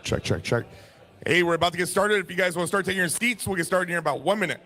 Check, check, check. Hey, we're about to get started. If you guys want to start taking your seats, we'll get started in about 1 minute.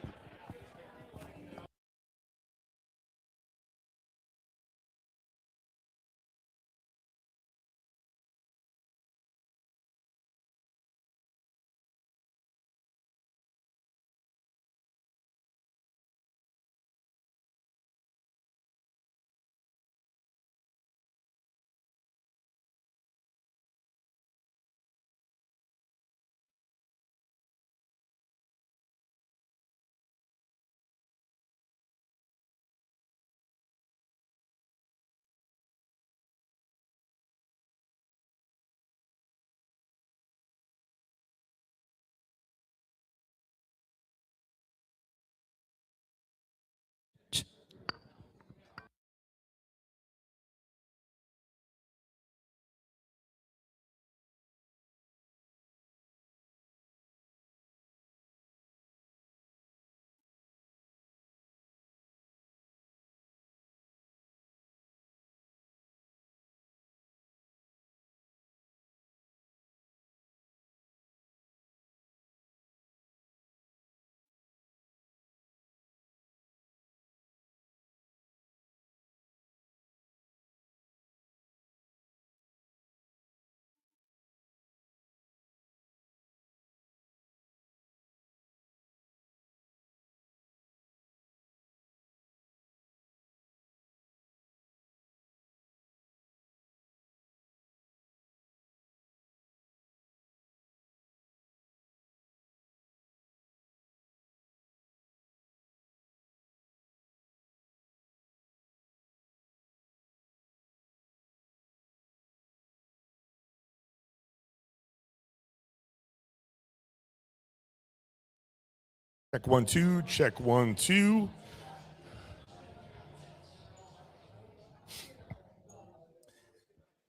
Check 1 2, check 1 2.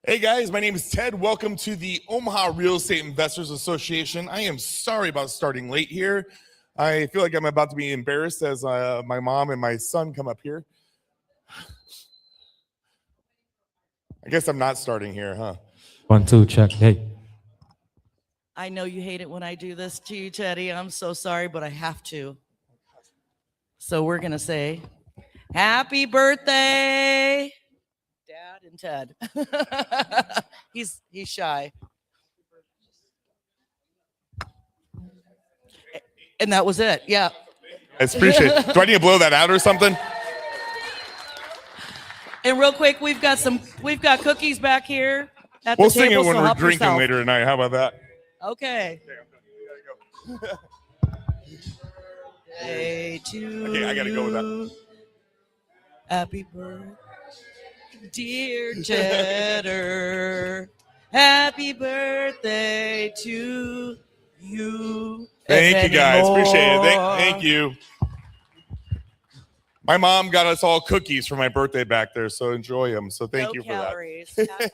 Hey guys, my name is Ted. Welcome to the Omaha Real Estate Investors Association. I am sorry about starting late here. I feel like I'm about to be embarrassed as my mom and my son come up here. I guess I'm not starting here, huh? 1 2, check. Hey. I know you hate it when I do this to you, Teddy. I'm so sorry, but I have to. So we're going to say, happy birthday, Dad and Ted. He's shy. And that was it. Yeah. I appreciate it. Do I need to blow that out or something? And real quick, we've got cookies back here at We'll the table. sing it when so we're help drinking yourself. later tonight. How about that? Okay. Hey, Okay, I gotta go with that. Happy birthday, dear Cheddar. Happy birthday to you. Thank you guys. Appreciate it. Thank you. My mom got us all cookies for my birthday back there, so enjoy them. So thank you for calories. that.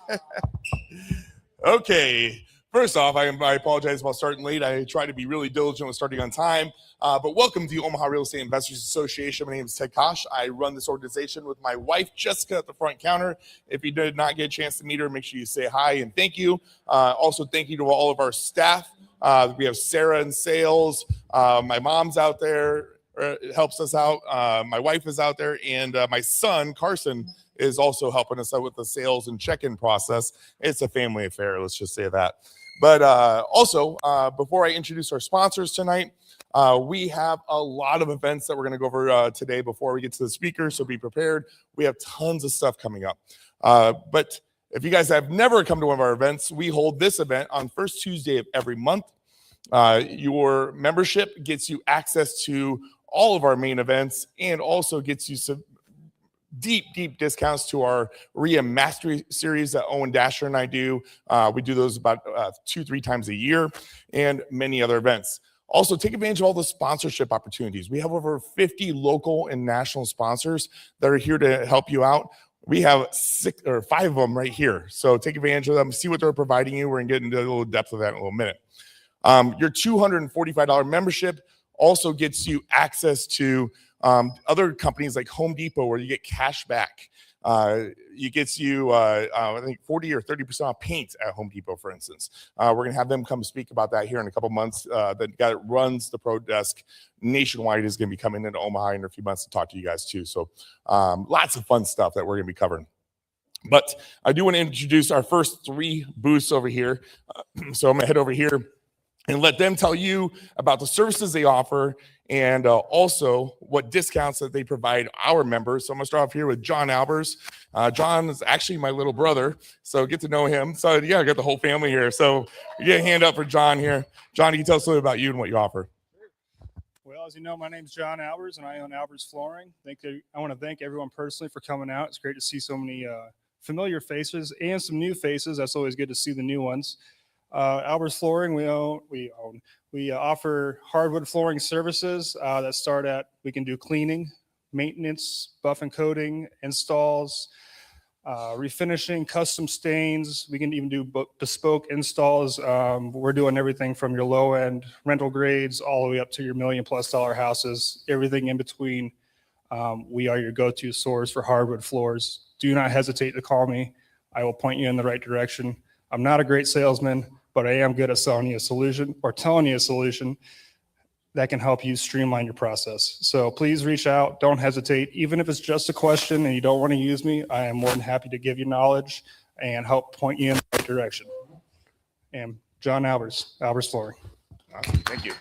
Okay. First off, I apologize about starting late. I try to be really diligent with starting on time. But welcome to the Omaha Real Estate Investors Association. My name is Ted Kosh. I run this organization with my wife, Jessica, at the front counter. If you did not get a chance to meet her, make sure you say hi and thank you. Also, thank you to all of our staff. We have Sarah in sales. My mom's out there. Helps us out. My wife is out there, and my son Carson is also helping us out with the sales and check-in process. It's a family affair, let's just say that. But also, before I introduce our sponsors tonight, we have a lot of events that we're going to go over today before we get to the speakers, so be prepared. We have tons of stuff coming up. But if you guys have never come to one of our events, we hold this event on first Tuesday of every month. Your membership gets you access to all of our main events and also gets you some deep discounts to our REIA Mastery Series that Owen Dasher and I do. We do those about 2-3 times a year and many other events. Also, take advantage of all the sponsorship opportunities. We have over 50 local and national sponsors that are here to help you out. We have 6 or 5 of them right here. So take advantage of them, see what they're providing you. We're going to get into a little depth of that in a little minute. Your $245 membership also gets you access to other companies like Home Depot, where you get cash back. It gets you, I think, 40 or 30% off paint at Home Depot, for instance. We're going to have them come speak about that here in a couple months. The guy that runs the Pro Desk nationwide is going to be coming into Omaha in a few months to talk to you guys too. So lots of fun stuff that we're going to be covering. But I do want to introduce our first 3 booths over here. So I'm going to head over here and let them tell you about the services they offer and also what discounts that they provide our members. So I'm going to start off here with John Albers. John is actually my little brother, so get to know him. So yeah, I got the whole family here. So you get a hand up for John here. John, can you tell us a little about you and what you offer? Well, as you know, my name's John Albers, and I own Albers Flooring. I want to thank everyone personally for coming out. It's great to see so many familiar faces and some new faces. That's always good to see the new ones. Albers Flooring, we offer hardwood flooring services that start at, we can do cleaning, maintenance, buff and coating, installs, refinishing, custom stains. We can even do bespoke installs. We're doing everything from your low end rental grades all the way up to your $1 million+ houses, everything in between. We are your go-to source for hardwood floors. Do not hesitate to call me. I will point you in the right direction. I'm not a great salesman, but I am good at selling you a solution or telling you a solution that can help you streamline your process. So please reach out. Don't hesitate. Even if it's just a question and you don't want to use me, I am more than happy to give you knowledge and help point you in the right direction. And John Albers, Albers Flooring. Awesome. Thank you.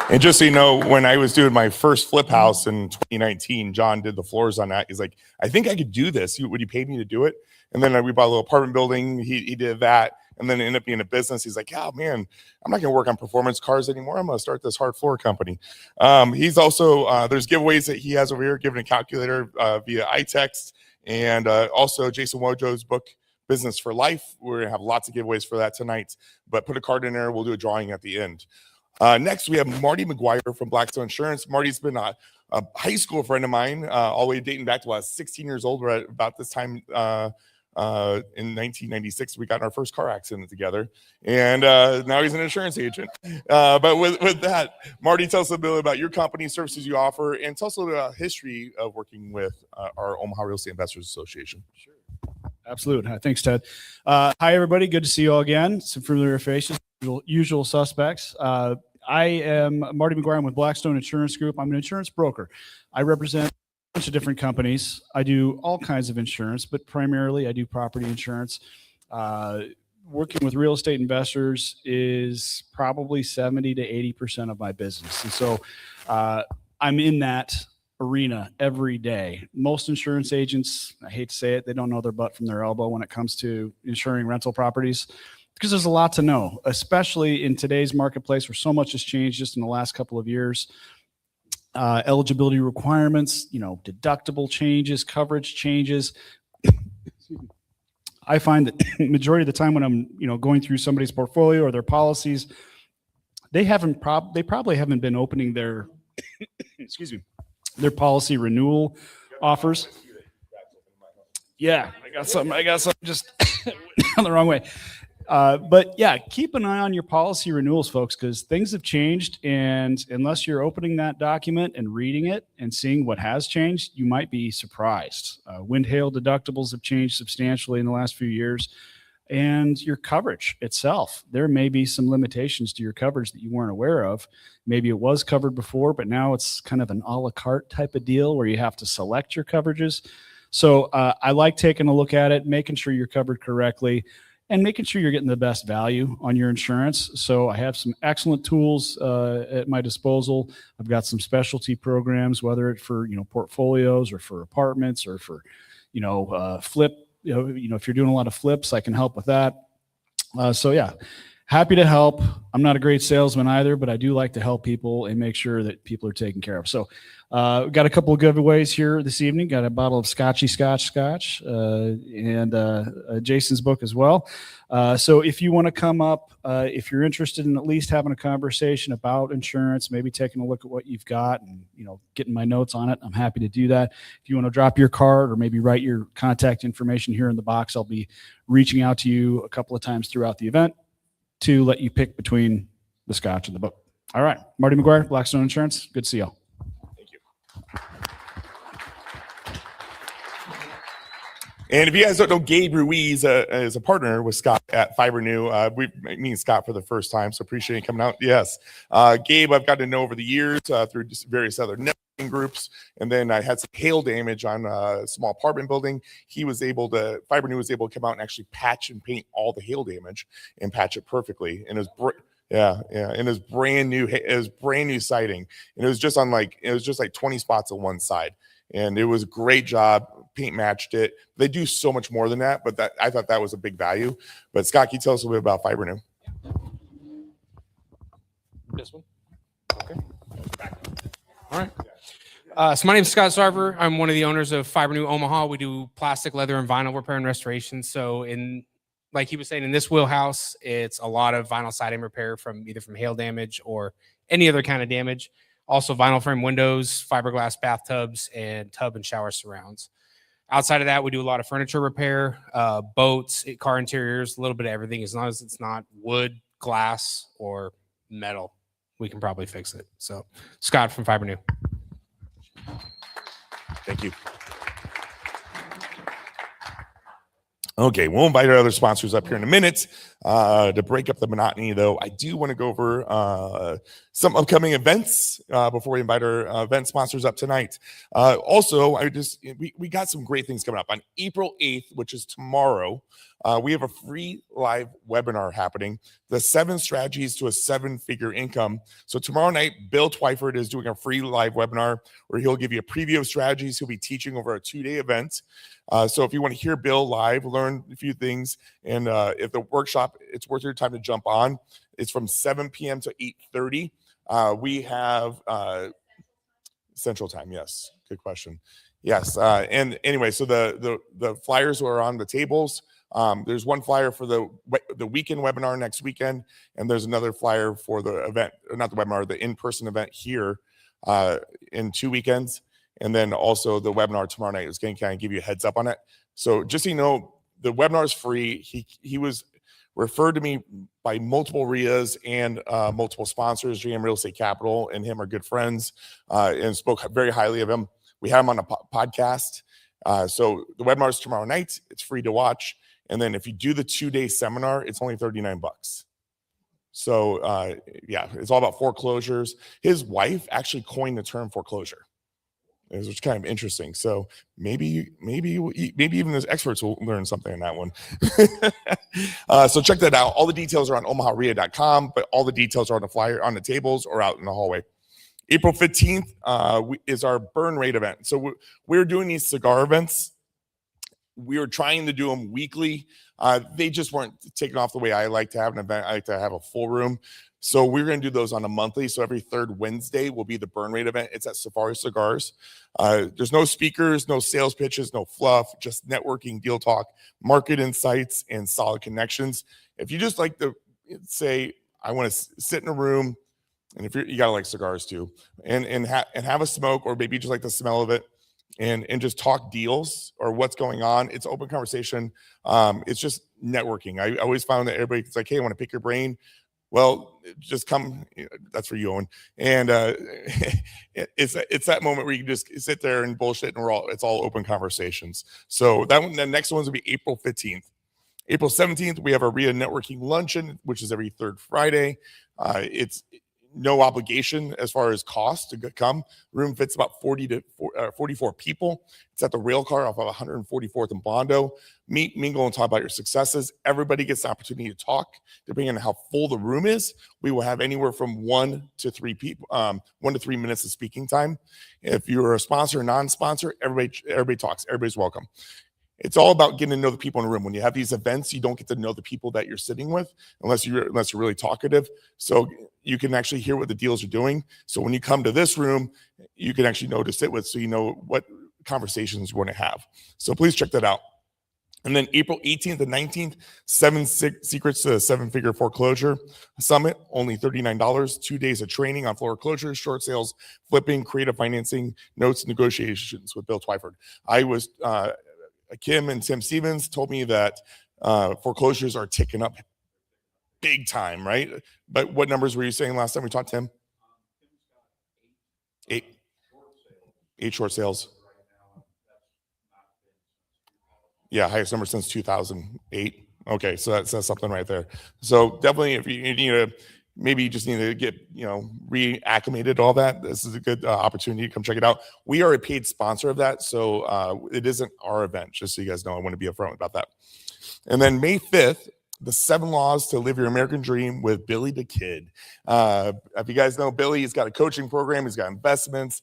And just so you know, when I was doing my first flip house in 2019, John did the floors on that. He's like, I think I could do this. Would you pay me to do it? And then we bought a little apartment building. He did that. And then it ended up being a business. He's like, oh, man, I'm not going to work on performance cars anymore. I'm going to start this hard floor company. He's also, there's giveaways that he has over here, giving a calculator via iText. And also Jason Wojo's book, Business for Life. We're going to have lots of giveaways for that tonight. But put a card in there. We'll do a drawing at the end. Next, we have Marty McGuire from Blackstone Insurance. Marty's been a high school friend of mine, all the way dating back to when I was 16 years old. We're at about this time in 1996, we got in our first car accident together. And now he's an insurance agent. But with that, Marty, tell us a bit about your company, services you offer, and tell us a little bit about history of working with our Omaha Real Estate Investors Association. Sure. Absolutely. Thanks, Ted. Hi, everybody. Good to see you all again. Some familiar faces, usual suspects. I am Marty McGuire. I'm with Blackstone Insurance Group. I'm an insurance broker. I represent a bunch of different companies. I do all kinds of insurance, but primarily I do property insurance. Working with real estate investors is probably 70 to 80% of my business. And so I'm in that arena every day. Most insurance agents, I hate to say it, they don't know their butt from their elbow when it comes to insuring rental properties, because there's a lot to know, especially in today's marketplace where so much has changed just in the last couple of years. Eligibility requirements, deductible changes, coverage changes. I find that majority of the time when I'm, going through somebody's portfolio or their policies, they probably haven't been opening their, their policy renewal offers. Yeah, I got something just on the wrong way. But yeah, keep an eye on your policy renewals, folks, because things have changed. And unless you're opening that document and reading it and seeing what has changed, you might be surprised. Wind hail deductibles have changed substantially in the last few years. And your coverage itself, there may be some limitations to your coverage that you weren't aware of. Maybe it was covered before, but now it's kind of an a la carte type of deal where you have to select your coverages. So I like taking a look at it, making sure you're covered correctly, and making sure you're getting the best value on your insurance. So I have some excellent tools at my disposal. I've got some specialty programs, whether it's for portfolios or for apartments or for flip. If you're doing a lot of flips, I can help with that. So yeah, happy to help. I'm not a great salesman either, but I do like to help people and make sure that people are taken care of. So we've got a couple of giveaways here this evening. Got a bottle of Scotch, and Jason's book as well. So if you want to come up, if you're interested in at least having a conversation about insurance, maybe taking a look at what you've got and, getting my notes on it, I'm happy to do that. If you want to drop your card or maybe write your contact information here in the box, I'll be reaching out to you a couple of times throughout the event to let you pick between the Scotch and the book. All right. Marty McGuire, Blackstone Insurance. Good to see y'all. Thank you. And if you guys don't know, Gabe Ruiz is a partner with Scott at Fiber New. We meet Scott for the first time, so appreciate you coming out. Yes. Gabe, I've gotten to know over the years through just various other networking groups. And then I had some hail damage on a small apartment building. Fiber New was able to come out and actually patch and paint all the hail damage and patch it perfectly. And it was and it was brand new siding. And it was just like 20 spots on one side. And it was a great job. Paint matched it. They do so much more than that, but I thought that was a big value. But Scott, can you tell us a little bit about Fiber New? This one? Okay. All right. So my name is Scott Sarver. I'm one of the owners of Fiber New Omaha. We do plastic, leather, and vinyl repair and restoration. So like he was saying, in this wheelhouse, it's a lot of vinyl siding repair from either hail damage or any other kind of damage. Also vinyl frame windows, fiberglass bathtubs, and tub and shower surrounds. Outside of that, we do a lot of furniture repair, boats, car interiors, a little bit of everything. As long as it's not wood, glass, or metal, we can probably fix it. So Scott from Fiber New. Thank you. Okay, we'll invite our other sponsors up here in a minute. To break up the monotony, though, I do want to go over some upcoming events before we invite our event sponsors up tonight. Also, we got some great things coming up. On April 8th, which is tomorrow, we have a free live webinar happening, the 7 strategies to a 7-figure income. So tomorrow night, Bill Twyford is doing a free live webinar where he'll give you a preview of strategies he'll be teaching over a 2-day event. So if you want to hear Bill live, learn a few things, and if the workshop, it's worth your time to jump on. It's from 7 p.m. to 8:30. We have Central Time. Yes, good question. Yes, and anyway, so the flyers are on the tables. There's one flyer for the weekend webinar next weekend, and there's another flyer for the event, not the webinar, the in-person event here in 2 weekends. And then also the webinar tomorrow night is going to kind of give you a heads up on it. So just so you know, the webinar is free. He was referred to me by multiple REIAs and multiple sponsors. GM Real Estate Capital and him are good friends and spoke very highly of him. We had him on a podcast. So the webinar is tomorrow night. It's free to watch. And then if you do the 2-day seminar, it's only $39. So yeah, it's all about foreclosures. His wife actually coined the term foreclosure, which is kind of interesting. So maybe even as experts will learn something on that one. So check that out. All the details are on omahareia.com, but all the details are on the flyer, on the tables, or out in the hallway. April 15th is our burn rate event. So we're doing these cigar events. We were trying to do them weekly. They just weren't taken off the way I like to have an event. I like to have a full room. So we're going to do those on a monthly. So every third Wednesday will be the burn rate event. It's at Safari Cigars. There's no speakers, no sales pitches, no fluff, just networking, deal talk, market insights, and solid connections. If you just like to say, I want to sit in a room, and if you got to like cigars too, and have a smoke, or maybe just like the smell of it, and just talk deals or what's going on. It's open conversation. It's just networking. I always found that everybody's like, hey, I want to pick your brain. Well, just come. That's for you, Owen. And it's that moment where you can just sit there and bullshit, and it's all open conversations. So that one, the next one's will be April 15th. April 17th, we have a REIA networking luncheon, which is every third Friday. It's no obligation as far as cost to come. Room fits about 44 people. It's at the rail car off of 144th and Bondo. Meet, mingle, and talk about your successes. Everybody gets the opportunity to talk. Depending on how full the room is, we will have anywhere from 1 to 3 people, 1 to 3 minutes of speaking time. If you're a sponsor or non-sponsor, everybody talks. Everybody's welcome. It's all about getting to know the people in the room. When you have these events, you don't get to know the people that you're sitting with unless you're really talkative. So you can actually hear what the deals are doing. So when you come to this room, you can actually know who to sit with, so you know what conversations you want to have. So please check that out. And then April 18th and 19th, 7 Secrets to a 7-Figure Foreclosure Summit, only $39. 2 days of training on foreclosures, short sales, flipping, creative financing, notes, negotiations with Bill Twyford. Kim and Tim Stevens told me that foreclosures are ticking up big time, right? But what numbers were you saying last time we talked, Tim? 8 short sales. Yeah, highest number since 2008. Okay, so that says something right there. So definitely, if you need to, maybe you just need to get reacclimated, all that. This is a good opportunity to come check it out. We are a paid sponsor of that, so it isn't our event. Just so you guys know, I want to be upfront about that. And then May 5th, the 7 Laws to Live Your American Dream with Billy the Kid. If you guys know Billy, he's got a coaching program, he's got investments,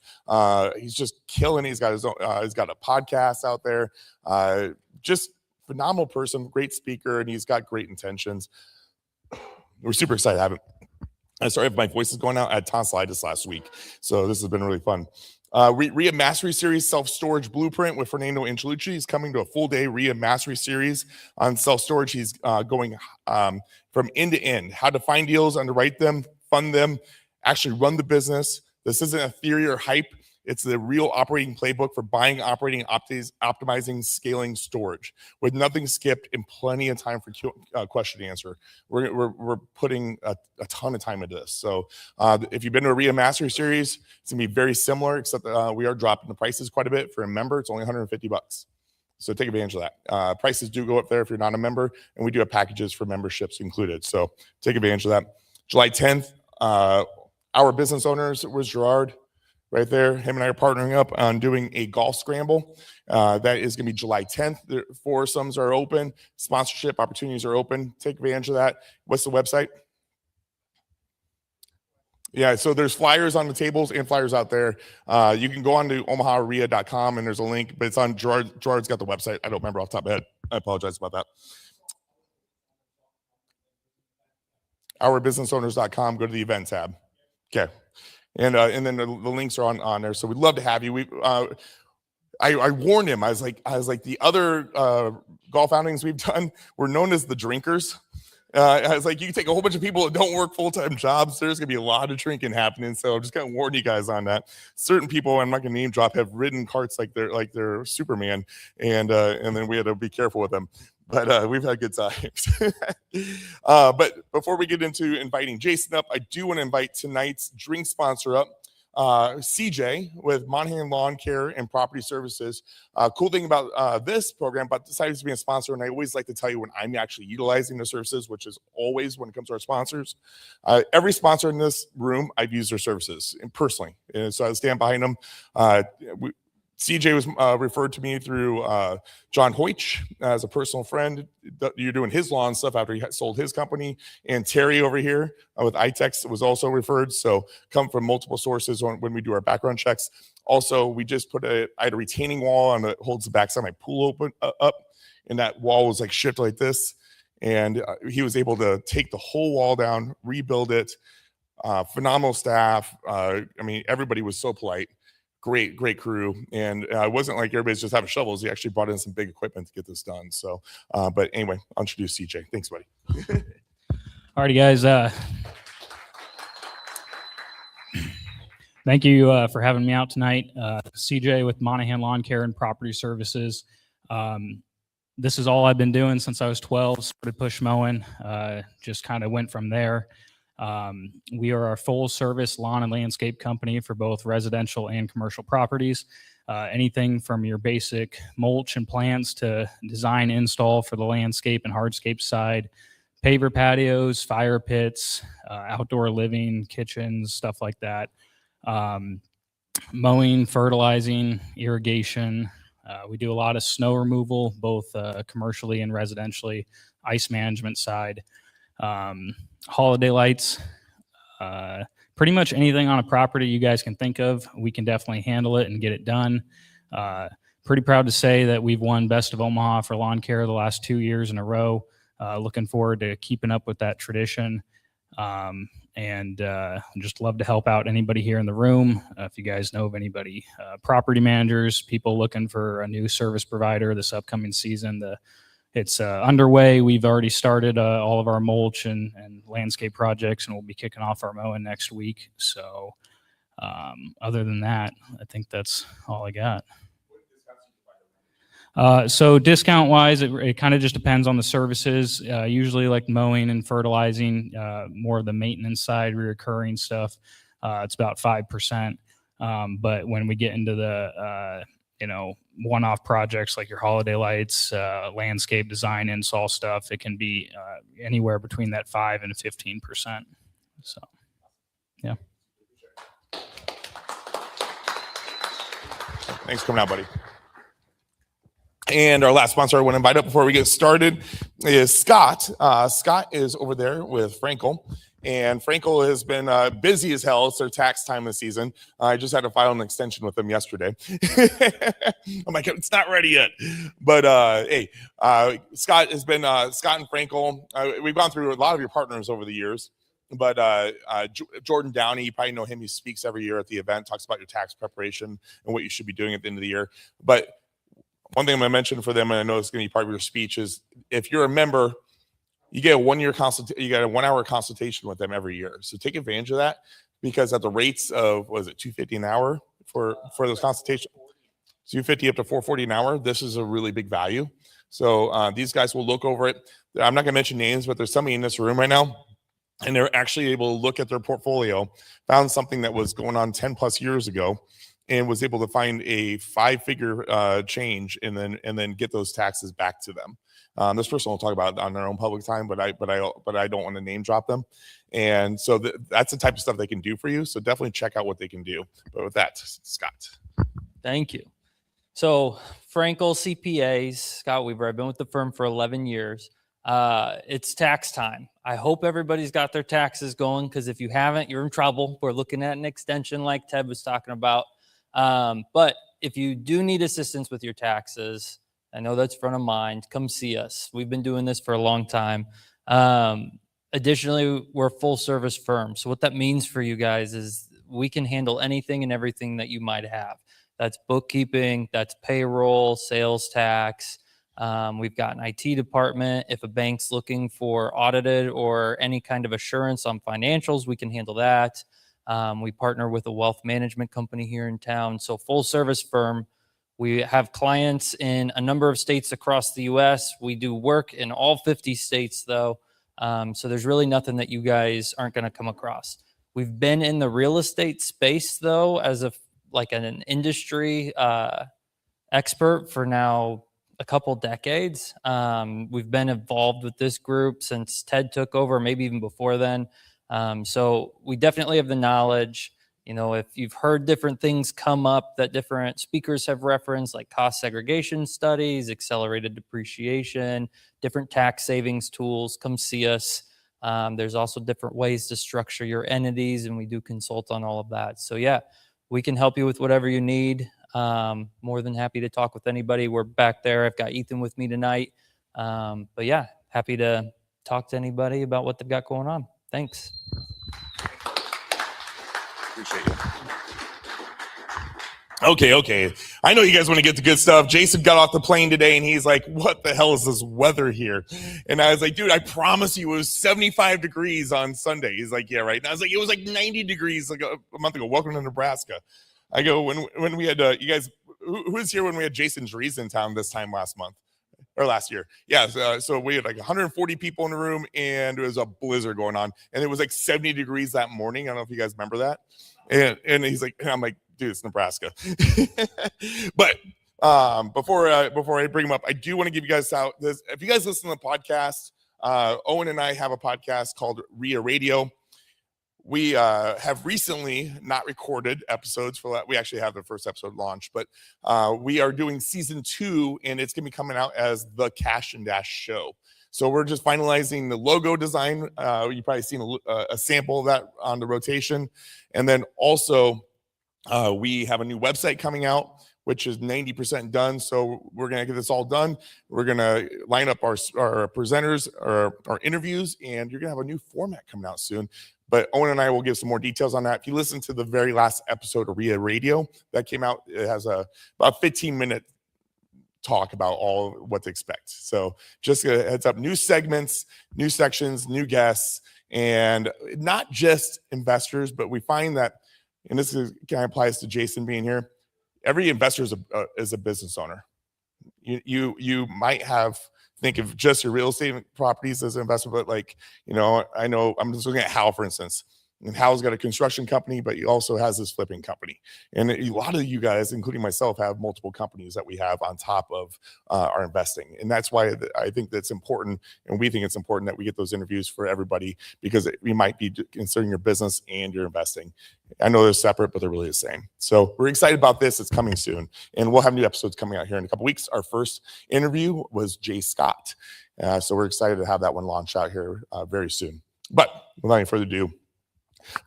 he's just killing it. He's got his own, he's got a podcast out there. Just phenomenal person, great speaker, and he's got great intentions. We're super excited to have him. I'm sorry if my voice is going out. I had tonsillitis last week, so this has been really fun. REIA Mastery Series Self-Storage Blueprint with Fernando Angelucci. He's coming to a full-day REIA Mastery Series on self-storage. He's going from end to end, how to find deals, underwrite them, fund them, actually run the business. This isn't a theory or hype. It's the real operating playbook for buying, operating, optimizing, scaling storage with nothing skipped and plenty of time for question and answer. We're putting a ton of time into this. So if you've been to a REIA Mastery Series, it's gonna be very similar, except we are dropping the prices quite a bit. For a member, it's only $150. So take advantage of that. Prices do go up there if you're not a member, and we do have packages for memberships included. So take advantage of that. July 10th, our business owners was Gerard. Right there, him and I are partnering up on doing a golf scramble. That is going to be July 10th. The foursomes are open. Sponsorship opportunities are open. Take advantage of that. What's the website? Yeah, so there's flyers on the tables and flyers out there. You can go on to omahareia.com and there's a link, but it's on Gerard. Gerard's got the website. I don't remember off the top of my head. I apologize about that. Ourbusinessowners.com. Go to the event tab. Okay. And then the links are on there. So we'd love to have you. I warned him. I was like the other golf outings we've done, we're known as the drinkers. I was like, you can take a whole bunch of people that don't work full-time jobs. There's gonna be a lot of drinking happening. So I'm just gonna warn you guys on that. Certain people, I'm not gonna name drop, have ridden carts like they're Superman, and then we had to be careful with them. But we've had good times. But before we get into inviting Jason up, I do want to invite tonight's drink sponsor up, CJ with Monahan Lawn Care and Property Services. Cool thing about this program, but decided to be a sponsor, and I always like to tell you when I'm actually utilizing the services, which is always when it comes to our sponsors. Every sponsor in this room, I've used their services and personally, and so I stand behind them. CJ was referred to me through John Hoych as a personal friend. You're doing his lawn stuff after he sold his company. And Terry over here with iTex was also referred. So come from multiple sources when we do our background checks. Also, we just I had a retaining wall on that holds the backside of my pool up. And that wall was like shipped like this. And he was able to take the whole wall down, rebuild it. Phenomenal staff. I mean, everybody was so polite. Great crew. And it wasn't like everybody's just having shovels. He actually brought in some big equipment to get this done. So, but anyway, I'll introduce CJ. Thanks, buddy. Alrighty, guys. Thank you for having me out tonight. CJ with Monahan Lawn Care and Property Services. This is all I've been doing since I was 12, started push mowing, just kind of went from there. We are a full service lawn and landscape company for both residential and commercial properties. Anything from your basic mulch and plants to design, install for the landscape and hardscape side, paver patios, fire pits, outdoor living, kitchens, stuff like that. Mowing, fertilizing, irrigation. We do a lot of snow removal, both commercially and residentially, ice management side. Holiday lights, pretty much anything on a property you guys can think of, we can definitely handle it and get it done. Pretty proud to say that we've won Best of Omaha for lawn care the last 2 years in a row. Looking forward to keeping up with that tradition. And just love to help out anybody here in the room. If you guys know of anybody, property managers, people looking for a new service provider this upcoming season, it's underway. We've already started all of our mulch and landscape projects, and we'll be kicking off our mowing next week. So other than that, I think that's all I got. So discount wise, it kind of just depends on the services. Usually like mowing and fertilizing, more of the maintenance side, reoccurring stuff, it's about 5%. But when we get into the one-off projects like your holiday lights, landscape design, install stuff, it can be anywhere between that 5 and 15%. So, yeah. Thanks for coming out, buddy. And our last sponsor I want to invite up before we get started is Scott. Scott is over there with Frankel. And Frankel has been busy as hell. It's their tax time of the season. I just had to file an extension with them yesterday. I'm like, it's not ready yet. But hey, Scott has been, Scott and Frankel, we've gone through a lot of your partners over the years. But Jordan Downey, you probably know him. He speaks every year at the event, talks about your tax preparation and what you should be doing at the end of the year. But one thing I'm going to mention for them, and I know it's going to be part of your speech, is if you're a member, you get a 1 year you get a 1 hour consultation with them every year. So take advantage of that, because at the rates of, what is it, $250 an hour for those consultations, $250 up to $440 an hour. This is a really big value. So these guys will look over it. I'm not going to mention names, but there's somebody in this room right now, and they're actually able to look at their portfolio, found something that was going on 10 plus years ago, and was able to find a 5-figure change, and then get those taxes back to them. This person will talk about it on their own public time, but I don't want to name drop them. And so that's the type of stuff they can do for you. So definitely check out what they can do. But with that, Scott. Thank you. So Frankel CPAs, Scott Weaver, I've been with the firm for 11 years. It's tax time. I hope everybody's got their taxes going, because if you haven't, you're in trouble. We're looking at an extension like Ted was talking about. But if you do need assistance with your taxes, I know that's front of mind, come see us. We've been doing this for a long time. Additionally, we're a full service firm. So what that means for you guys is we can handle anything and everything that you might have. That's bookkeeping, that's payroll, sales tax. We've got an IT department. If a bank's looking for audited or any kind of assurance on financials, we can handle that. We partner with a wealth management company here in town. So full service firm. We have clients in a number of states across the U.S. We do work in all 50 states, though. So there's really nothing that you guys aren't going to come across. We've been in the real estate space, though, as an industry expert for now a couple decades. We've been involved with this group since Ted took over, maybe even before then. So we definitely have the knowledge. You know, if you've heard different things come up that different speakers have referenced, like cost segregation studies, accelerated depreciation, different tax savings tools, come see us. There's also different ways to structure your entities, and we do consult on all of that. So yeah, we can help you with whatever you need. More than happy to talk with anybody. We're back there. I've got Ethan with me tonight. But yeah, happy to talk to anybody about what they've got going on. Thanks. Appreciate you. Okay. I know you guys want to get to good stuff. Jason got off the plane today and he's like, what the hell is this weather here? And I was like, dude, I promise you it was 75 degrees on Sunday. He's like, yeah, right. And I was like, it was like 90 degrees like a month ago. Welcome to Nebraska. I go, when we had, you guys, who was here when we had Jason Drees in town this time last month? Or last year. Yeah. So we had like 140 people in the room and it was a blizzard going on. And it was like 70 degrees that morning. I don't know if you guys remember that. And he's like, and I'm like, dude, it's Nebraska. But before I bring him up, I do want to give you guys out this. If you guys listen to the podcast, Owen and I have a podcast called REIA Radio. We have recently not recorded episodes for that. We actually have the first episode launched, but we are doing season 2, and it's going to be coming out as the Cash and Dash Show. So we're just finalizing the logo design. You've probably seen a sample of that on the rotation. And then also we have a new website coming out, which is 90% done. So we're going to get this all done. We're going to line up our presenters, our interviews, and you're going to have a new format coming out soon. But Owen and I will give some more details on that. If you listen to the very last episode of REIA Radio that came out, it has about 15-minute talk about all what to expect. So just a heads up, new segments, new sections, new guests, and not just investors, but we find that, and this kind of applies to Jason being here, every investor is a business owner. You might think of just your real estate properties as an investment, but like, I know I'm just looking at Hal, for instance. And Hal's got a construction company, but he also has this flipping company. And a lot of you guys, including myself, have multiple companies that we have on top of our investing. And that's why I think that's important. And we think it's important that we get those interviews for everybody, because we might be considering your business and your investing. I know they're separate, but they're really the same. So we're excited about this. It's coming soon. And we'll have new episodes coming out here in a couple weeks. Our first interview was Jay Scott. So we're excited to have that one launch out here very soon. But without any further ado,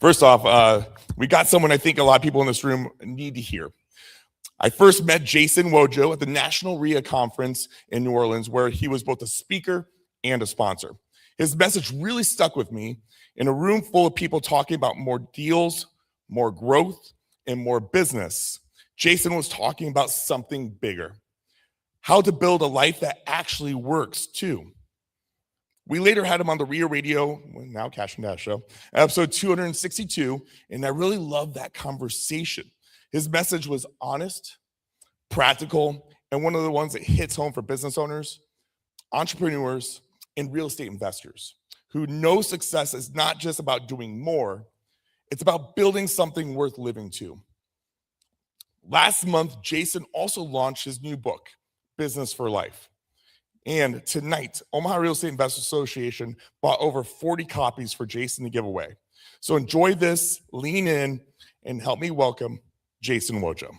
first off, we got someone I think a lot of people in this room need to hear. I first met Jason Wojo at the National REIA conference in New Orleans, where he was both a speaker and a sponsor. His message really stuck with me. In a room full of people talking about more deals, more growth, and more business, Jason was talking about something bigger: how to build a life that actually works too. We later had him on the REIA Radio, now Cash and Dash show, episode 262, and I really loved that conversation. His message was honest, practical, and one of the ones that hits home for business owners, entrepreneurs, and real estate investors who know success is not just about doing more, it's about building something worth living to. Last month, Jason also launched his new book, Business for Life. And tonight, Omaha Real Estate Investors Association bought over 40 copies for Jason to give away. So enjoy this, lean in, and help me welcome Jason Wojo.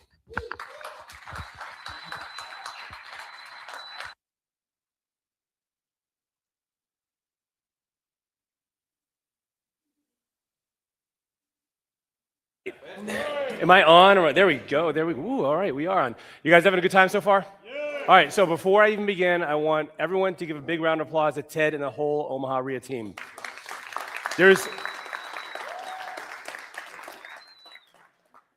Am I on? Or there we go. There we go. Ooh, all right, we are on. You guys having a good time so far? All right, so before I even begin, I want everyone to give a big round of applause to Ted and the whole Omaha REIA team.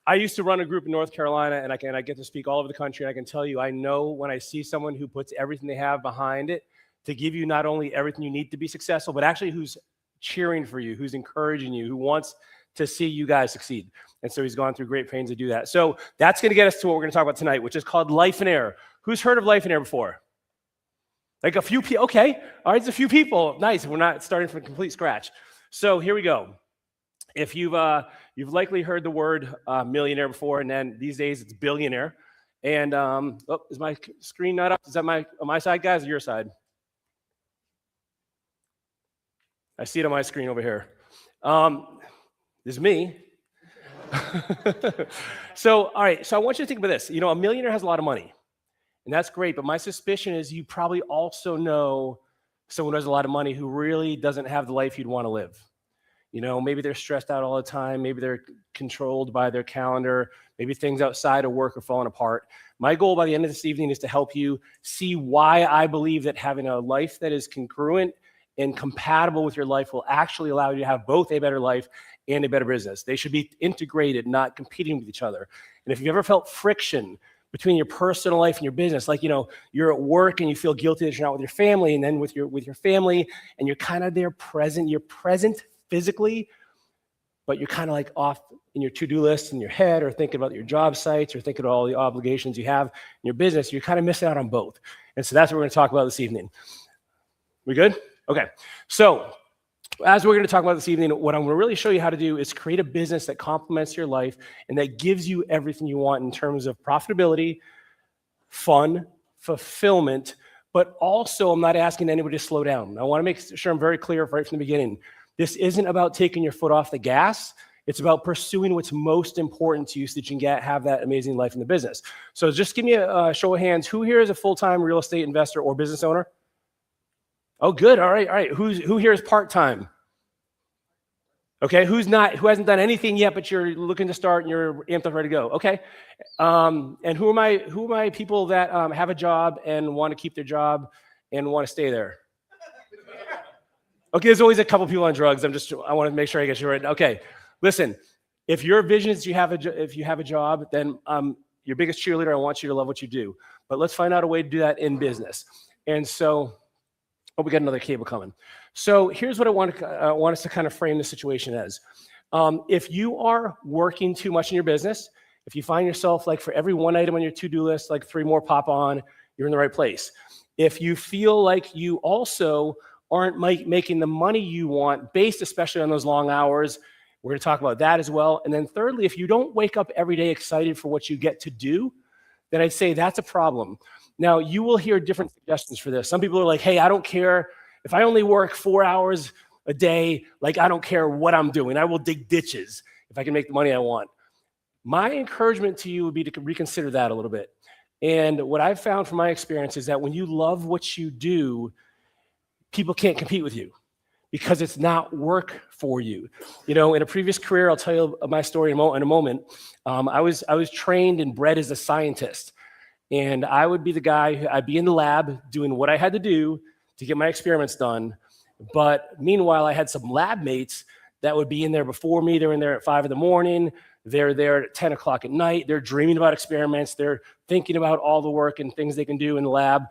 I used to run a group in North Carolina, and I get to speak all over the country, and I can tell you, I know when I see someone who puts everything they have behind it to give you not only everything you need to be successful, but actually who's cheering for you, who's encouraging you, who wants to see you guys succeed. And so he's gone through great pains to do that. So that's going to get us to what we're going to talk about tonight, which is called Lifeonaire. Who's heard of Lifeonaire before? Like a few people. Okay. All right. It's a few people. Nice. We're not starting from complete scratch. So here we go. If you've likely heard the word millionaire before, and then these days it's billionaire. And is my screen not up? Is that on my side, guys, or your side? I see it on my screen over here. This is me. So, all right. So I want you to think about this. You know, a millionaire has a lot of money, and that's great. But my suspicion is you probably also know someone who has a lot of money who really doesn't have the life you'd want to live. You know, maybe they're stressed out all the time. Maybe they're controlled by their calendar. Maybe things outside of work are falling apart. My goal by the end of this evening is to help you see why I believe that having a life that is congruent and compatible with your life will actually allow you to have both a better life and a better business. They should be integrated, not competing with each other. And if you've ever felt friction between your personal life and your business, like, you know, you're at work and you feel guilty that you're not with your family, and then with your family, and you're kind of there present, you're present physically, but you're kind of like off in your to-do list in your head, or thinking about your job sites, or thinking about all the obligations you have in your business, you're kind of missing out on both. And so that's what we're going to talk about this evening. We good? Okay. So as we're going to talk about this evening, what I'm going to really show you how to do is create a business that complements your life and that gives you everything you want in terms of profitability, fun, fulfillment, but also I'm not asking anybody to slow down. I want to make sure I'm very clear right from the beginning. This isn't about taking your foot off the gas. It's about pursuing what's most important to you so that you can have that amazing life in the business. So just give me a show of hands. Who here is a full-time real estate investor or business owner? Oh, good. All right. All right. Who here is part-time? Okay. Who hasn't done anything yet, but you're looking to start and you're amped up, ready to go? Okay. And who are my people that have a job and want to keep their job and want to stay there? Okay. There's always a couple people on drugs. I want to make sure I get you right. Okay. Listen, if your vision is if you have a job, then your biggest cheerleader, I want you to love what you do. But let's find out a way to do that in business. And so, oh, we got another cable coming. So here's what I want us to kind of frame the situation as. If you are working too much in your business, if you find yourself like for every one item on your to-do list, like 3 more pop on, you're in the right place. If you feel like you also aren't making the money you want, based especially on those long hours, We're going to talk about that as well. And then thirdly, if you don't wake up every day excited for what you get to do, then I'd say that's a problem. Now, you will hear different suggestions for this. Some people are like, hey, I don't care if I only work 4 hours a day, like I don't care what I'm doing. I will dig ditches if I can make the money I want. My encouragement to you would be to reconsider that a little bit. And what I've found from my experience is that when you love what you do, people can't compete with you because it's not work for you. You know, in a previous career, I'll tell you my story in a moment. I was trained and bred as a scientist. And I would be the guy, I'd be in the lab doing what I had to do to get my experiments done. But meanwhile, I had some lab mates that would be in there before me. They're in there at 5 in the morning. They're there at 10 o'clock at night. They're dreaming about experiments. They're thinking about all the work and things they can do in the lab.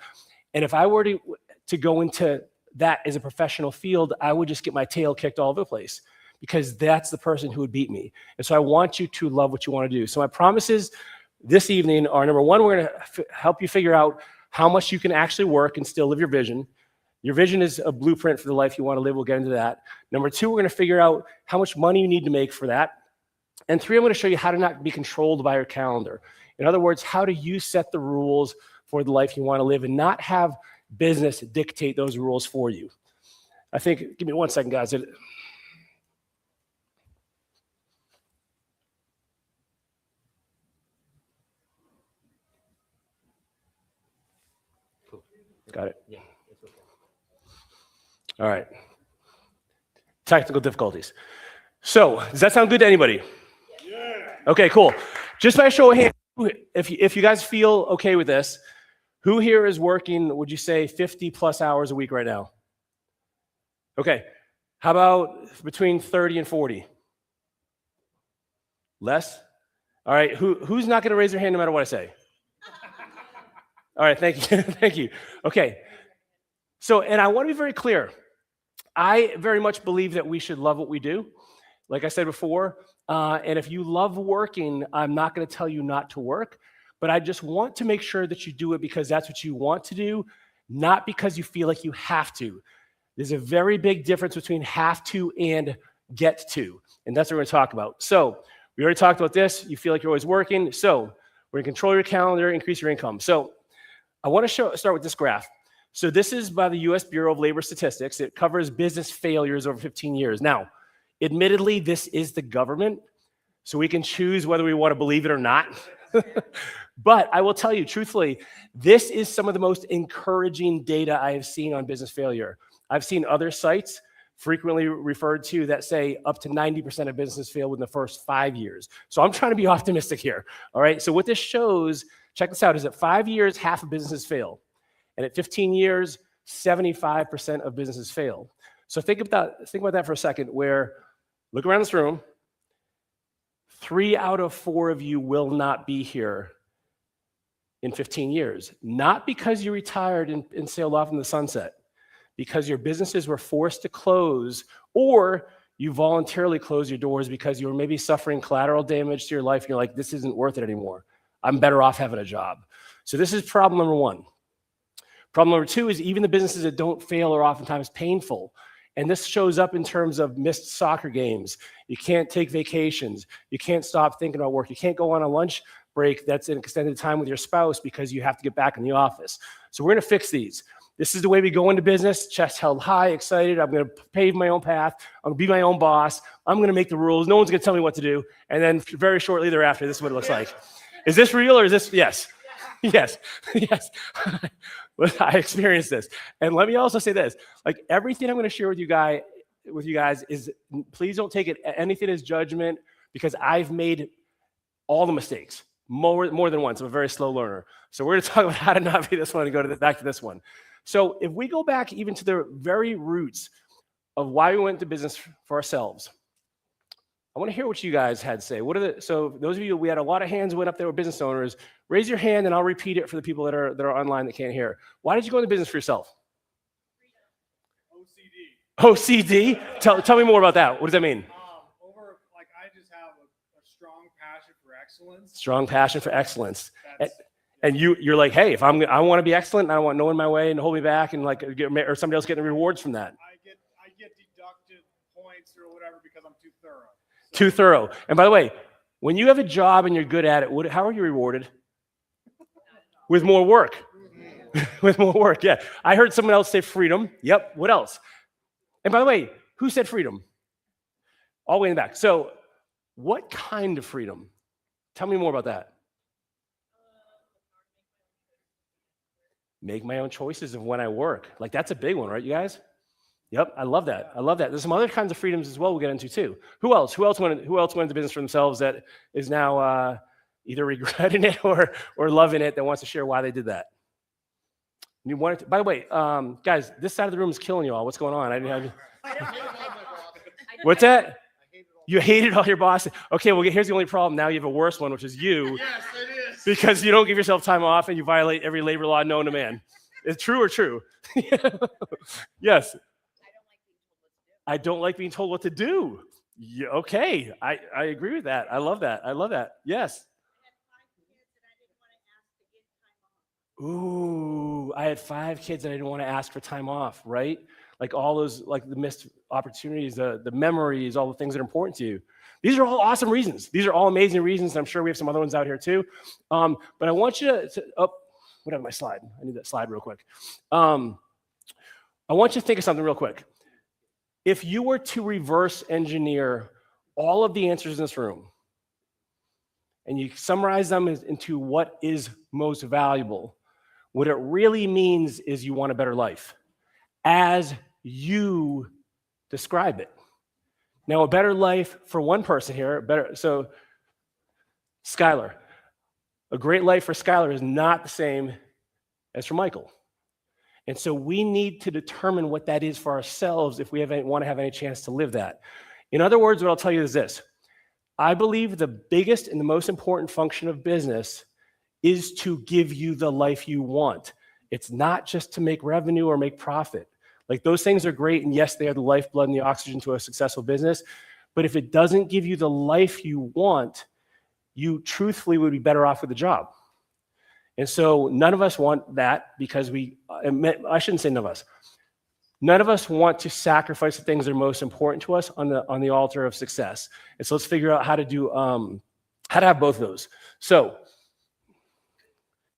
And if I were to go into that as a professional field, I would just get my tail kicked all over the place because that's the person who would beat me. And so I want you to love what you want to do. So my promises this evening are, number one, we're going to help you figure out how much you can actually work and still live your vision. Your vision is a blueprint for the life you want to live. We'll get into that. Number two, we're going to figure out how much money you need to make for that. And three, I'm going to show you how to not be controlled by your calendar. In other words, how do you set the rules for the life you want to live and not have business dictate those rules for you. I think, give me 1 second, guys. Got it? Yeah. All right. Technical difficulties. So, does that sound good to anybody? Yeah. Okay, cool. Just by a show of hands, if you guys feel okay with this, who here is working, would you say, 50 plus hours a week right now? Okay. How about between 30 and 40? Less? All right. Who's not going to raise their hand no matter what I say? All right. Thank you. Thank you. Okay. So, and I want to be very clear. I very much believe that we should love what we do. Like I said before, and if you love working, I'm not going to tell you not to work, but I just want to make sure that you do it because that's what you want to do, not because you feel like you have to. There's a very big difference between have to and get to, and that's what we're going to talk about. So we already talked about this. You feel like you're always working. So we're going to control your calendar, increase your income. So I want to start with this graph. So this is by the U.S. Bureau of Labor Statistics. It covers business failures over 15 years. Now, admittedly, this is the government, so we can choose whether we want to believe it or not. But I will tell you, truthfully, this is some of the most encouraging data I have seen on business failure. I've seen other sites frequently referred to that say up to 90% of businesses fail within the first 5 years. So I'm trying to be optimistic here, all right? So what this shows, check this out, is that 5 years, half of businesses fail. And at 15 years, 75% of businesses fail. So think about that for a second, where look around this room, 3 out of 4 of you will not be here in 15 years. Not because you retired and sailed off in the sunset, because your businesses were forced to close, or you voluntarily closed your doors because you were maybe suffering collateral damage to your life and you're like, this isn't worth it anymore. I'm better off having a job. So this is problem number one. Problem number two is even the businesses that don't fail are oftentimes painful. And this shows up in terms of missed soccer games. You can't take vacations. You can't stop thinking about work. You can't go on a lunch break that's an extended time with your spouse because you have to get back in the office. So we're going to fix these. This is the way we go into business, chest held high, excited. I'm going to pave my own path. I'm going to be my own boss. I'm going to make the rules. No one's going to tell me what to do. And then very shortly thereafter, this is what it looks like. Is this real or is this? Yes. Yes. Yes. I experienced this. And let me also say this, like everything I'm going to share with you guys is, please don't take it anything as judgment, because I've made all the mistakes more than once. I'm a very slow learner. So we're going to talk about how to not be this one and go back to this one. So if we go back even to the very roots of why we went into business for ourselves, I want to hear what you guys had to say. So those of you, we had a lot of hands went up there with business owners. Raise your hand and I'll repeat it for the people that are online that can't hear. Why did you go into business for yourself? OCD? Tell me more about that. What does that mean? I just have a strong passion for excellence. Strong passion for excellence. And you're like, hey, if I want to be excellent, and I don't want no one in my way and hold me back, and or somebody else getting rewards from that. I get deducted points or whatever because I'm too thorough. Too thorough. And by the way, when you have a job and you're good at it, how are you rewarded? With more work. With more work, yeah. I heard someone else say freedom. Yep, what else? And by the way, who said freedom? All the way in the back. So what kind of freedom? Tell me more about that. Make my own choices of when I work. Like, that's a big one, right, you guys? Yep, I love that. I love that. There's some other kinds of freedoms as well we'll get into too. Who else? Who else went into business for themselves that is now either regretting it or loving it, that wants to share why they did that? You wanted to, by the way, guys, this side of the room is killing you all. What's going on? What's that? You hated all your bosses. Okay, well, here's the only problem. Now you have a worse one, which is you. Yes, it is. Because you don't give yourself time off and you violate every labor law known to man. Is it true or true? Yes. I don't like being told what to do. Yeah, okay, I agree with that. I love that. I love that. Yes. Ooh, I had 5 kids that I didn't want to ask for time off, right? Like all those, like the missed opportunities, the memories, all the things that are important to you. These are all awesome reasons. These are all amazing reasons. I'm sure we have some other ones out here too. But I want you to whatever my slide. I need that slide real quick. I want you to think of something real quick. If you were to reverse engineer all of the answers in this room, and you summarize them into what is most valuable, what it really means is you want a better life as you describe it. Now, a better life for one person here, so Skylar, a great life for Skylar is not the same as for Michael. And so we need to determine what that is for ourselves if we want to have any chance to live that. In other words, what I'll tell you is this. I believe the biggest and the most important function of business is to give you the life you want. It's not just to make revenue or make profit. Like, those things are great, and yes, they are the lifeblood and the oxygen to a successful business. But if it doesn't give you the life you want, you truthfully would be better off with a job. And so none of us want that, because I shouldn't say none of us. None of us want to sacrifice the things that are most important to us on the altar of success. And so let's figure out how to have both of those. So,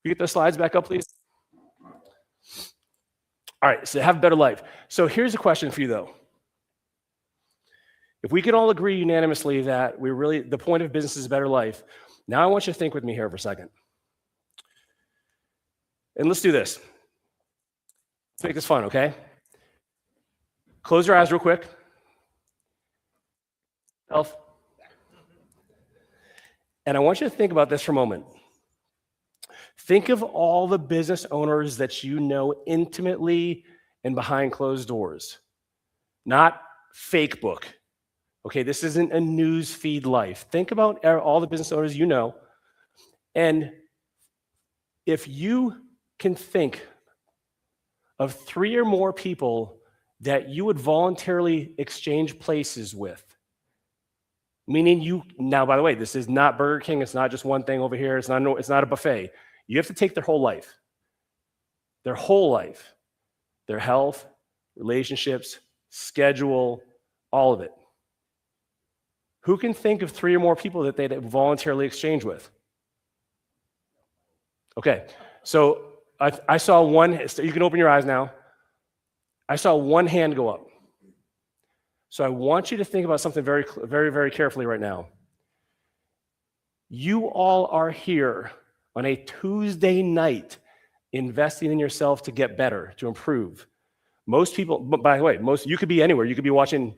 you get those slides back up, please. All right, so have a better life. So here's a question for you, though. If we can all agree unanimously that the point of business is a better life, now I want you to think with me here for a second. And let's do this. Let's make this fun, okay? Close your eyes real quick. And I want you to think about this for a moment. Think of all the business owners that you know intimately and behind closed doors. Not fake book. Okay, this isn't a news feed life. Think about all the business owners you know. And if you can think of 3 or more people that you would voluntarily exchange places with, meaning now, by the way, this is not Burger King. It's not just one thing over here. It's not a buffet. You have to take their whole life, their health, relationships, schedule, all of it. Who can think of 3 or more people that they'd voluntarily exchange with? Okay, so I saw one. So you can open your eyes now. I saw one hand go up. So I want you to think about something very, very, very carefully right now. You all are here on a Tuesday night investing in yourself to get better, to improve. Most people, by the way, you could be anywhere. You could be watching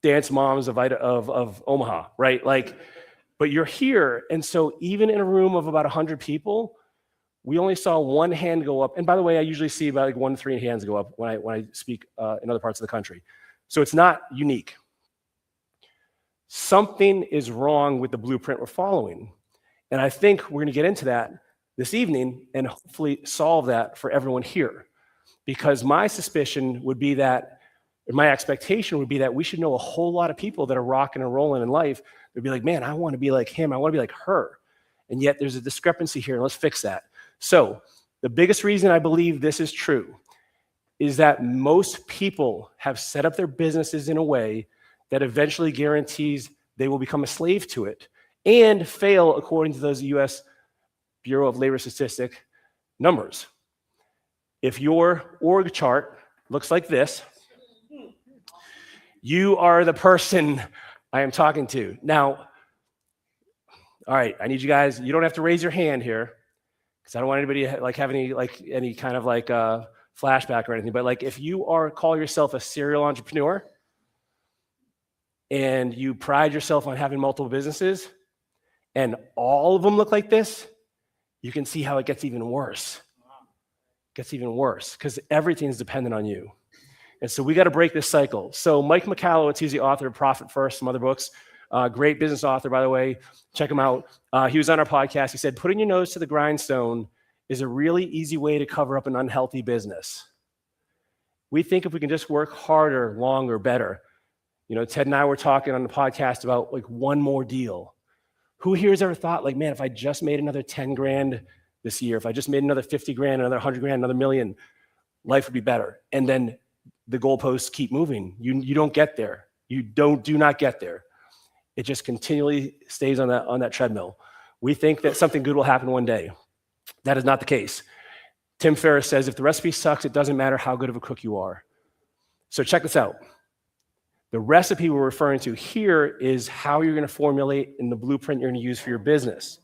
Dance Moms of Omaha, right? But you're here. And so even in a room of about 100 people, we only saw one hand go up. And by the way, I usually see about 1 to 3 hands go up when I speak in other parts of the country. So it's not unique. Something is wrong with the blueprint we're following. And I think we're going to get into that this evening and hopefully solve that for everyone here. Because my suspicion would be that, or my expectation would be that we should know a whole lot of people that are rocking and rolling in life. They'd be like, man, I want to be like him. I want to be like her. And yet there's a discrepancy here. Let's fix that. So the biggest reason I believe this is true is that most people have set up their businesses in a way that eventually guarantees they will become a slave to it and fail according to those US Bureau of Labor Statistic numbers. If your org chart looks like this, you are the person I am talking to. Now, all right, I need you guys, you don't have to raise your hand here because I don't want anybody to have any kind of flashback or anything, but if you call yourself a serial entrepreneur and you pride yourself on having multiple businesses and all of them look like this, you can see how it gets even worse. It gets even worse because everything's dependent on you. And so we got to break this cycle. So Mike Michalowicz, he's the author of Profit First, some other books. Great business author, by the way. Check him out. He was on our podcast. He said, putting your nose to the grindstone is a really easy way to cover up an unhealthy business. We think if we can just work harder, longer, better. Ted and I were talking on the podcast about one more deal. Who here has ever thought man, if I just made another 10 grand this year, if I just made another 50 grand, another 100 grand, another million, life would be better. And then the goalposts keep moving. You don't get there. You do not get there. It just continually stays on that treadmill. We think that something good will happen one day. That is not the case. Tim Ferriss says, if the recipe sucks, it doesn't matter how good of a cook you are. So check this out. The recipe we're referring to here is how you're going to formulate in the blueprint you're going to use for your business.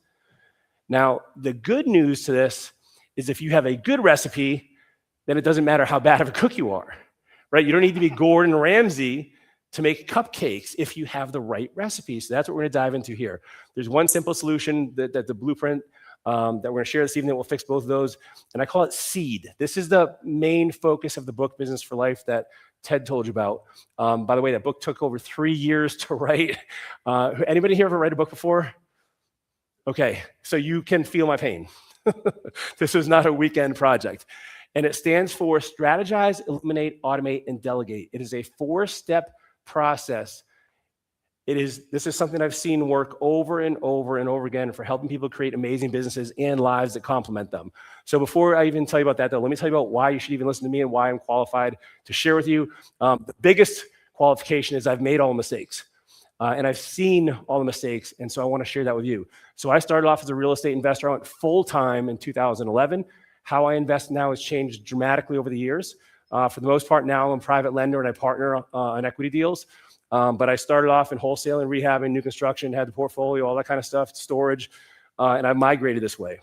Now, the good news to this is if you have a good recipe, then it doesn't matter how bad of a cook you are, right? You don't need to be Gordon Ramsay to make cupcakes if you have the right recipe. So that's what we're going to dive into here. There's one simple solution that the blueprint that we're going to share this evening that will fix both of those, and I call it SEED. This is the main focus of the book, Business for Life, that Ted told you about. By the way, that book took over 3 years to write. Anybody here ever read a book before? Okay, so you can feel my pain. This was not a weekend project. And it stands for Strategize, Eliminate, Automate, and Delegate. It is a 4-step process. This is something I've seen work over and over and over again for helping people create amazing businesses and lives that complement them. So before I even tell you about that, though, let me tell you about why you should even listen to me and why I'm qualified to share with you. The biggest qualification is I've made all the mistakes. And I've seen all the mistakes, and so I want to share that with you. So I started off as a real estate investor. I went full-time in 2011. How I invest now has changed dramatically over the years. For the most part now, I'm a private lender, and I partner on equity deals. But I started off in wholesale and rehab and new construction, had the portfolio, all that kind of stuff, storage, and I migrated this way.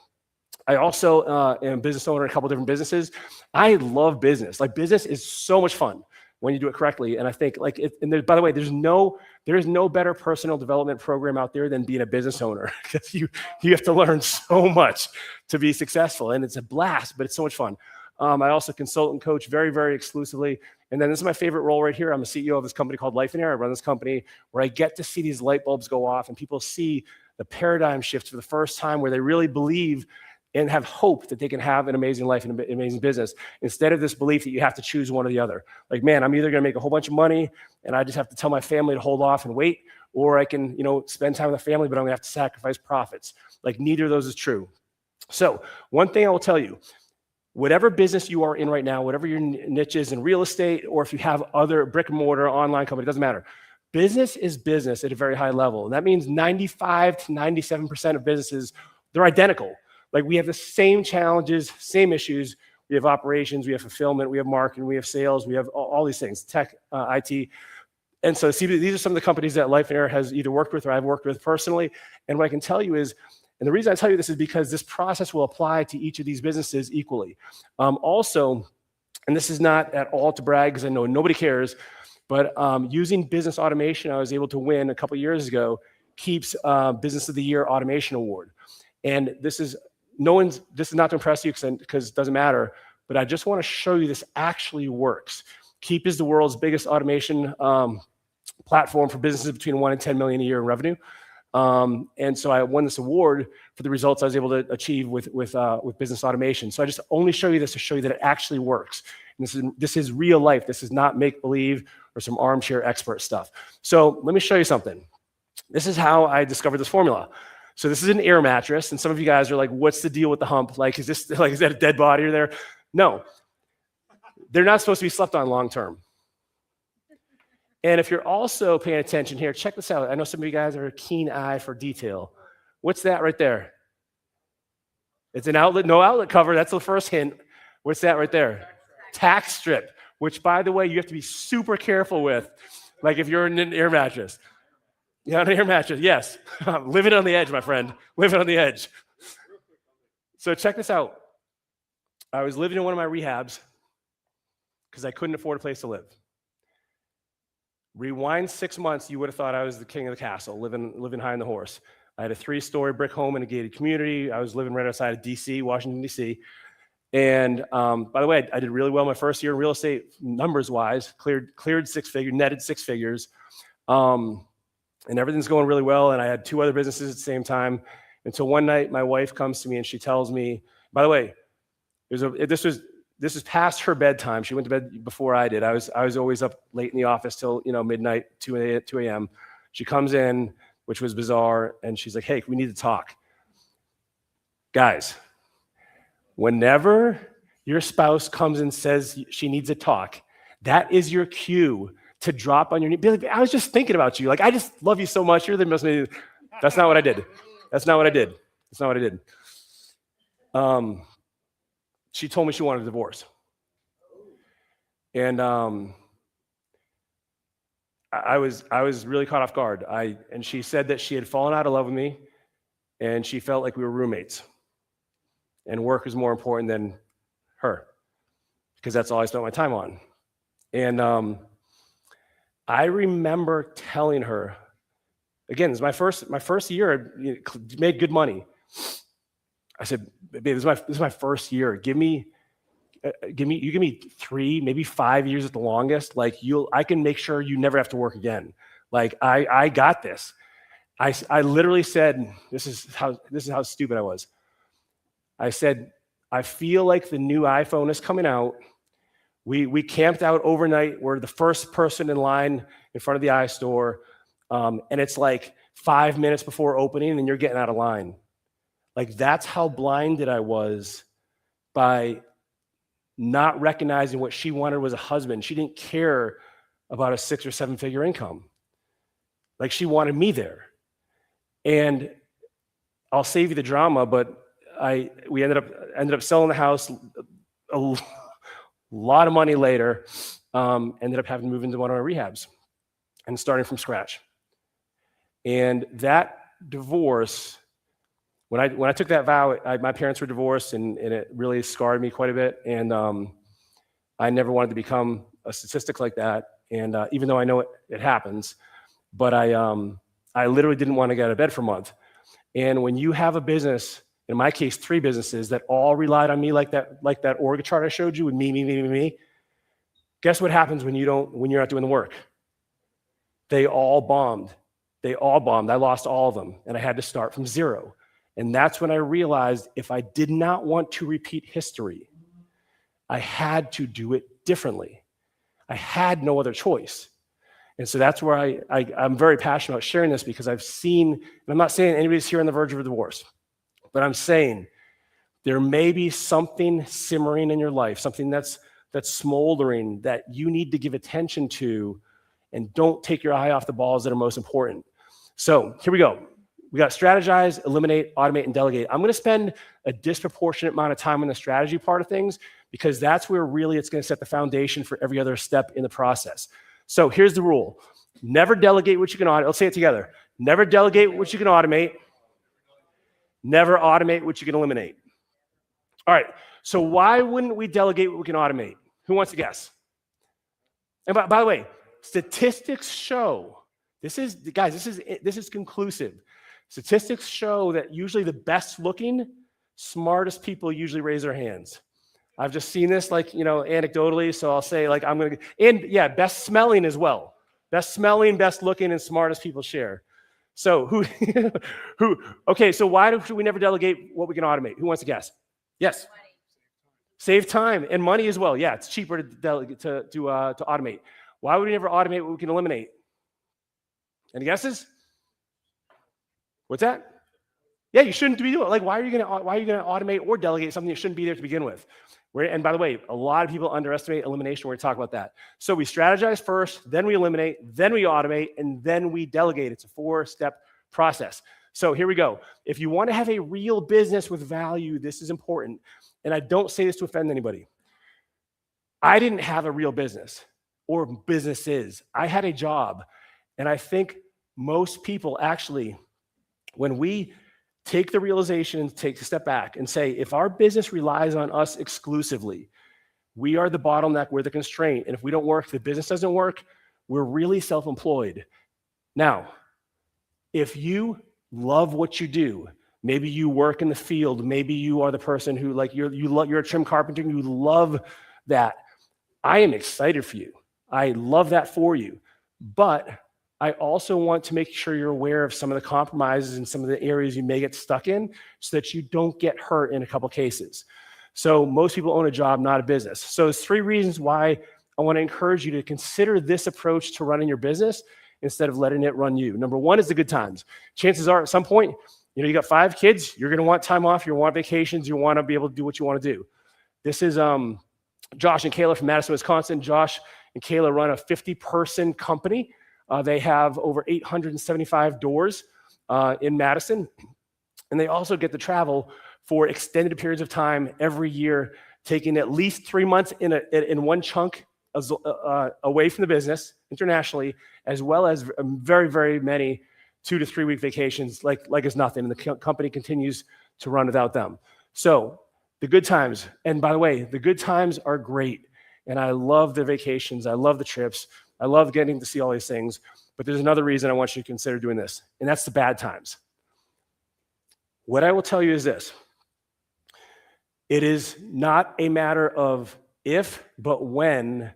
I also am a business owner in a couple different businesses. I love business. Business is so much fun when you do it correctly. And I think by the way, there is no better personal development program out there than being a business owner because you have to learn so much to be successful. And it's a blast, but it's so much fun. I also consult and coach very, very exclusively. And then this is my favorite role right here. I'm a CEO of this company called Lifeonaire. I run this company where I get to see these light bulbs go off and people see the paradigm shift for the first time where they really believe and have hope that they can have an amazing life and an amazing business instead of this belief that you have to choose one or the other. Man, I'm either going to make a whole bunch of money and I just have to tell my family to hold off and wait, or I can, spend time with the family, but I'm going to have to sacrifice profits. Neither of those is true. So one thing I will tell you, whatever business you are in right now, whatever your niche is in real estate, or if you have other brick and mortar online company, it doesn't matter. Business is business at a very high level. And that means 95 to 97% of businesses, they're identical. We have the same challenges, same issues. We have operations, we have fulfillment, we have marketing, we have sales, we have all these things, tech, IT. And so these are some of the companies that Lifeonaire has either worked with or I've worked with personally. And what I can tell you is, and the reason I tell you this is because this process will apply to each of these businesses equally. Also, and this is not at all to brag because I know nobody cares, but using business automation, I was able to win a couple years ago, Keep's Business of the Year Automation Award. And this is not to impress you because it doesn't matter, but I just want to show you this actually works. Keep is the world's biggest automation platform for businesses between 1 and 10 million a year in revenue. And so I won this award for the results I was able to achieve with business automation. So I just only show you this to show you that it actually works. And this is real life. This is not make-believe or some armchair expert stuff. So let me show you something. This is how I discovered this formula. So this is an air mattress, and some of you guys are like, what's the deal with the hump? Is that a dead body or there? No. They're not supposed to be slept on long term. And if you're also paying attention here, check this out. I know some of you guys are a keen eye for detail. What's that right there? It's an outlet, no outlet cover. That's the first hint. What's that right there? Tack strip, which, by the way, you have to be super careful with. Like if you're in an air mattress. Yeah, an air mattress, yes. Living on the edge, my friend. Living on the edge. So check this out. I was living in one of my rehabs because I couldn't afford a place to live. Rewind 6 months, you would have thought I was the king of the castle, living high on the horse. I had a 3-story brick home in a gated community. I was living right outside of DC, Washington, DC. And by the way, I did really well my first year in real estate, numbers-wise, cleared 6 figures, netted 6 figures. And everything's going really well. And I had 2 other businesses at the same time. Until one night, my wife comes to me and she tells me, by the way, this is past her bedtime. She went to bed before I did. I was always up late in the office till midnight, 2 a.m. She comes in, which was bizarre, and she's like, "Hey, we need to talk." Guys, whenever your spouse comes and says she needs to talk, that is your cue to drop on your knee. Be like, "I was just thinking about you. Like, I just love you so much. You're the most amazing." That's not what I did. That's not what I did. That's not what I did. She told me she wanted a divorce. And I was really caught off guard. And she said that she had fallen out of love with me and she felt like we were roommates. And work was more important than her because that's all I spent my time on. And I remember telling her, again, this is my first year, I made good money. I said, "Babe, this is my first year. You give me 3, maybe 5 years at the longest. Like I can make sure you never have to work again. Like I got this." I literally said, this is how stupid I was. I said, "I feel like the new iPhone is coming out. We camped out overnight. We're the first person in line in front of the iStore. And it's like 5 minutes before opening and you're getting out of line." Like that's how blinded I was by not recognizing what she wanted was a husband. She didn't care about a 6 or 7 figure income. Like she wanted me there. And I'll save you the drama, but we ended up selling the house a lot of money later. Ended up having to move into one of our rehabs and starting from scratch. And that divorce, when I took that vow, my parents were divorced, and it really scarred me quite a bit. And I never wanted to become a statistic like that. And even though I know it happens, but I literally didn't want to get out of bed for a month. And when you have a business, in my case, 3 businesses that all relied on me, like that org chart I showed you with me, guess what happens when you're not doing the work? They all bombed. I lost all of them, and I had to start from zero. And that's when I realized if I did not want to repeat history, I had to do it differently. I had no other choice. And so that's where I'm very passionate about sharing this, because I've seen, and I'm not saying anybody's here on the verge of a divorce, but I'm saying there may be something simmering in your life, something that's smoldering that you need to give attention to, and don't take your eye off the balls that are most important. So here we go. We got strategize, eliminate, automate, and delegate. I'm going to spend a disproportionate amount of time on the strategy part of things, because that's where really it's going to set the foundation for every other step in the process. So here's the rule. Never delegate what you can automate. Let's say it together. Never delegate what you can automate. Never automate what you can eliminate. All right. So why wouldn't we delegate what we can automate? Who wants to guess? And by the way, statistics show, this is conclusive. Statistics show that usually the best looking, smartest people usually raise their hands. I've just seen this anecdotally, so I'll say best smelling as well. Best smelling, best looking, and smartest people share. So okay, so why should we never delegate what we can automate? Who wants to guess? Yes. Save time and money as well. Yeah, it's cheaper to delegate to automate. Why would we never automate what we can eliminate? Any guesses? What's that? Yeah, you shouldn't be doing it. Like, why are you going to automate or delegate something that shouldn't be there to begin with? And by the way, a lot of people underestimate elimination. We're going to talk about that. So we strategize first, then we eliminate, then we automate, and then we delegate. It's a 4-step process. So here we go. If you want to have a real business with value, this is important. And I don't say this to offend anybody. I didn't have a real business or businesses. I had a job. And I think most people actually, when we take the realization and take a step back and say, if our business relies on us exclusively, we are the bottleneck, we're the constraint. And if we don't work, the business doesn't work, we're really self-employed. Now, if you love what you do, maybe you work in the field, maybe you are the person who you're a trim carpenter and you love that. I am excited for you. I love that for you. But I also want to make sure you're aware of some of the compromises and some of the areas you may get stuck in so that you don't get hurt in a couple cases. So most people own a job, not a business. So there's 3 reasons why I want to encourage you to consider this approach to running your business instead of letting it run you. Number 1 is the good times. Chances are at some point, you got 5 kids, you're going to want time off, you want vacations, you want to be able to do what you want to do. This is Josh and Kayla from Madison, Wisconsin. Josh and Kayla run a 50-person company. They have over 875 doors in Madison, and they also get to travel for extended periods of time every year, taking at least 3 months in one chunk away from the business internationally, as well as very, very many 2 to 3 week vacations, like it's nothing, and the company continues to run without them. So the good times, and by the way, the good times are great, and I love the vacations, I love the trips, I love getting to see all these things, but there's another reason I want you to consider doing this, and that's the bad times. What I will tell you is this. It is not a matter of if, but when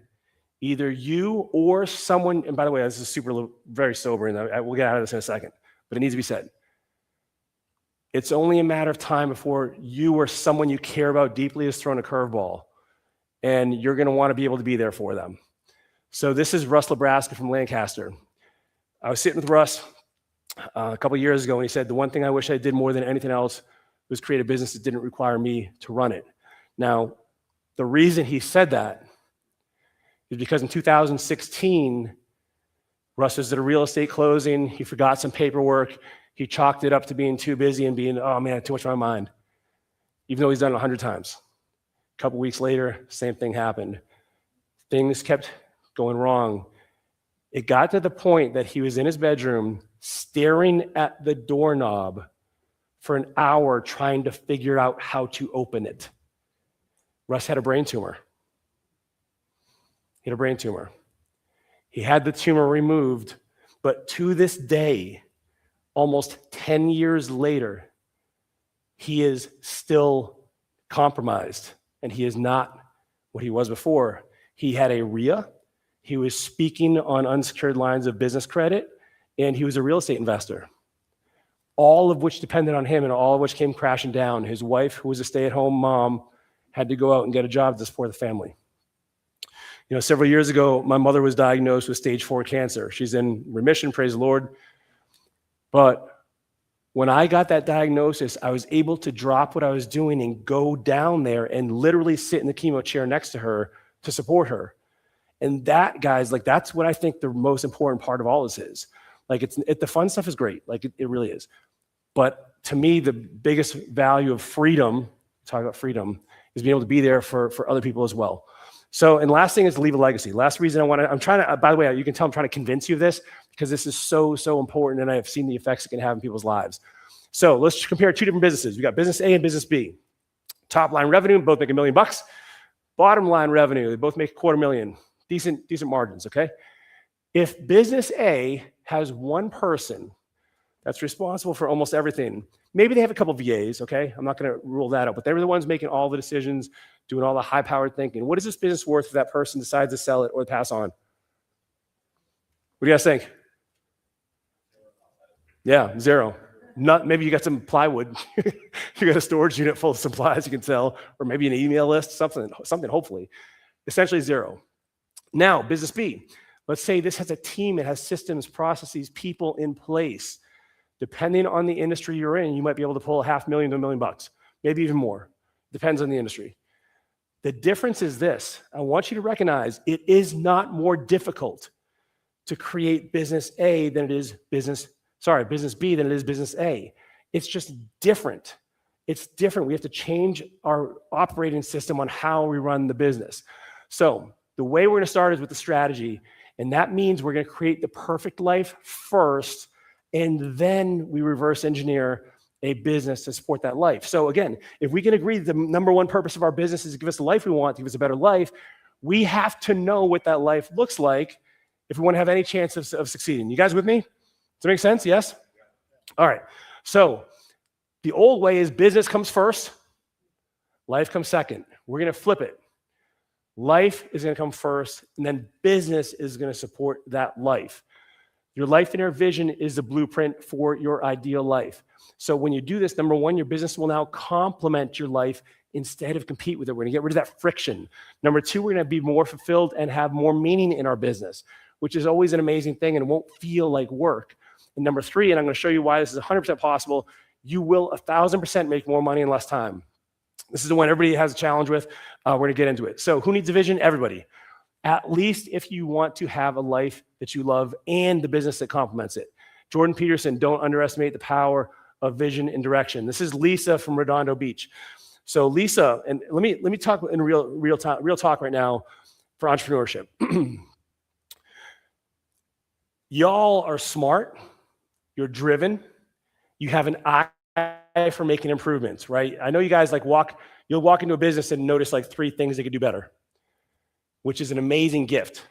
either you or someone, and by the way, this is very sobering, we'll get out of this in a second, but it needs to be said. It's only a matter of time before you or someone you care about deeply is thrown a curveball, and you're going to want to be able to be there for them. So this is Russ Nebraska from Lancaster. I was sitting with Russ a couple of years ago, and he said, the one thing I wish I did more than anything else was create a business that didn't require me to run it. Now, the reason he said that is because in 2016, Russ was at a real estate closing. He forgot some paperwork. He chalked it up to being too busy and being, oh man, too much on my mind, even though he's done it 100 times. A couple weeks later, same thing happened. Things kept going wrong. It got to the point that he was in his bedroom staring at the doorknob for an hour trying to figure out how to open it. Russ had a brain tumor. He had a brain tumor. He had the tumor removed, but to this day, almost 10 years later, he is still compromised, and he is not what he was before. He had a REIA. He was speaking on unsecured lines of business credit, and he was a real estate investor, all of which depended on him and all of which came crashing down. His wife, who was a stay-at-home mom, had to go out and get a job to support the family. Several years ago, my mother was diagnosed with stage 4 cancer. She's in remission, praise the Lord. But when I got that diagnosis, I was able to drop what I was doing and go down there and literally sit in the chemo chair next to her to support her. And that, guys, that's what I think the most important part of all this is. The fun stuff is great. It really is. But to me, the biggest value of freedom, talk about freedom, is being able to be there for other people as well. So, and last thing is to leave a legacy. Last reason I'm trying to, by the way, you can tell I'm trying to convince you of this because this is so, so important, and I have seen the effects it can have in people's lives. So let's compare 2 different businesses. We got business A and business B. Top line revenue, both make $1 million. Bottom line revenue, they both make $250,000. Decent margins, okay? If business A has one person that's responsible for almost everything, maybe they have a couple of VAs, okay? I'm not gonna rule that out, but they're the ones making all the decisions, doing all the high-powered thinking. What is this business worth if that person decides to sell it or pass on? What do you guys think? Yeah, 0. Maybe you got some plywood. You got a storage unit full of supplies you can sell, or maybe an email list, something hopefully. Essentially 0. Now, business B. Let's say this has a team, it has systems, processes, people in place. Depending on the industry you're in, you might be able to pull $500,000 to $1 million, maybe even more. Depends on the industry. The difference is this. I want you to recognize it is not more difficult to create business A than it is business B than it is business A. It's just different. It's different. We have to change our operating system on how we run the business. So the way we're going to start is with the strategy. And that means we're going to create the perfect life first, and then we reverse engineer a business to support that life. So again, if we can agree that the number one purpose of our business is to give us the life we want, to give us a better life, we have to know what that life looks like if we want to have any chance of succeeding. You guys with me? Does that make sense? Yes? All right. So the old way is business comes first, life comes second. We're going to flip it. Life is going to come first, and then business is going to support that life. Your Lifeonaire vision is the blueprint for your ideal life. So when you do this, number one, your business will now complement your life instead of compete with it. We're going to get rid of that friction. Number two, we're going to be more fulfilled and have more meaning in our business, which is always an amazing thing and won't feel like work. And number three, and I'm going to show you why this is 100% possible, you will 1,000% make more money in less time. This is the one everybody has a challenge with. We're going to get into it. So who needs a vision? Everybody. At least if you want to have a life that you love and the business that complements it. Jordan Peterson, don't underestimate the power of vision and direction. This is Lisa from Redondo Beach. So Lisa, and let me talk in real talk right now for entrepreneurship. Y'all are smart. You're driven. You have an eye for making improvements, right? I know you guys you'll walk into a business and notice like 3 things they could do better, which is an amazing gift.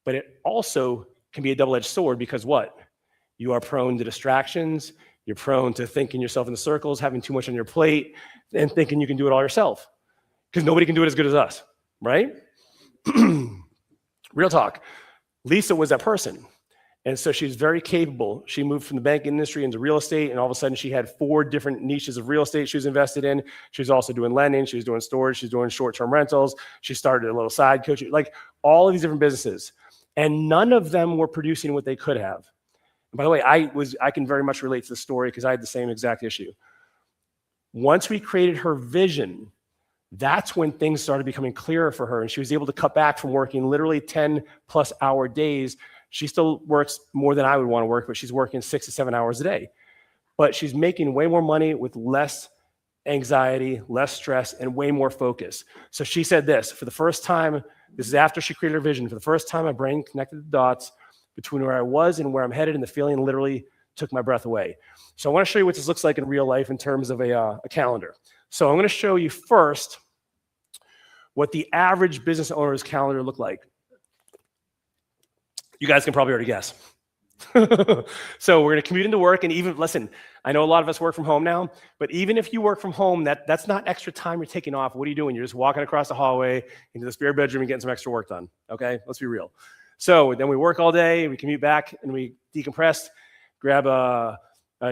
But it also can be a double-edged sword because what? You are prone to distractions. You're prone to thinking yourself in the circles, having too much on your plate, and thinking you can do it all yourself because nobody can do it as good as us, right? Real talk. Lisa was that person. And so she's very capable. She moved from the banking industry into real estate, and all of a sudden she had 4 different niches of real estate she was invested in. She was also doing lending. She was doing storage. She's doing short-term rentals. She started a little side coaching, like all of these different businesses. And none of them were producing what they could have. And by the way, I can very much relate to the story because I had the same exact issue. Once we created her vision, that's when things started becoming clearer for her. And she was able to cut back from working literally 10+ hour days. She still works more than I would want to work, but she's working 6 to 7 hours a day. But she's making way more money with less anxiety, less stress, and way more focus. So she said this, for the first time, this is after she created her vision, for the first time my brain connected the dots between where I was and where I'm headed, and the feeling literally took my breath away. So I want to show you what this looks like in real life in terms of a calendar. So I'm going to show you first what the average business owner's calendar looked like. You guys can probably already guess. So we're going to commute into work, and even, listen, I know a lot of us work from home now, but even if you work from home, that's not extra time you're taking off. What are you doing? You're just walking across the hallway into the spare bedroom and getting some extra work done, okay? Let's be real. So then we work all day, we commute back, and we decompress, grab a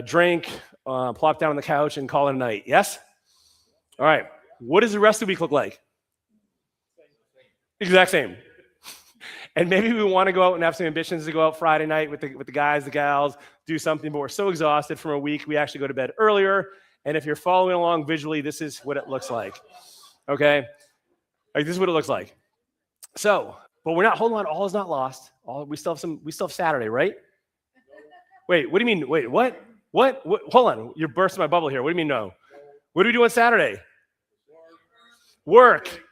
drink, plop down on the couch, and call it a night, yes? All right, what does the rest of the week look like? Exact same. And maybe we want to go out and have some ambitions to go out Friday night with the guys, the gals, do something, but we're so exhausted from a week, we actually go to bed earlier. And if you're following along visually, this is what it looks like, okay? Like, this is what it looks like. So, but we're not, hold on, all is not lost. We still have Saturday, right? Wait, what do you mean? Wait, what? Hold on, you're bursting my bubble here. What do you mean no? What do we do on Saturday? Work.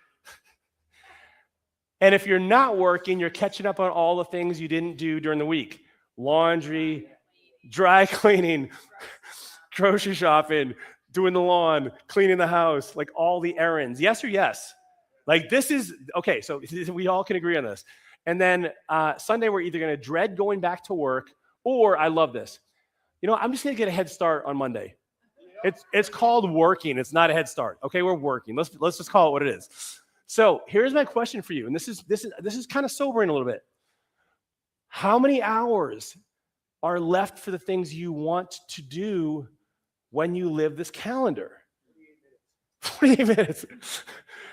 And if you're not working, you're catching up on all the things you didn't do during the week. Laundry, dry cleaning, grocery shopping, doing the lawn, cleaning the house, like all the errands. Yes or yes? Like, this is, okay, so we all can agree on this. And then Sunday, we're either going to dread going back to work, or I love this. You know, I'm just going to get a head start on Monday. It's called working. It's not a head start. Okay, we're working. Let's just call it what it is. So here's my question for you, and this is kind of sobering a little bit. How many hours are left for the things you want to do when you live this calendar? 48 minutes.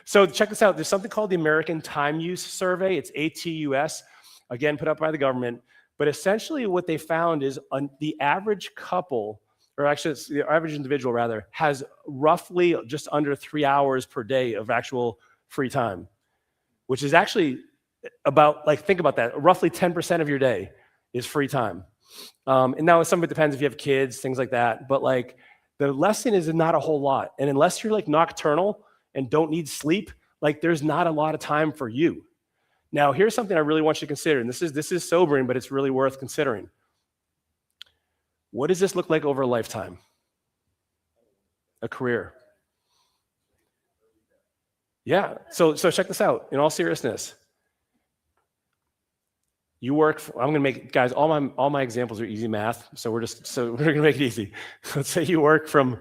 So check this out. There's something called the American Time Use Survey. It's ATUS, again, put up by the government. But essentially what they found is the average couple, or actually it's the average individual rather, has roughly just under 3 hours per day of actual free time, which is actually about, like, think about that. Roughly 10% of your day is free time. And now some of it depends if you have kids, things like that. But like the lesson is not a whole lot. And unless you're like nocturnal and don't need sleep, like there's not a lot of time for you. Now, here's something I really want you to consider. And this is sobering, but it's really worth considering. What does this look like over a lifetime? A career. Yeah. So check this out. In all seriousness, you work. I'm going to make, guys. All my examples are easy math. So we're going to make it easy. Let's say you work from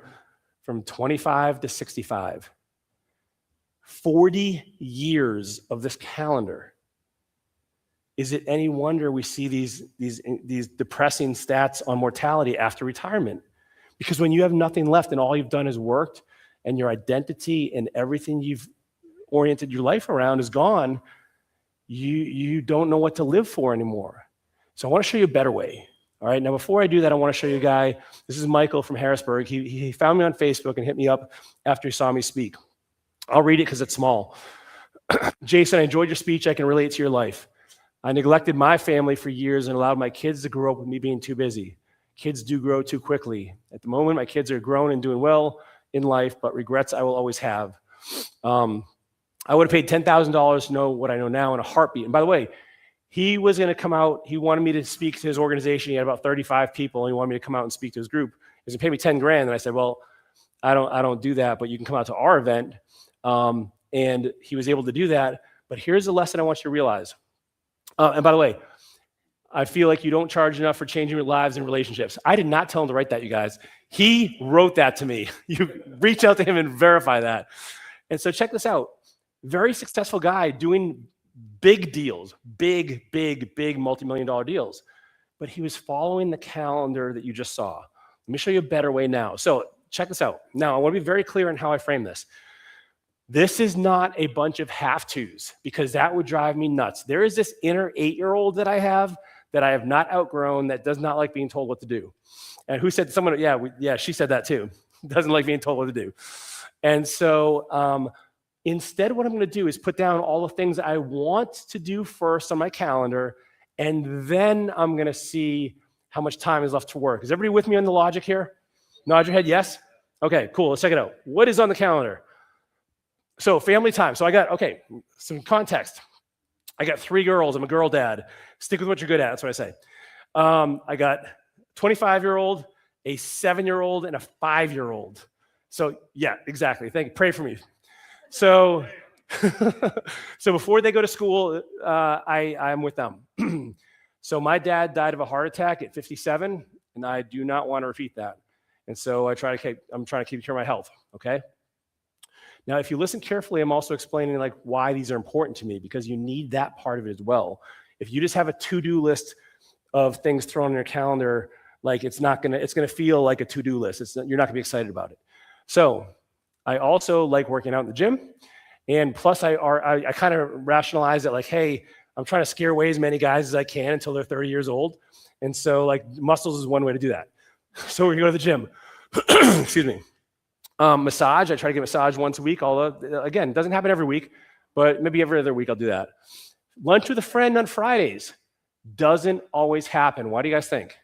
25 to 65. 40 years of this calendar. Is it any wonder we see these depressing stats on mortality after retirement? Because when you have nothing left and all you've done is worked, and your identity and everything you've oriented your life around is gone, you don't know what to live for anymore. So I want to show you a better way. All right. Now, before I do that, I want to show you a guy. This is Michael from Harrisburg. He found me on Facebook and hit me up after he saw me speak. I'll read it because it's small. Jason, I enjoyed your speech. I can relate to your life. I neglected my family for years and allowed my kids to grow up with me being too busy. Kids do grow too quickly. At the moment, my kids are grown and doing well in life, but regrets I will always have. I would have paid $10,000 to know what I know now in a heartbeat. And by the way, he was going to come out. He wanted me to speak to his organization. He had about 35 people, and he wanted me to come out and speak to his group. He was going to pay me 10 grand. And I said, well, I don't do that, but you can come out to our event. And he was able to do that. But here's the lesson I want you to realize. And by the way, I feel like you don't charge enough for changing your lives and relationships. I did not tell him to write that, you guys. He wrote that to me. You reach out to him and verify that. And so check this out. Very successful guy doing big deals, big multi-million-dollar deals. But he was following the calendar that you just saw. Let me show you a better way now. So check this out. Now, I want to be very clear in how I frame this. This is not a bunch of have-tos, because that would drive me nuts. There is this inner 8-year-old that I have not outgrown, that does not like being told what to do. And who said someone? Yeah, she said that too. Doesn't like being told what to do. And so instead, what I'm going to do is put down all the things I want to do first on my calendar, and then I'm going to see how much time is left to work. Is everybody with me on the logic here? Nod your head, yes? Okay, cool. Let's check it out. What is on the calendar? So family time. So I got, okay, some context. I got 3 girls. I'm a girl dad. Stick with what you're good at. That's what I say. I got 25-year-old, a 7-year-old, and a 5-year-old. So yeah, exactly. Pray for me. So, so before they go to school, I'm with them. So my dad died of a heart attack at 57, and I do not want to repeat that. And so I'm trying to keep care of my health. Okay. Now, if you listen carefully, I'm also explaining like why these are important to me, because you need that part of it as well. If you just have a to-do list of things thrown on your calendar, like it's going to feel like a to-do list. You're not gonna be excited about it. So I also like working out in the gym. And plus I kind of rationalize it like, hey, I'm trying to scare away as many guys as I can until they're 30 years old. And so like muscles is one way to do that. So we're gonna go to the gym. Excuse me. Massage, I try to get massage once a week, although, again, it doesn't happen every week, but maybe every other week I'll do that. Lunch with a friend on Fridays doesn't always happen. Why do you guys think?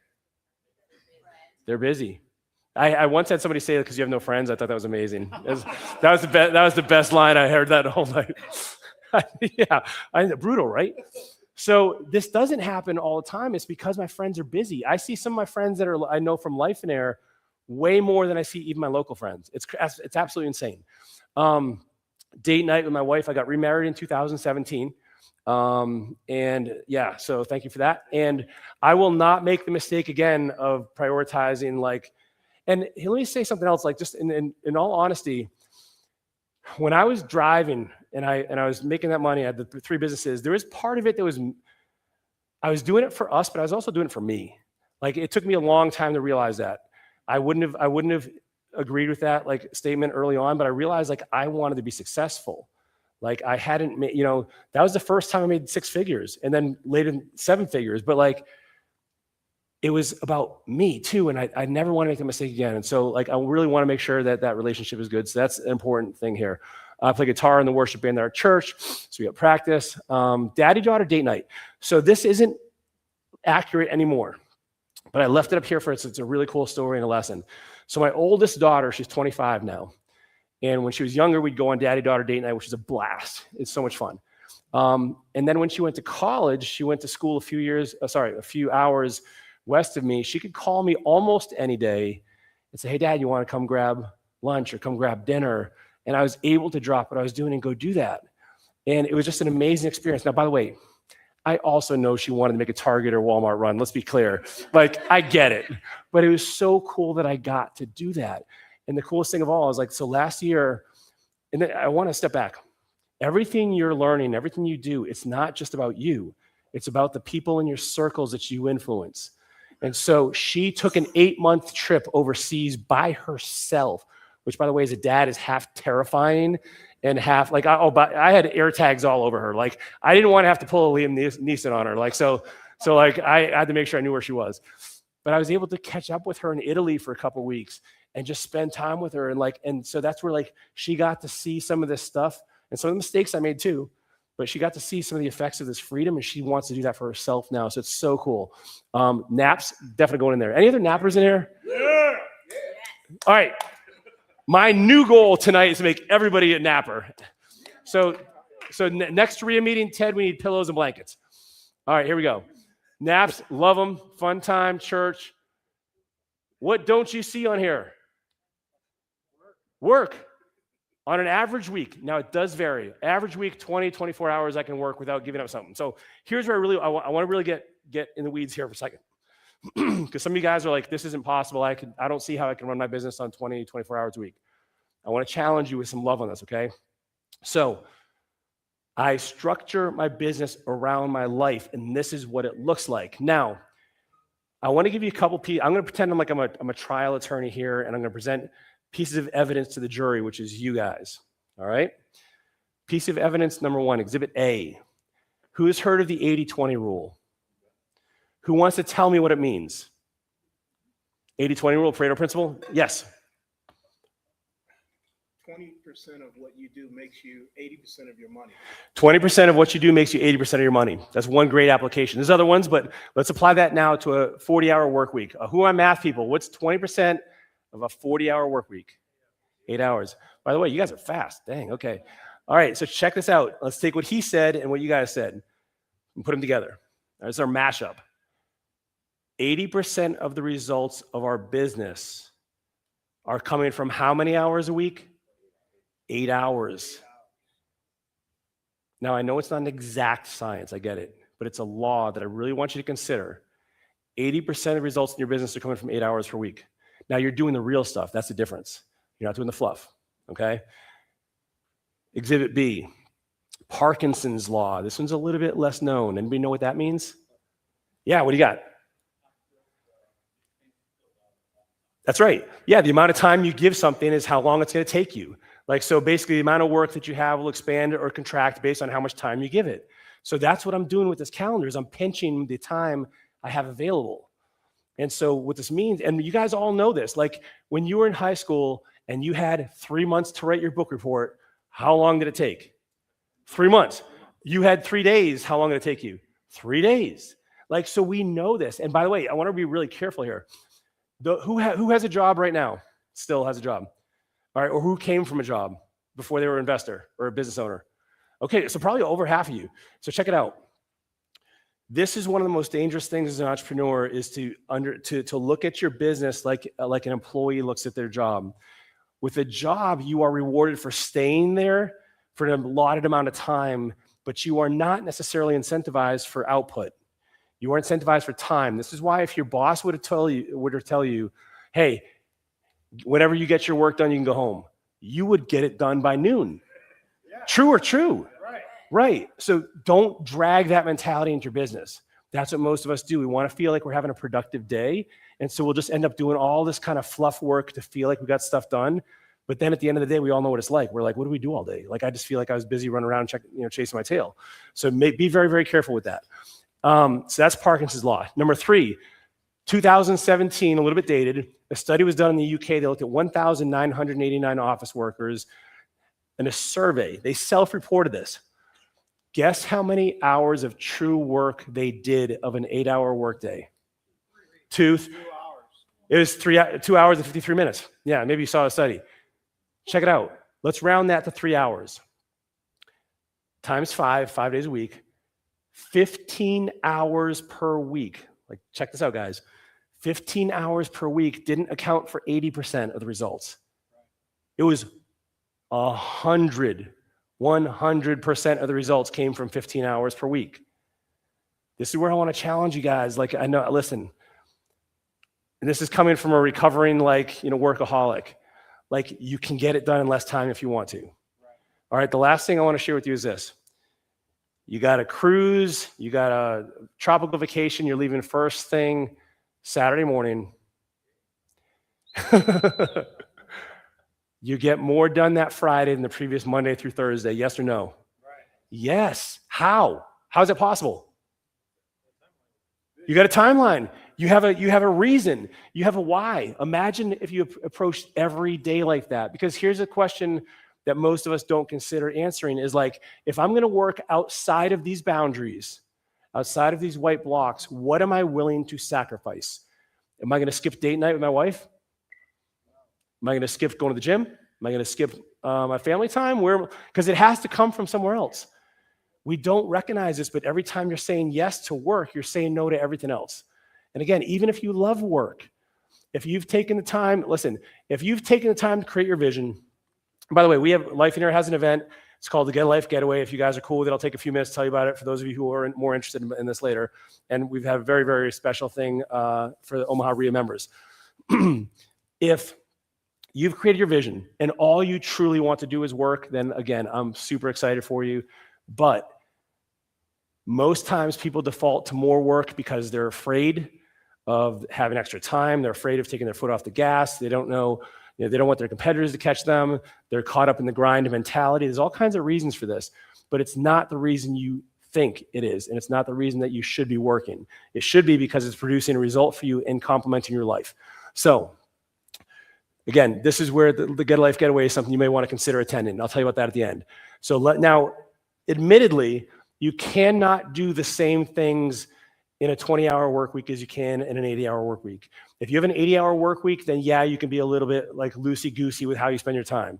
They're busy. I once had somebody say that because you have no friends. I thought that was amazing. That was the best line I heard that whole night. Yeah, brutal, right? So this doesn't happen all the time. It's because my friends are busy. I see some of my friends that I know from Lifeonaire way more than I see even my local friends. It's absolutely insane. Date night with my wife. I got remarried in 2017. And yeah, so thank you for that. And I will not make the mistake again of prioritizing like, and let me say something else, like just in all honesty, when I was driving and I was making that money, I had the 3 businesses, there was part of it that was, I was doing it for us, but I was also doing it for me. Like it took me a long time to realize that. I wouldn't have agreed with that like statement early on, but I realized like I wanted to be successful. Like I hadn't made, that was the first time I made 6 figures, and then later 7 figures, but like it was about me too. And I never want to make a mistake again. And so like, I really want to make sure that that relationship is good. So that's an important thing here. I play guitar in the worship band at our church, so we have practice. Daddy-daughter date night. So this isn't accurate anymore, but I left it up here for it's a really cool story and a lesson. So my oldest daughter, she's 25 now, and when she was younger, we'd go on daddy-daughter date night, which is a blast. It's so much fun. And then when she went to college, she went to school a few hours west of me. She could call me almost any day and say, hey, Dad, you want to come grab lunch or come grab dinner? And I was able to drop what I was doing and go do that. And it was just an amazing experience. Now, by the way, I also know she wanted to make a Target or Walmart run. Let's be clear. Like, I get it. But it was so cool that I got to do that. And the coolest thing of all is, like, so last year, and then I want to step back. Everything you're learning, everything you do, it's not just about you. It's about the people in your circles that you influence. And so she took an 8-month trip overseas by herself, which, by the way, as a dad is half terrifying and half like, but I had air tags all over her. Like, I didn't want to have to pull a Liam Neeson on her. Like, so like I had to make sure I knew where she was. But I was able to catch up with her in Italy for a couple of weeks and just spend time with her. And so that's where, like, she got to see some of this stuff and some of the mistakes I made too. But she got to see some of the effects of this freedom, and she wants to do that for herself now. So it's so cool. Naps, definitely going in there. Any other nappers in here? Yeah. All right. My new goal tonight is to make everybody a napper. So next REIA meeting, Ted, we need pillows and blankets. All right, here we go. Naps, love them. Fun time, church. What don't you see on here? Work. On an average week, now it does vary. Average week, 20, 24 hours I can work without giving up something. So here's where I want to really get in the weeds here for a second. Because some of you guys are like, this isn't possible. I don't see how I can run my business on 20, 24 hours a week. I want to challenge you with some love on this, okay? So I structure my business around my life, and this is what it looks like. Now, I want to give you a couple pieces. I'm going to pretend I'm a trial attorney here, and I'm going to present pieces of evidence to the jury, which is you guys, all right? Piece of evidence number one, Exhibit A. Who has heard of the 80-20 rule? Who wants to tell me what it means? 80-20 rule, Pareto principle? Yes. 20% of what you do makes you 80% of your money. 20% of what you do makes you 80% of your money. That's one great application. There's other ones, but let's apply that now to a 40-hour work week. Who are math people? What's 20% of a 40-hour work week? 8 hours. By the way, you guys are fast. Dang, okay. All right, so check this out. Let's take what he said and what you guys said and put them together. This is our mashup. 80% of the results of our business are coming from how many hours a week? 8 hours. Now, I know it's not an exact science. I get it. But it's a law that I really want you to consider. 80% of results in your business are coming from 8 hours per week. Now, you're doing the real stuff. That's the difference. You're not doing the fluff, okay? Exhibit B, Parkinson's law. This one's a little bit less known. Anybody know what that means? Yeah, what do you got? That's right. Yeah, the amount of time you give something is how long it's going to take you. Like, so basically the amount of work that you have will expand or contract based on how much time you give it. So that's what I'm doing with this calendar is I'm pinching the time I have available. And so what this means, and you guys all know this, like when you were in high school and you had 3 months to write your book report, how long did it take? 3 months. You had 3 days. How long did it take you? 3 days. Like, so we know this. And by the way, I want to be really careful here. Who has a job right now? Still has a job. All right, or who came from a job before they were an investor or a business owner? Okay, so probably over half of you. So check it out. This is one of the most dangerous things as an entrepreneur is to look at your business like an employee looks at their job. With a job, you are rewarded for staying there for an allotted amount of time, but you are not necessarily incentivized for output. You are incentivized for time. This is why if your boss were to tell you, hey, whenever you get your work done, you can go home, you would get it done by noon. Yeah. True or true? Right. So don't drag that mentality into your business. That's what most of us do. We want to feel like we're having a productive day. And so we'll just end up doing all this kind of fluff work to feel like we got stuff done. But then at the end of the day, we all know what it's like. We're like, what do we do all day? Like, I just feel like I was busy running around, chasing my tail. So be very, very careful with that. So that's Parkinson's law. Number 3, 2017, a little bit dated. A study was done in the UK. They looked at 1,989 office workers. in a survey. They self-reported this. Guess how many hours of true work they did of an 8-hour workday? 2 hours. It was 2 hours and 53 minutes. Yeah, maybe you saw a study. Check it out. Let's round that to 3 hours. Times 5 days a week, 15 hours per week. Like, check this out, guys. 15 hours per week didn't account for 80% of the results. It was 100% of the results came from 15 hours per week. This is where I want to challenge you guys. Like, I know, listen, and this is coming from a recovering, workaholic. Like, you can get it done in less time if you want to. All right, the last thing I want to share with you is this. You got a cruise, you got a tropical vacation, you're leaving first thing Saturday morning. You get more done that Friday than the previous Monday through Thursday, yes or no? Right. Yes. How? How is it possible? You got a timeline. You have a reason. You have a why. Imagine if you approached every day like that. Because here's a question that most of us don't consider answering is like, if I'm going to work outside of these boundaries, outside of these white blocks, what am I willing to sacrifice? Am I going to skip date night with my wife? Am I going to skip going to the gym? Am I going to skip my family time? Because it has to come from somewhere else. We don't recognize this, but every time you're saying yes to work, you're saying no to everything else. And again, even if you love work, if you've taken the time, if you've taken the time to create your vision. By the way, Lifeonaire has an event. It's called the Get a Life Getaway. If you guys are cool with it, I'll take a few minutes to tell you about it for those of you who are more interested in this later. And we've had a very, very special thing for the Omaha REIA members. If you've created your vision and all you truly want to do is work, then again, I'm super excited for you. But most times people default to more work because they're afraid of having extra time. They're afraid of taking their foot off the gas. They don't know, they don't want their competitors to catch them. They're caught up in the grind mentality. There's all kinds of reasons for this, but it's not the reason you think it is. And it's not the reason that you should be working. It should be because it's producing a result for you and complementing your life. So again, this is where the Get a Life Getaway is something you may want to consider attending. I'll tell you about that at the end. So now, admittedly, you cannot do the same things in a 20-hour work week as you can in an 80-hour work week. If you have an 80-hour work week, then yeah, you can be a little bit like loosey-goosey with how you spend your time.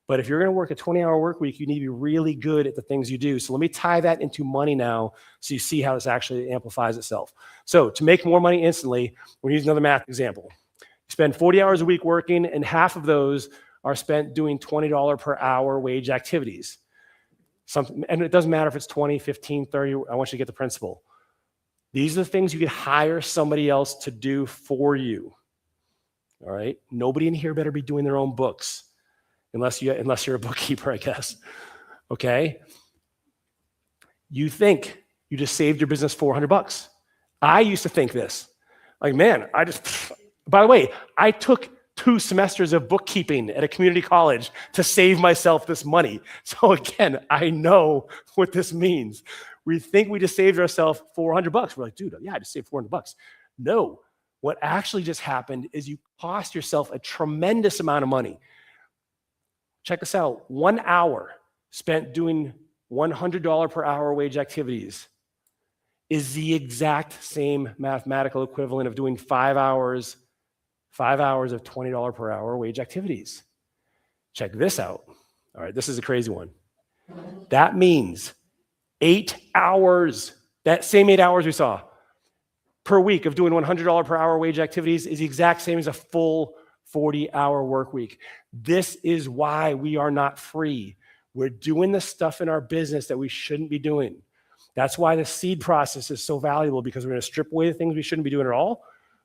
But if you're going to work a 20-hour work week, you need to be really good at the things you do. So let me tie that into money now so you see how this actually amplifies itself. So to make more money instantly, we're going to use another math example. You spend 40 hours a week working, and half of those are spent doing $20 per hour wage activities. And it doesn't matter if it's 20, 15, 30. I want you to get the principle. These are the things you could hire somebody else to do for you. All right? Nobody in here better be doing their own books unless you're a bookkeeper, I guess. Okay? You think you just saved your business $400. I used to think this. Like, man, by the way, I took 2 semesters of bookkeeping at a community college to save myself this money. So again, I know what this means. We think we just saved ourselves $400. We're like, dude, yeah, I just saved $400. No, what actually just happened is you cost yourself a tremendous amount of money. Check this out. 1 hour spent doing $100 per hour wage activities is the exact same mathematical equivalent of doing 5 hours of $20 per hour wage activities. Check this out. All right, this is a crazy one. That means 8 hours, that same 8 hours we saw per week of doing $100 per hour wage activities is the exact same as a full 40-hour work week. This is why we are not free. We're doing the stuff in our business that we shouldn't be doing. That's why the seed process is so valuable, because we're going to strip away the things we shouldn't be doing at all.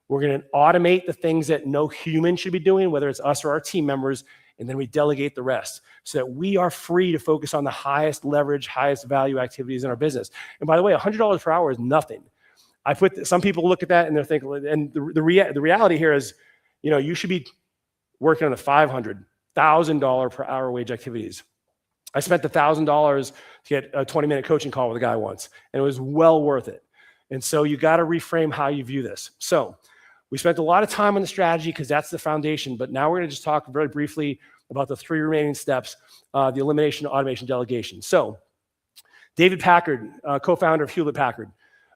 We're going to automate the things that no human should be doing, whether it's us or our team members, and then we delegate the rest so that we are free to focus on the highest leverage, highest value activities in our business. And by the way, $100 per hour is nothing. Some people look at that and they're thinking, and the reality here is, you should be working on the $500, $1,000 per hour wage activities. I spent the $1,000 to get a 20-minute coaching call with a guy once, and it was well worth it. And so you got to reframe how you view this. So we spent a lot of time on the strategy because that's the foundation, but now we're going to just talk very briefly about the 3 remaining steps, the elimination, automation, delegation. So David Packard, co-founder of Hewlett-Packard,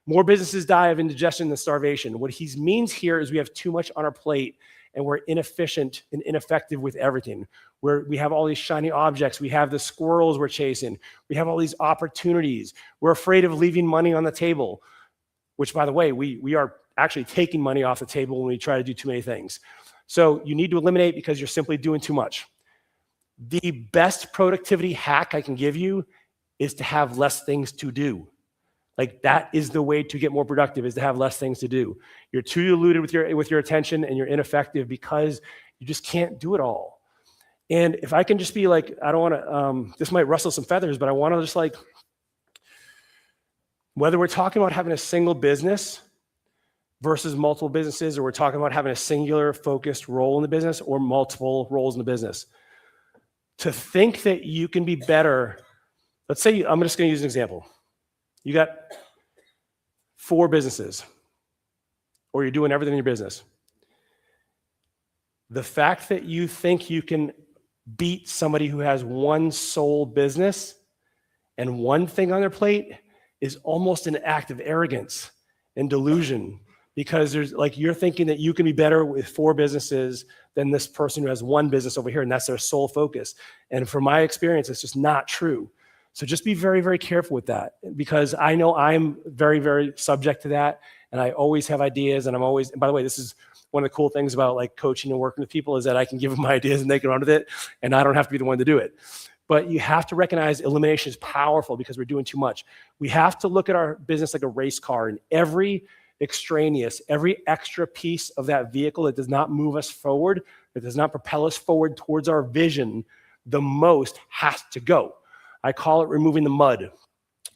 more businesses die of indigestion than starvation. What he means here is we have too much on our plate and we're inefficient and ineffective with everything. We have all these shiny objects. We have the squirrels we're chasing. We have all these opportunities. We're afraid of leaving money on the table, which, by the way, we are actually taking money off the table when we try to do too many things. So you need to eliminate because you're simply doing too much. The best productivity hack I can give you is to have less things to do. Like, that is the way to get more productive, is to have less things to do. You're too diluted with your attention, and you're ineffective because you just can't do it all. And if I can just be like, I don't want to, this might rustle some feathers, but I want to just like, whether we're talking about having a single business versus multiple businesses, or we're talking about having a singular focused role in the business or multiple roles in the business, to think that you can be better. Let's say, I'm just going to use an example. You got 4 businesses, or you're doing everything in your business. The fact that you think you can beat somebody who has one sole business and one thing on their plate is almost an act of arrogance and delusion, because there's like, you're thinking that you can be better with 4 businesses than this person who has one business over here, and that's their sole focus. And from my experience, it's just not true. So just be very, very careful with that, because I know I'm very, very subject to that, and I always have ideas, and and by the way, this is one of the cool things about like coaching and working with people, is that I can give them my ideas and they can run with it, and I don't have to be the one to do it. But you have to recognize elimination is powerful because we're doing too much. We have to look at our business like a race car, and every extraneous, every extra piece of that vehicle that does not move us forward, that does not propel us forward towards our vision, the most has to go. I call it removing the mud,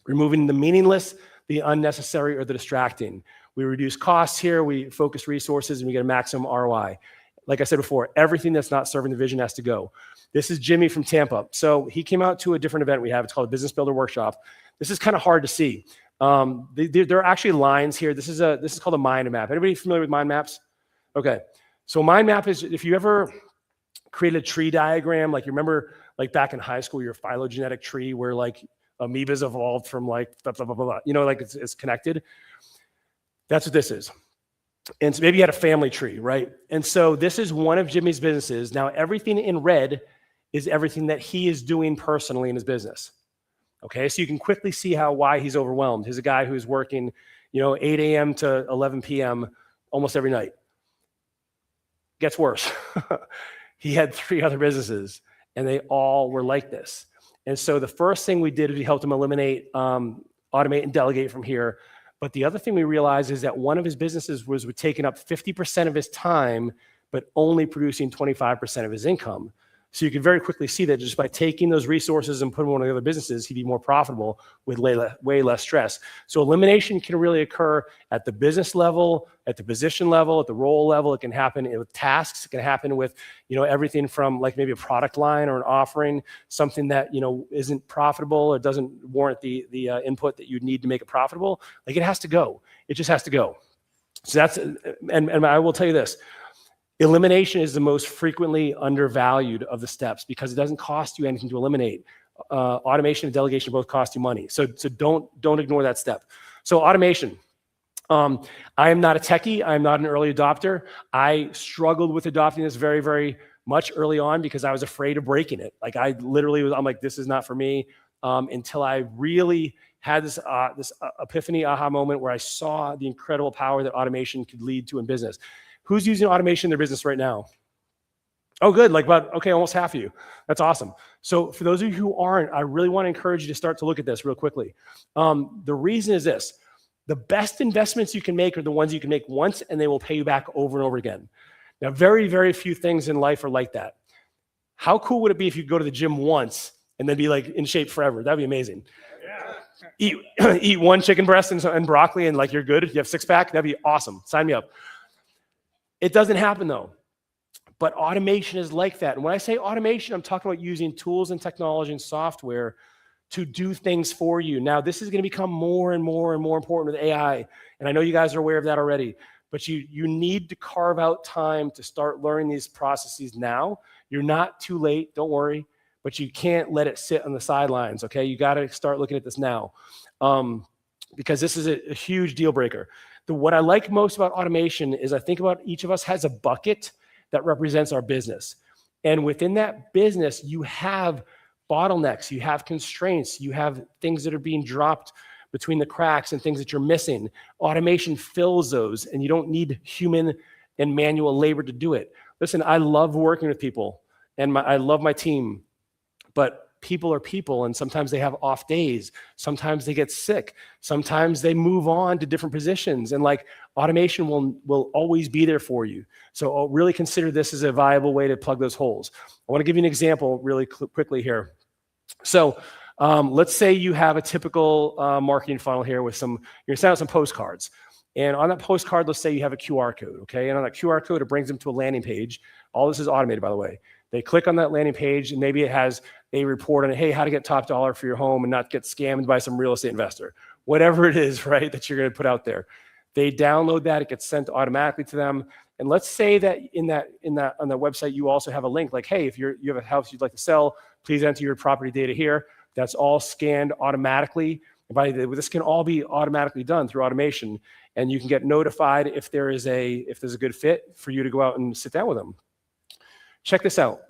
removing the meaningless, the unnecessary, or the distracting. We reduce costs here, we focus resources, and we get a maximum ROI. Like I said before, everything that's not serving the vision has to go. This is Jimmy from Tampa. So he came out to a different event we have. It's called a Business Builder Workshop. This is kind of hard to see. There are actually lines here. This is called a mind map. Anybody familiar with mind maps? Okay. So mind map is, if you ever create a tree diagram, like you remember like back in high school, your phylogenetic tree where like amoebas evolved from like blah, blah, blah, blah, blah. You know, like it's connected. That's what this is. And so maybe you had a family tree, right? And so this is one of Jimmy's businesses. Now, everything in red is everything that he is doing personally in his business. Okay, so you can quickly see why he's overwhelmed. He's a guy who's working, 8 a.m. to 11 p.m. almost every night. Gets worse. He had 3 other businesses, and they all were like this. And so the first thing we did is we helped him eliminate, automate, and delegate from here. But the other thing we realized is that one of his businesses was taking up 50% of his time, but only producing 25% of his income. So you can very quickly see that just by taking those resources and putting them on one of the other businesses, he'd be more profitable with way less stress. So elimination can really occur at the business level, at the position level, at the role level. It can happen with tasks. It can happen with, everything from like maybe a product line or an offering, something that, isn't profitable or doesn't warrant the input that you need to make it profitable. Like, it has to go. It just has to go. So that's, and I will tell you this. Elimination is the most frequently undervalued of the steps because it doesn't cost you anything to eliminate. Automation and delegation both cost you money. So don't ignore that step. So automation. I am not a techie. I am not an early adopter. I struggled with adopting this very, very much early on because I was afraid of breaking it. Like, I'm like, this is not for me, until I really had this epiphany aha moment where I saw the incredible power that automation could lead to in business. Who's using automation in their business right now? Oh, good. Almost half of you. That's awesome. So for those of you who aren't, I really want to encourage you to start to look at this real quickly. The reason is this. The best investments you can make are the ones you can make once, and they will pay you back over and over again. Now, very, very few things in life are like that. How cool would it be if you go to the gym once and then be like in shape forever? That'd be amazing. Yeah. Eat one chicken breast and broccoli and like you're good. You have 6-pack. That'd be awesome. Sign me up. It doesn't happen though. But automation is like that. And when I say automation, I'm talking about using tools and technology and software to do things for you. Now, this is going to become more and more and more important with AI. And I know you guys are aware of that already. but you need to carve out time to start learning these processes now. You're not too late, don't worry, but you can't let it sit on the sidelines, okay? You got to start looking at this now, because this is a huge deal breaker. What I like most about automation is I think about each of us has a bucket that represents our business. And within that business, you have bottlenecks, you have constraints, you have things that are being dropped between the cracks and things that you're missing. Automation fills those, and you don't need human and manual labor to do it. Listen, I love working with people, and I love my team, but people are people, and sometimes they have off days. Sometimes they get sick. Sometimes they move on to different positions, and like automation will always be there for you. So I'll really consider this as a viable way to plug those holes. I want to give you an example really quickly here. So let's say you have a typical marketing funnel here with you're gonna send out some postcards. And on that postcard, let's say you have a QR code, okay? And on that QR code, it brings them to a landing page. All this is automated, by the way. They click on that landing page, and maybe it has a report on it, hey, how to get top dollar for your home and not get scammed by some real estate investor. Whatever it is, right, that you're gonna put out there. They download that, it gets sent automatically to them. And let's say that on the website, you also have a link like, hey, if you have a house you'd like to sell, please enter your property data here. That's all scanned automatically. This can all be automatically done through automation, and you can get notified if there's a good fit for you to go out and sit down with them. Check this out.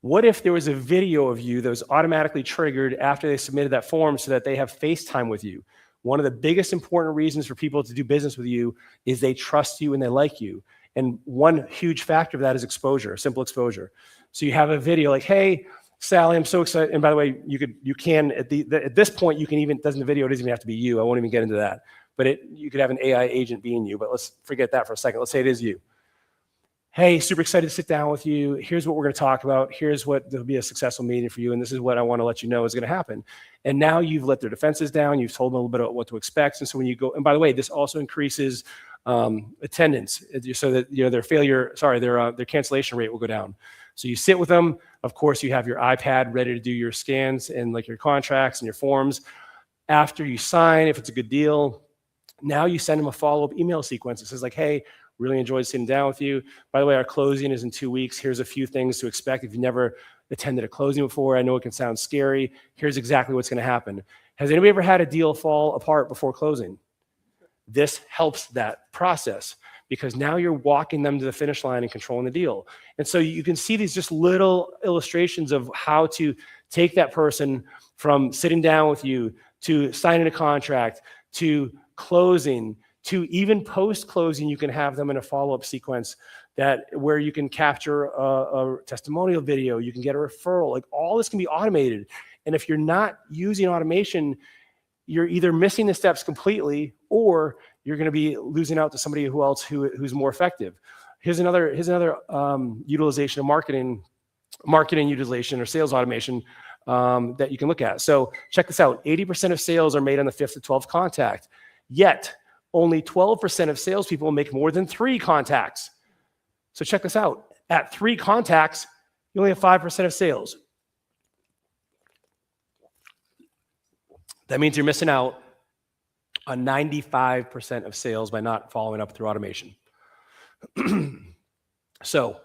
What if there was a video of you that was automatically triggered after they submitted that form so that they have FaceTime with you? One of the biggest important reasons for people to do business with you is they trust you and they like you. And one huge factor of that is exposure, simple exposure. So you have a video like, hey, Sally, I'm so excited. And by the way, you can at this point, you can even, the video doesn't even have to be you. I won't even get into that. But you could have an AI agent being you, but let's forget that for a second. Let's say it is you. Hey, super excited to sit down with you. Here's what we're going to talk about. Here's what there'll be a successful meeting for you. And this is what I want to let you know is going to happen. And now you've let their defenses down. You've told them a little bit about what to expect. And so when you go, and by the way, this also increases attendance so that their cancellation rate will go down. So you sit with them. Of course, you have your iPad ready to do your scans and like your contracts and your forms. After you sign, if it's a good deal, now you send them a follow-up email sequence. It says like, hey, really enjoyed sitting down with you. By the way, our closing is in 2 weeks. Here's a few things to expect. If you've never attended a closing before, I know it can sound scary. Here's exactly what's going to happen. Has anybody ever had a deal fall apart before closing? This helps that process because now you're walking them to the finish line and controlling the deal. And so you can see these just little illustrations of how to take that person from sitting down with you to signing a contract to closing, to even post-closing, you can have them in a follow-up sequence where you can capture a testimonial video, you can get a referral, like all this can be automated. And if you're not using automation, you're either missing the steps completely or you're going to be losing out to somebody who's more effective. Here's another utilization of marketing utilization or sales automation that you can look at. So check this out. 80% of sales are made on the 5th to 12th contact, yet only 12% of salespeople make more than 3 contacts. So check this out. At 3 contacts, you only have 5% of sales. That means you're missing out on 95% of sales by not following up through automation. So,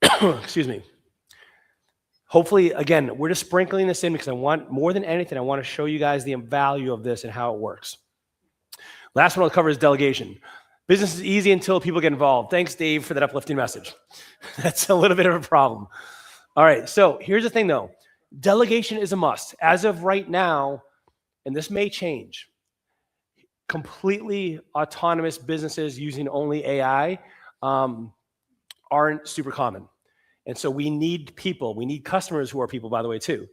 excuse me. Hopefully, again, we're just sprinkling this in because more than anything, I want to show you guys the value of this and how it works. Last one I'll cover is delegation. Business is easy until people get involved. Thanks, Dave, for that uplifting message. That's a little bit of a problem. All right, so here's the thing, though. Delegation is a must. As of right now, and this may change, completely autonomous businesses using only AI aren't super common. And so we need people. We need customers who are people, by the way, too.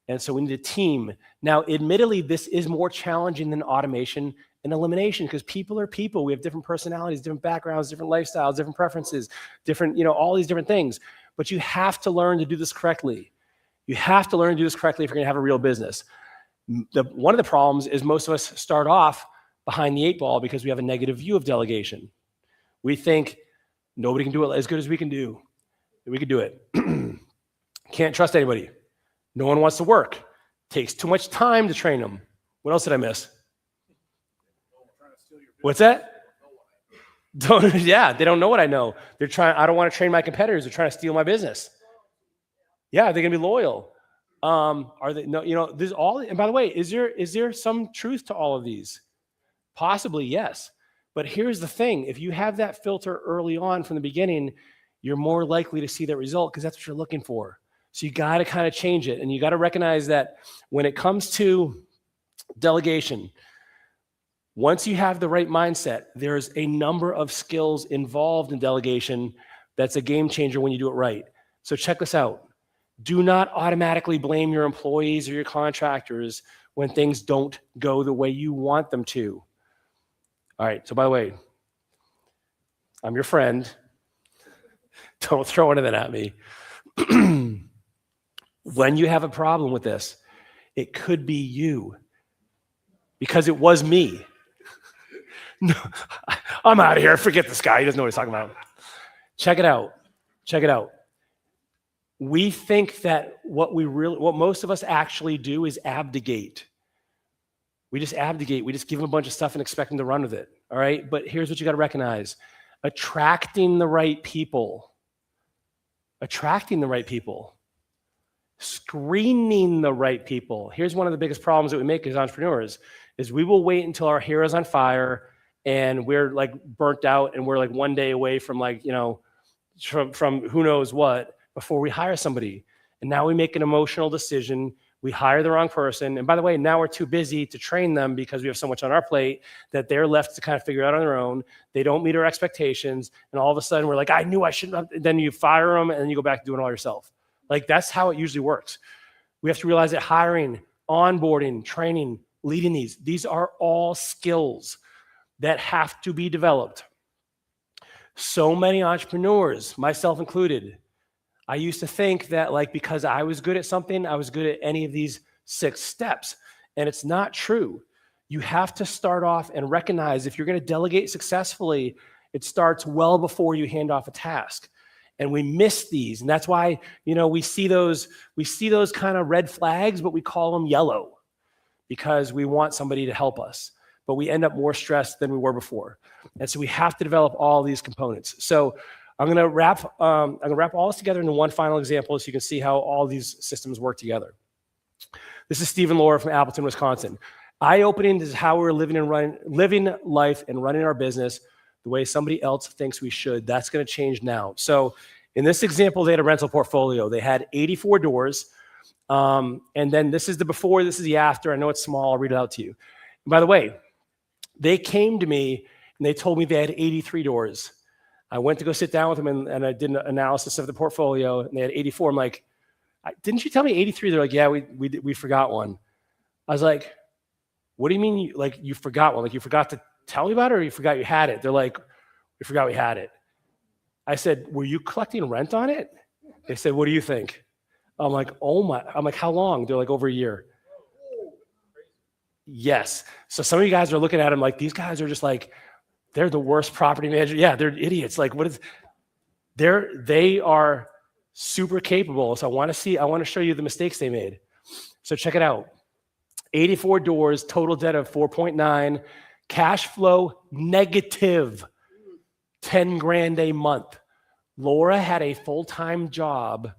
And so we need a team. Now, admittedly, this is more challenging than automation and elimination because people are people. We have different personalities, different backgrounds, different lifestyles, different preferences, different, all these different things. But you have to learn to do this correctly. You have to learn to do this correctly if you're going to have a real business. One of the problems is most of us start off behind the 8 ball because we have a negative view of delegation. We think nobody can do it as good as we can do. We can do it. Can't trust anybody. No one wants to work. Takes too much time to train them. What else did I miss? What's that? Yeah, they don't know what I know. They're trying. I don't want to train my competitors. They're trying to steal my business. Yeah, they're gonna be loyal. Are they? No, there's all. And by the way, is there some truth to all of these? Possibly, yes. But here's the thing: if you have that filter early on from the beginning, you're more likely to see that result because that's what you're looking for. So you got to kind of change it, and you got to recognize that when it comes to delegation, once you have the right mindset, there's a number of skills involved in delegation that's a game changer when you do it right. So check this out. Do not automatically blame your employees or your contractors when things don't go the way you want them to. All right, so by the way, I'm your friend. Don't throw anything at me. When you have a problem with this, it could be you, because it was me. No, I'm out of here. Forget this guy. He doesn't know what he's talking about. Check it out. Check it out. We think that what most of us actually do is abdicate. We just abdicate. We just give them a bunch of stuff and expect them to run with it. All right. But here's what you got to recognize: attracting the right people, screening the right people. Here's one of the biggest problems that we make as entrepreneurs is we will wait until our hair is on fire and we're like burnt out and we're like one day away from from who knows what before we hire somebody. And now we make an emotional decision. We hire the wrong person. And by the way, now we're too busy to train them because we have so much on our plate that they're left to kind of figure it out on their own. They don't meet our expectations. And all of a sudden we're like, I knew I shouldn't have. Then you fire them and then you go back to doing it all yourself. Like that's how it usually works. We have to realize that hiring, onboarding, training, leading these are all skills that have to be developed. So many entrepreneurs, myself included, I used to think that because I was good at something, I was good at any of these 6 steps. And it's not true. You have to start off and recognize if you're going to delegate successfully, it starts well before you hand off a task. And we miss these. And that's why, we see those kind of red flags, but we call them yellow because we want somebody to help us. But we end up more stressed than we were before. And so we have to develop all these components. So I'm going to wrap all this together into one final example so you can see how all these systems work together. This is Steve and Laura from Appleton, Wisconsin. Eye-opening is how we're living life and running our business the way somebody else thinks we should. That's going to change now. So in this example, they had a rental portfolio. They had 84 doors. And then this is the before, this is the after. I know it's small. I'll read it out to you. And by the way, they came to me and they told me they had 83 doors. I went to go sit down with them and I did an analysis of the portfolio and they had 84. I'm like, didn't you tell me 83? They're like, yeah, we forgot one. I was like, what do you mean you forgot one? Like you forgot to tell me about it or you forgot you had it? They're like, we forgot we had it. I said, were you collecting rent on it? They said, what do you think? I'm like, how long? They're like, over a year. Yes. So some of you guys are looking at them like these guys are just like, they're the worst property manager. Yeah, they're idiots. Like they are super capable. So I want to show you the mistakes they made. So check it out. 84 doors, total debt of 4.9, cash flow negative, 10 grand a month. Laura had a full-time job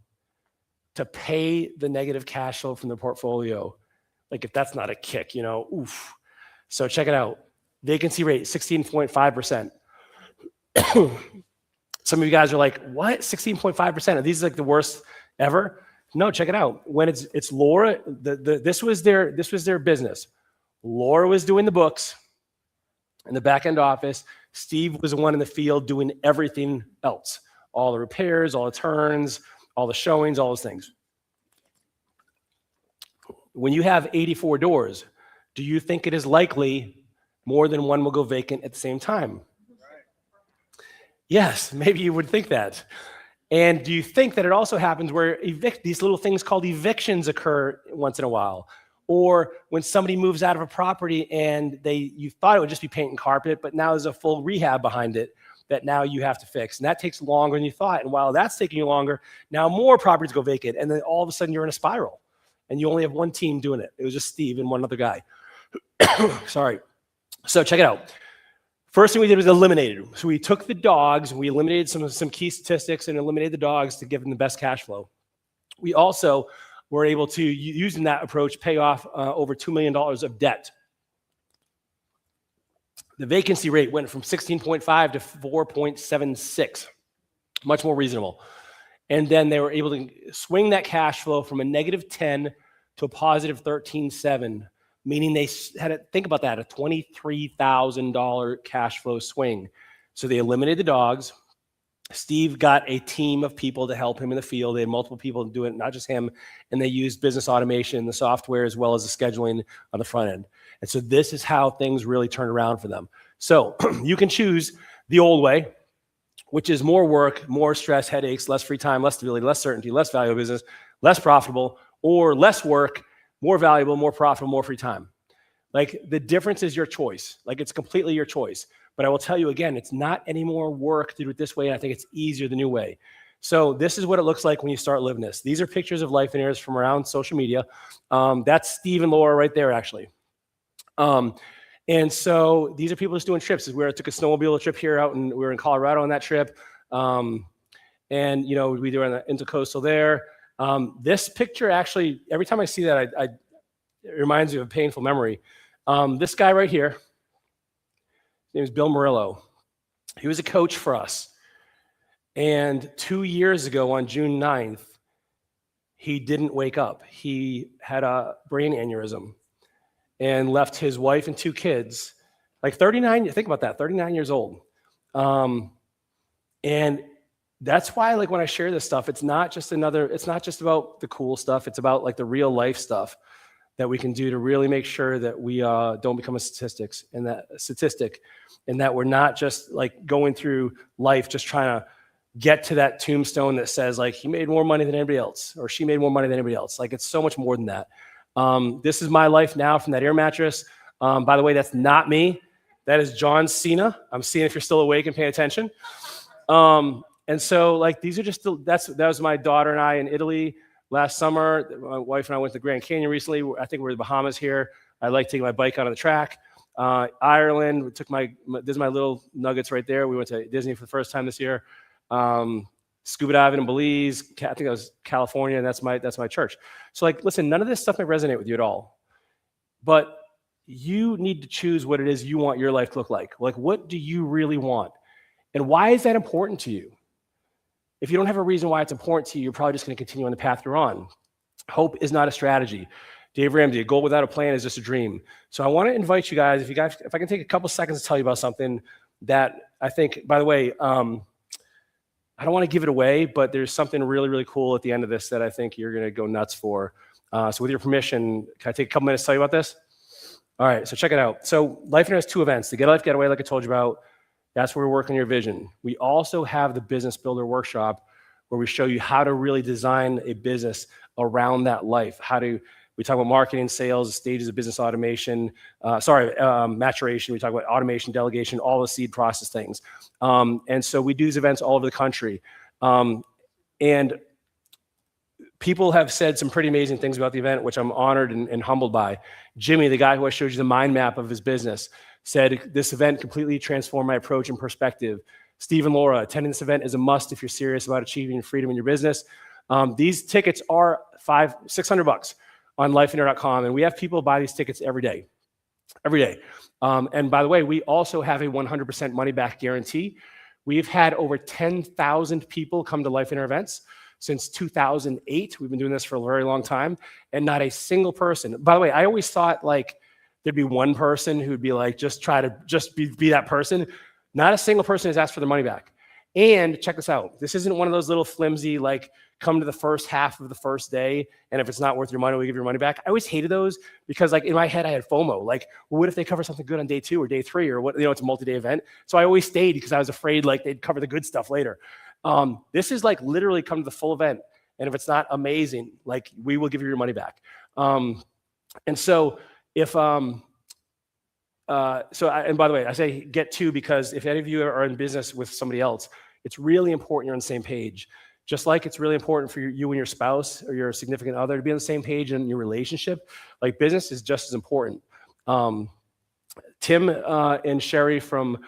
to pay the negative cash flow from the portfolio. Like if that's not a kick, oof. So check it out. Vacancy rate, 16.5%. Some of you guys are like, what? 16.5%? Are these like the worst ever? No, check it out. When it's Laura, this was their business. Laura was doing the books in the back end office. Steve was the one in the field doing everything else. All the repairs, all the turns, all the showings, all those things. When you have 84 doors, do you think it is likely more than one will go vacant at the same time? Yes, maybe you would think that. And do you think that it also happens where these little things called evictions occur once in a while? Or when somebody moves out of a property and you thought it would just be paint and carpet, but now there's a full rehab behind it that now you have to fix. And that takes longer than you thought. And while that's taking you longer, now more properties go vacant. And then all of a sudden you're in a spiral. And you only have one team doing it. It was just Steve and one other guy. Sorry. So check it out. First thing we did was eliminated. So we took the dogs, we eliminated some key statistics and eliminated the dogs to give them the best cash flow. We also were able to, using that approach, pay off over $2 million of debt. The vacancy rate went from 16.5 to 4.76, much more reasonable. And then they were able to swing that cash flow from a negative 10 to a positive 13.7, meaning they had to think about that, a $23,000 cash flow swing. So they eliminated the dogs. Steve got a team of people to help him in the field. They had multiple people do it, not just him. And they used business automation, the software, as well as the scheduling on the front end. And so this is how things really turned around for them. So you can choose the old way, which is more work, more stress, headaches, less free time, less stability, less certainty, less valuable business, less profitable, or less work, more valuable, more profitable, more free time. Like, the difference is your choice. Like, it's completely your choice. But I will tell you again, it's not any more work to do it this way. And I think it's easier the new way. So this is what it looks like when you start living this. These are pictures of Lifeonaires from around social media. That's Steve and Laura right there, actually. And so these are people just doing trips. We took a snowmobile trip here out, and we were in Colorado on that trip. And, you know, we were on the intercoastal there. This picture, actually, every time I see that, it reminds me of a painful memory. This guy right here, his name is Bill Murillo. He was a coach for us. And 2 years ago on June 9th, he didn't wake up. He had a brain aneurysm and left his wife and 2 kids, like 39, think about that, 39 years old. And that's why, like, when I share this stuff, it's not just about the cool stuff. It's about, like, the real life stuff that we can do to really make sure that we don't become a statistic, and that we're not just, like, going through life just trying to get to that tombstone that says, like, he made more money than anybody else, or she made more money than anybody else. Like, it's so much more than that. This is my life now from that air mattress. By the way, that's not me. That is John Cena. I'm seeing if you're still awake and paying attention. And so, like, these are just that was my daughter and I in Italy last summer. My wife and I went to Grand Canyon recently. I think we're in the Bahamas here. I like taking my bike out on the track. Ireland, this is my little nuggets right there. We went to Disney for the first time this year. Scuba diving in Belize. I think that was California, and that's my church. So, like, listen, none of this stuff may resonate with you at all, but you need to choose what it is you want your life to look like. Like, what do you really want? And why is that important to you? If you don't have a reason why it's important to you, you're probably just going to continue on the path you're on. Hope is not a strategy. Dave Ramsey, a goal without a plan is just a dream. So I want to invite you guys, if I can take a couple seconds to tell you about something that I think, by the way, I don't want to give it away, but there's something really, really cool at the end of this that I think you're going to go nuts for. So with your permission, can I take a couple minutes to tell you about this? All right, so check it out. So Lifeonaire has 2 events. The Get a Life Getaway, like I told you about, that's where we work on your vision. We also have the Business Builder Workshop, where we show you how to really design a business around that life. We talk about marketing, sales, stages of business automation, maturation. We talk about automation, delegation, all the seed process things. And so we do these events all over the country. And people have said some pretty amazing things about the event, which I'm honored and humbled by. Jimmy, the guy who I showed you the mind map of his business, said, this event completely transformed my approach and perspective. Steve and Laura, attending this event is a must if you're serious about achieving freedom in your business. These tickets are $600 on lifeonaire.com, and we have people buy these tickets every day. And by the way, we also have a 100% money back guarantee. We've had over 10,000 people come to Lifeonaire events since 2008. We've been doing this for a very long time, and not a single person. By the way, I always thought, like, there'd be one person who'd be like, just be that person. Not a single person has asked for their money back. And check this out. This isn't one of those little flimsy, like, come to the first half of the first day, and if it's not worth your money, we give your money back. I always hated those because, like, in my head, I had FOMO. Like, well, what if they cover something good on day 2 or day 3 or what? You know, it's a multi-day event. So I always stayed because I was afraid, like, they'd cover the good stuff later. This is, like, literally come to the full event, and if it's not amazing, like, we will give you your money back. And so if and by the way, I say get 2 because if any of you are in business with somebody else, it's really important you're on the same page. Just like it's really important for you and your spouse or your significant other to be on the same page in your relationship, like, business is just as important. Tim and Sherry from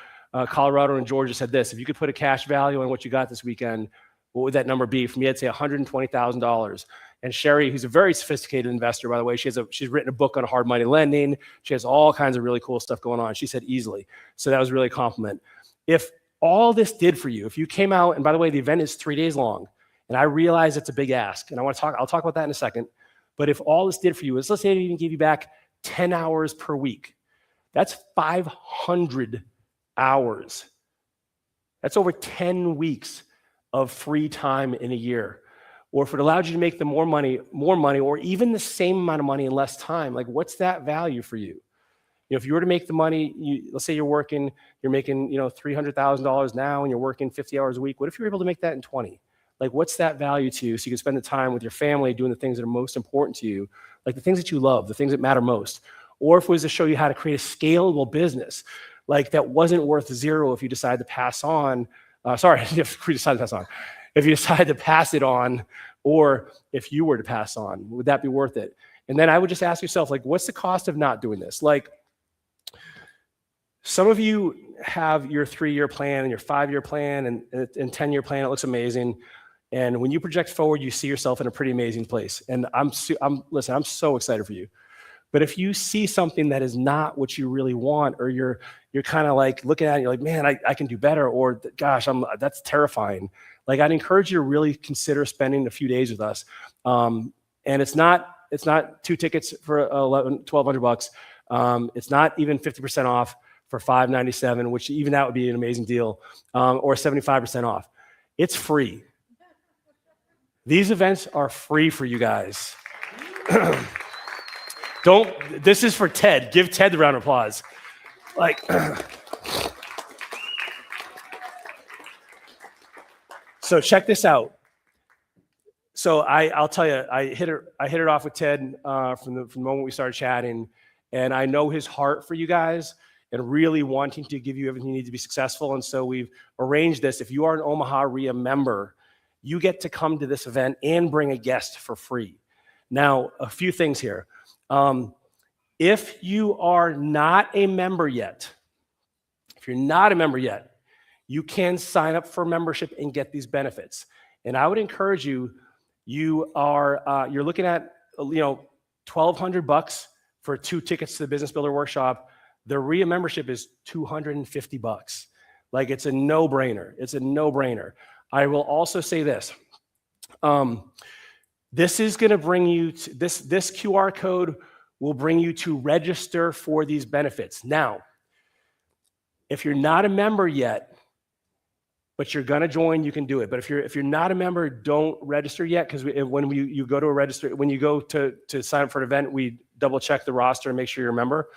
Colorado and Georgia said this: if you could put a cash value on what you got this weekend, what would that number be? For me, I'd say $120,000. And Sherry, who's a very sophisticated investor, by the way, she's written a book on hard money lending. She has all kinds of really cool stuff going on. She said easily. So that was really a compliment. If all this did for you, if you came out, and by the way, the event is 3 days long, and I realize it's a big ask, and I'll talk about that in a second. But if all this did for you is, let's say it even give you back 10 hours per week, that's 500 hours. That's over 10 weeks of free time in a year. Or if it allowed you to make more money, or even the same amount of money in less time, like what's that value for you? If you were to make the money, let's say you're making, $300,000 now and you're working 50 hours a week. What if you're able to make that in 20? Like, what's that value to you? So you can spend the time with your family doing the things that are most important to you, like the things that you love, the things that matter most. Or if it was to show you how to create a scalable business, like that wasn't worth zero if you decide to pass on. If you decide to pass it on, or if you were to pass on, would that be worth it? And then I would just ask yourself, like, what's the cost of not doing this? Like, some of you have your 3-year plan and your 5-year plan and 10-year plan. It looks amazing. And when you project forward, you see yourself in a pretty amazing place. And I'm so excited for you. But if you see something that is not what you really want, or you're kind of like looking at it, and you're like, man, I can do better, or gosh, that's terrifying. Like, I'd encourage you to really consider spending a few days with us. And it's not 2 tickets for $1,200. It's not even 50% off for $597, which even that would be an amazing deal, or 75% off. It's free. These events are free for you guys. This is for Ted. Give Ted the round of applause. Like, so check this out. So I'll tell you, I hit it off with Ted from the moment we started chatting, and I know his heart for you guys and really wanting to give you everything you need to be successful. And so we've arranged this. If you are an Omaha REIA member, you get to come to this event and bring a guest for free. Now, a few things here. If you are not a member yet, you can sign up for membership and get these benefits. And I would encourage you, you're looking at, $1,200 for 2 tickets to the Business Builder Workshop. The REIA membership is $250. Like, it's a no-brainer. I will also say this. This is going to bring you to, this QR code will bring you to register for these benefits. Now, if you're not a member yet, but you're going to join, you can do it. But if you're not a member, don't register yet, because when you go to sign up for an event, we double check the roster and make sure you're a member.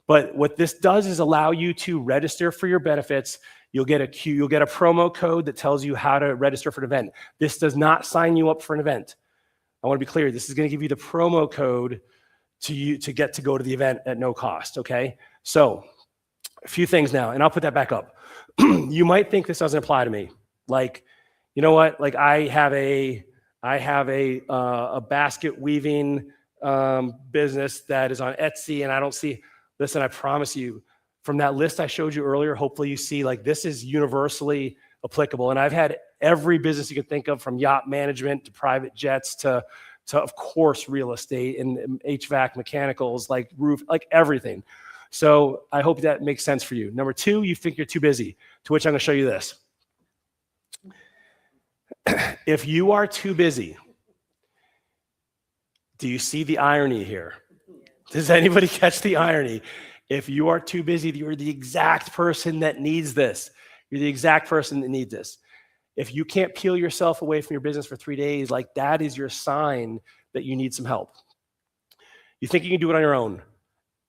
But what this does is allow you to register for your benefits. You'll get a promo code that tells you how to register for an event. This does not sign you up for an event. I want to be clear. This is going to give you the promo code to get to go to the event at no cost. Okay. So a few things now, and I'll put that back up. You might think this doesn't apply to me. Like, you know what? Like, I have a basket weaving business that is on Etsy, and I don't see. Listen, I promise you, from that list I showed you earlier, hopefully you see, like, this is universally applicable. And I've had every business you can think of, from yacht management to private jets to of course, real estate and HVAC, mechanicals, like roof, like everything. So I hope that makes sense for you. Number 2, you think you're too busy, to which I'm going to show you this. If you are too busy, do you see the irony here? Does anybody catch the irony? If you are too busy, you're the exact person that needs this. You're the exact person that needs this. If you can't peel yourself away from your business for 3 days, like, that is your sign that you need some help. You think you can do it on your own?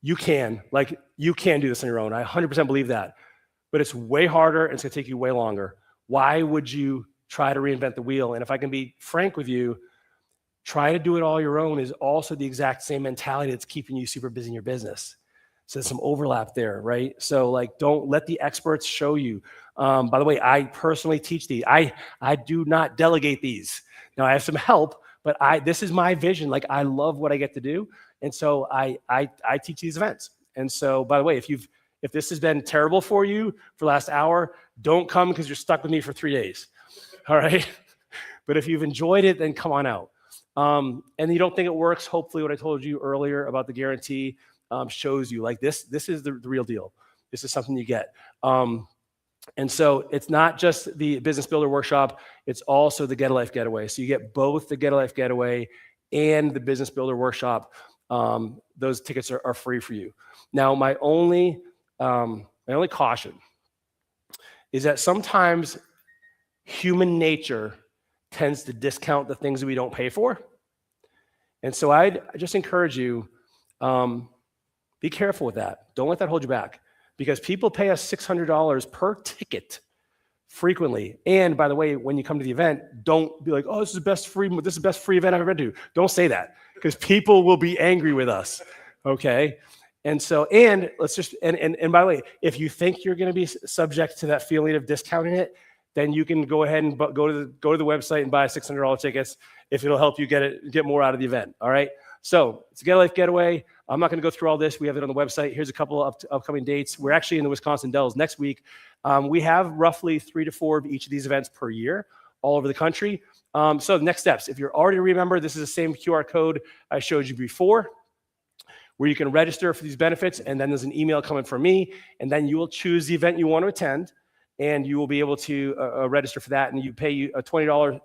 You can. Like, you can do this on your own. I 100% believe that. But it's way harder, and it's going to take you way longer. Why would you try to reinvent the wheel? And if I can be frank with you, try to do it all your own is also the exact same mentality that's keeping you super busy in your business. So there's some overlap there, right? So, like, don't let the experts show you. By the way, I personally teach these. I do not delegate these. Now, I have some help, but this is my vision. Like, I love what I get to do. And so I teach these events. And so, by the way, if If this has been terrible for you for the last hour, don't come because you're stuck with me for 3 days. All right. But if you've enjoyed it, then come on out. And you don't think it works, hopefully what I told you earlier about the guarantee shows you like this is the real deal. This is something you get. And so it's not just the Business Builder Workshop, it's also the Get a Life Getaway. So you get both the Get a Life Getaway and the Business Builder Workshop. Those tickets are free for you. Now, my only caution is that sometimes human nature tends to discount the things that we don't pay for. And so I just encourage you, be careful with that. Don't let that hold you back, because people pay us $600 per ticket frequently. And by the way, when you come to the event, don't be like, oh, this is the best free event I've ever been to. Don't say that, because people will be angry with us. Okay. And so, and let's just, and by the way, if you think you're going to be subject to that feeling of discounting it, then you can go ahead and go to the website and buy $600 tickets if it'll help you get more out of the event. All right. So it's a Get a Life Getaway. I'm not going to go through all this. We have it on the website. Here's a couple of upcoming dates. We're actually in the Wisconsin Dells next week. We have roughly 3 to 4 of each of these events per year all over the country. So the next steps, if you're already a member, this is the same QR code I showed you before, where you can register for these benefits. And then there's an email coming from me. And then you will choose the event you want to attend. And you will be able to register for that. And you pay a $20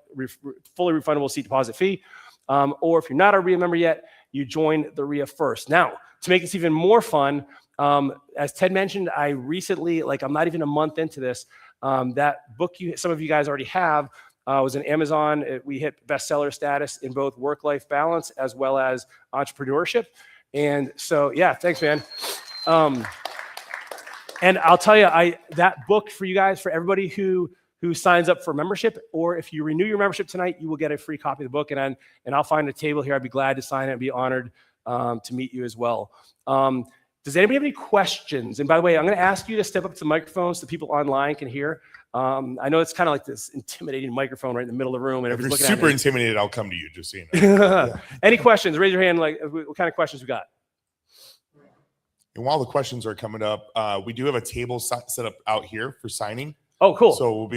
fully refundable seat deposit fee. Or if you're not a REIA member yet, you join the REIA first. Now, to make this even more fun, as Ted mentioned, I recently, I'm not even a month into this, that book some of you guys already have was on Amazon. We hit bestseller status in both work-life balance as well as entrepreneurship. And so, yeah, thanks, man. And I'll tell you, that book for you guys, for everybody who signs up for membership, or if you renew your membership tonight, you will get a free copy of the book. And I'll find a table here. I'd be glad to sign it and be honored to meet you as well. Does anybody have any questions? And by the way, I'm going to ask you to step up to the microphone so people online can hear. I know it's kind of like this intimidating microphone right in the middle of the room. And If you're everybody's looking super at me. intimidated, I'll come to you, just so you know. Any questions? Raise your hand. What kind of questions we got? And while the questions are coming up, we do have a table set up out here for signing. Oh, cool. So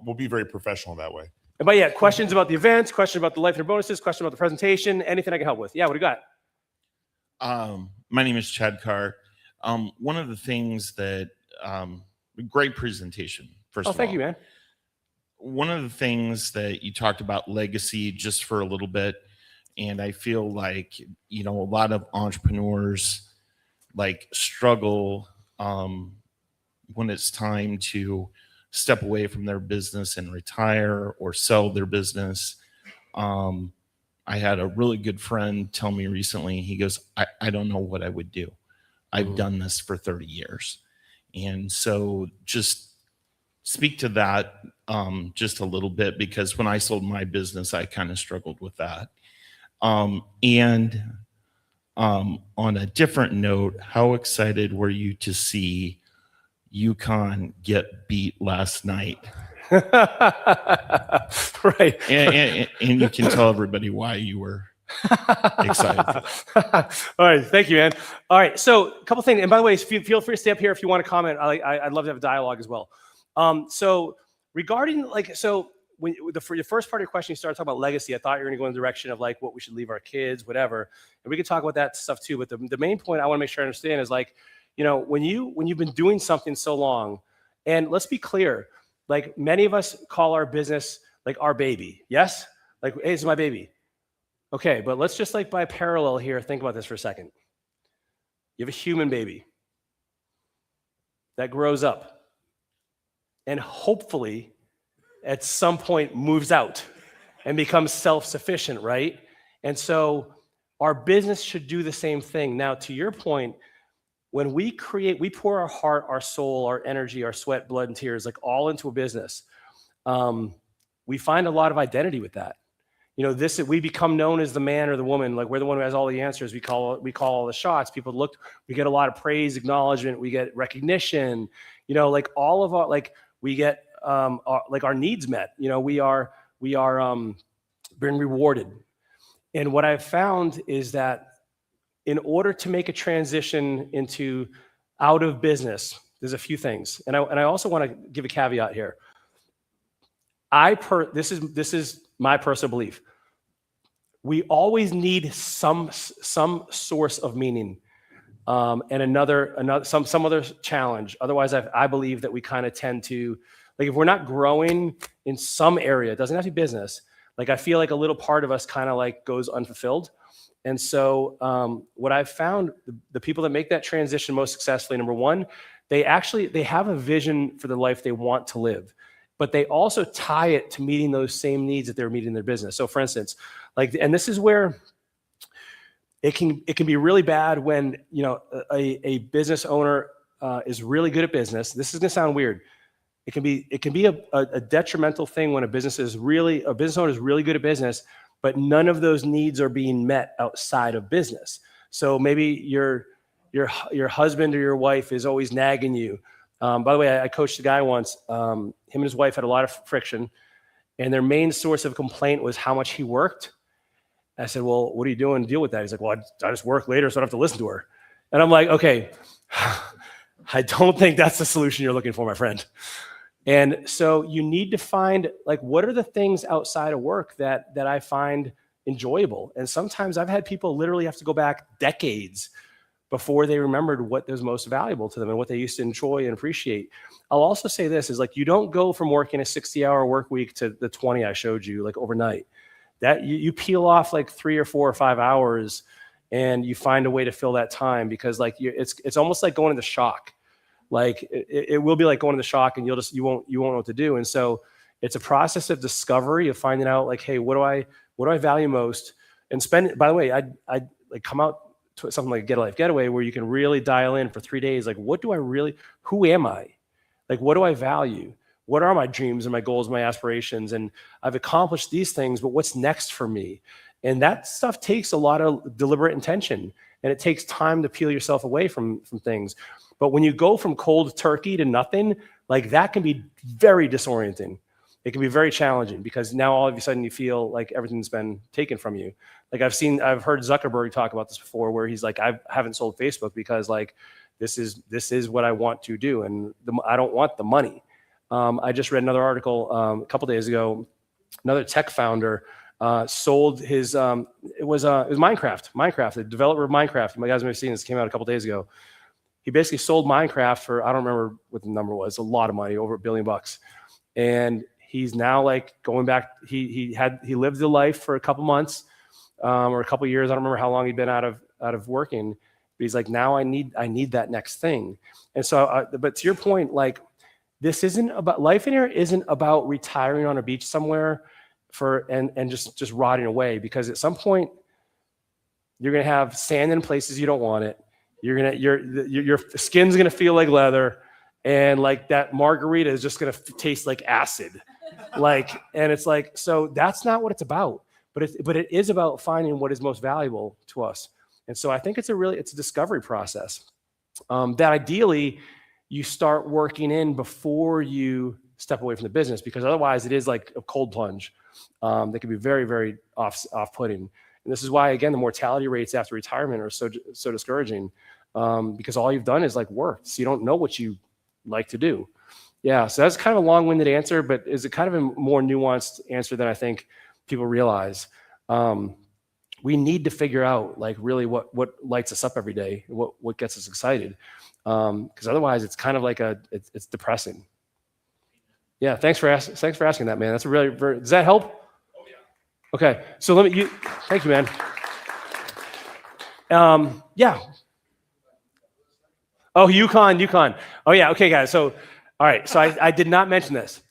we'll be very professional that way. And yeah, questions about the events, questions about the Lifeonaire bonuses, questions about the presentation, anything I can help with. Yeah, what do you got? My name is Chad Carr. One of the things that, great presentation, first of all. Oh, thank you, man. One of the things that you talked about legacy just for a little bit, and I feel like, a lot of entrepreneurs struggle when it's time to step away from their business and retire or sell their business. I had a really good friend tell me recently, he goes, I don't know what I would do. I've done this for 30 years. And so just speak to that just a little bit, because when I sold my business, I kind of struggled with that. And on a different note, how excited were you to see UConn get beat last night? Right. And you can tell everybody why you were excited. All right. Thank you, man. All right. So a couple things. And by the way, feel free to stay up here if you want to comment. I'd love to have a dialogue as well. So regarding when for your first part of your question, you started talking about legacy. I thought you were going to go in the direction of what we should leave our kids, whatever. And we could talk about that stuff too. But the main point I want to make sure I understand is when you've been doing something so long, and let's be clear, many of us call our business our baby. Yes? Hey, this is my baby. Okay, but let's just by parallel here, think about this for a second. You have a human baby that grows up and hopefully at some point moves out and becomes self-sufficient, right? And so our business should do the same thing. Now, to your point, when we pour our heart, our soul, our energy, our sweat, blood, and tears, all into a business. We find a lot of identity with that. We become known as the man or the woman. We're the one who has all the answers. We call all the shots. We get a lot of praise, acknowledgement. We get recognition. All of our we get our needs met. We are being rewarded. And what I've found is that in order to make a transition into out of business, there's a few things. And I also want to give a caveat here. This is my personal belief. We always need some source of meaning, and some other challenge. Otherwise, I believe that we kind of tend to, like, if we're not growing in some area, it doesn't have to be business. Like, I feel like a little part of us kind of like goes unfulfilled. And so what I've found, the people that make that transition most successfully, number one, they have a vision for the life they want to live, but they also tie it to meeting those same needs that they're meeting in their business. So for instance, and this is where it can be really bad when, a business owner is really good at business. This is gonna sound weird. It can be a detrimental thing when a business owner is really good at business, but none of those needs are being met outside of business. So maybe your husband or your wife is always nagging you. By the way, I coached a guy once. Him and his wife had a lot of friction, and their main source of complaint was how much he worked. I said, well, what are you doing to deal with that? He's like, well, I just work later, so I don't have to listen to her. And I'm like, okay, I don't think that's the solution you're looking for, my friend. And so you need to find, like, what are the things outside of work that I find enjoyable? And sometimes I've had people literally have to go back decades before they remembered what was most valuable to them and what they used to enjoy and appreciate. I'll also say this is, like, you don't go from working a 60-hour work week to the 20 I showed you, like, overnight. That you peel off like 3 or 4 or 5 hours, and you find a way to fill that time, because like it's almost like going into shock. Like it will be like going into shock, and you won't know what to do. And so it's a process of discovery, of finding out, like, hey, what do I value most? And spend. By the way, I like come out to something like a Get a Life Getaway, where you can really dial in for 3 days. Like, who am I? Like, what do I value? What are my dreams and my goals, my aspirations? And I've accomplished these things, but what's next for me? And that stuff takes a lot of deliberate intention, and it takes time to peel yourself away from things. But when you go from cold turkey to nothing, like, that can be very disorienting. It can be very challenging, because now all of a sudden you feel like everything's been taken from you. Like, I've heard Zuckerberg talk about this before, where he's like, I haven't sold Facebook because, like, this is what I want to do, and I don't want the money. I just read another article a couple days ago. Another tech founder sold his. It was Minecraft, the developer of Minecraft. You guys may have seen this. Came out a couple days ago. He basically sold Minecraft for, I don't remember what the number was, a lot of money, over $1 billion. And he's now, like, going back. He lived the life for a couple months or a couple years. I don't remember how long he'd been out of working. But he's like, now I need that next thing. And so, but to your point, like, this isn't about, Lifeonaire isn't about retiring on a beach somewhere and just rotting away, because at some point you're gonna have sand in places you don't want it. Your skin's gonna feel like leather, and like that margarita is just gonna taste like acid. Like, and it's like, so that's not what it's about. But it is about finding what is most valuable to us. And so I think it's a discovery process that ideally you start working in before you step away from the business, because otherwise it is like a cold plunge that can be very, very off-putting. And this is why, again, the mortality rates after retirement are so discouraging, because all you've done is, like, work. So you don't know what you like to do. Yeah, so that's kind of a long-winded answer, but is it kind of a more nuanced answer than I think people realize. We need to figure out, like, really what lights us up every day, what gets us excited, because otherwise it's kind of like it's depressing. Yeah, thanks for asking that, man. That's a really does that help? Oh yeah. Okay, so thank you, man. Yeah. Oh, Yukon. Oh yeah. Okay, guys. So, all right. So I did not mention this.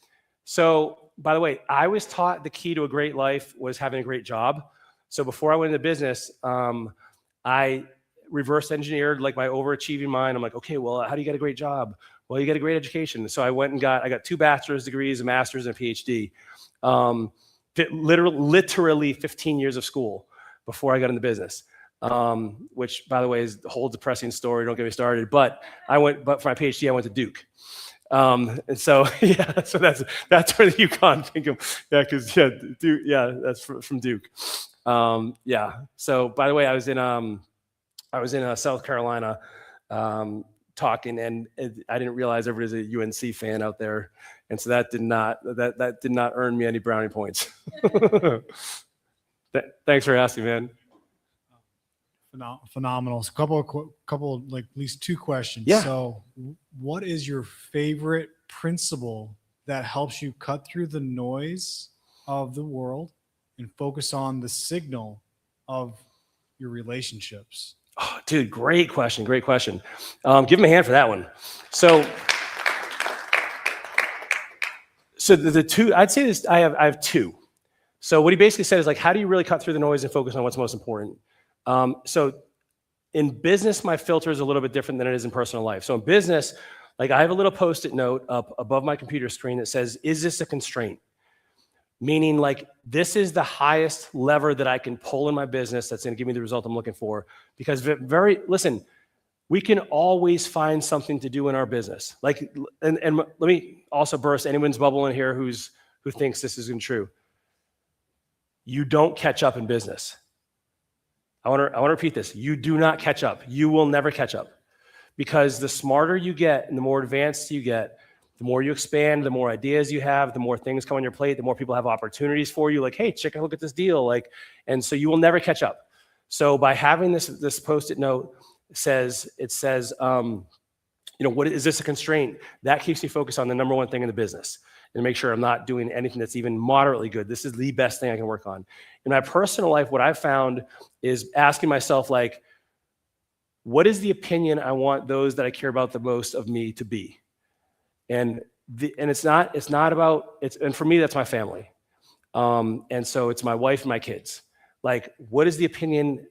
So, by the way, I was taught the key to a great life was having a great job. So before I went into business, I reverse engineered, like, my overachieving mind. I'm like, okay, well, how do you get a great job? Well, you get a great education. So I went and I got 2 bachelor's degrees, a master's, and a PhD. Literally 15 years of school before I got into business. Which, by the way, is the whole depressing story. Don't get me started. But for my PhD, I went to Duke. And so, yeah, so that's where the Yukon thing of, yeah, because, yeah, Duke, yeah, that's from Duke. Yeah. So, by the way, I was in South Carolina talking, and I didn't realize everybody's a UNC fan out there, and so that did not earn me any brownie points. Thanks for asking, man. Phenomenal. So couple like at least two questions. Yeah. So what is your favorite principle that helps you cut through the noise of the world and focus on the signal of your relationships? Oh, dude, great question. Great question. Give him a hand for that one. So the two, I'd say this, I have two. So what he basically said is like, how do you really cut through the noise and focus on what's most important? So in business, my filter is a little bit different than it is in personal life. So in business, like I have a little Post-it note up above my computer screen that says, is this a constraint? Meaning like, this is the highest lever that I can pull in my business that's going to give me the result I'm looking for. Because listen, we can always find something to do in our business. Like, and let me also burst anyone's bubble in here who thinks this isn't true. You don't catch up in business. I want to repeat this. You do not catch up. You will never catch up. Because the smarter you get and the more advanced you get, the more you expand, the more ideas you have, the more things come on your plate, the more people have opportunities for you. Like, hey, check a look at this deal. Like, and so you will never catch up. So by having this Post-it note, it says, what is this a constraint? That keeps me focused on the number one thing in the business and make sure I'm not doing anything that's even moderately good. This is the best thing I can work on. In my personal life, what I've found is asking myself, like, what is the opinion I want those that I care about the most of me to be? And it's not about, and for me, that's my family. And so it's my wife and my kids. Like, what is the opinion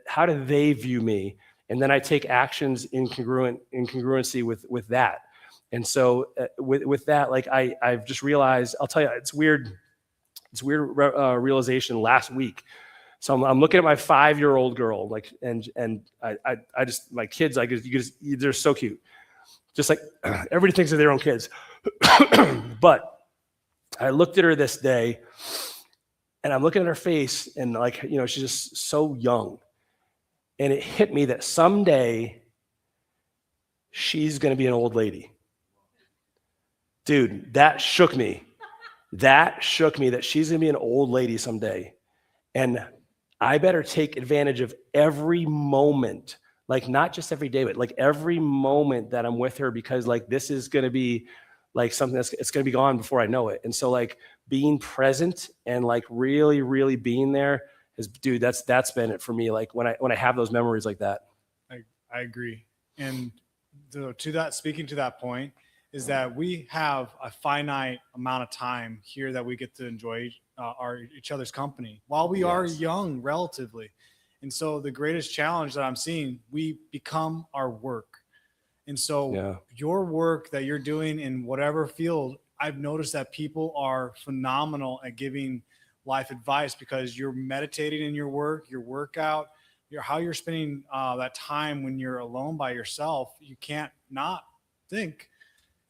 how do they view me? And then I take actions in congruency with that. And so with that, like I've just realized, I'll tell you, it's weird realization last week. So I'm looking at my 5-year-old girl, like, and I just, my kids, like, they're so cute. Just like everybody thinks of their own kids. But I looked at her this day and I'm looking at her face and like, she's just so young. And it hit me that someday she's going to be an old lady. Dude, that shook me. That shook me that she's going to be an old lady someday. And I better take advantage of every moment, like not just every day, but like every moment that I'm with her, because like this is going to be like something it's going to be gone before I know it. And so like being present and like really, really being there is, dude, that's been it for me. Like when I have those memories like that. I agree. And speaking to that point is that we have a finite amount of time here that we get to enjoy each other's company while we are young relatively. And so the greatest challenge that I'm seeing, we become our work. And so your work that you're doing in whatever field, I've noticed that people are phenomenal at giving life advice because you're meditating in your work, your workout, how you're spending that time when you're alone by yourself. You can't not think.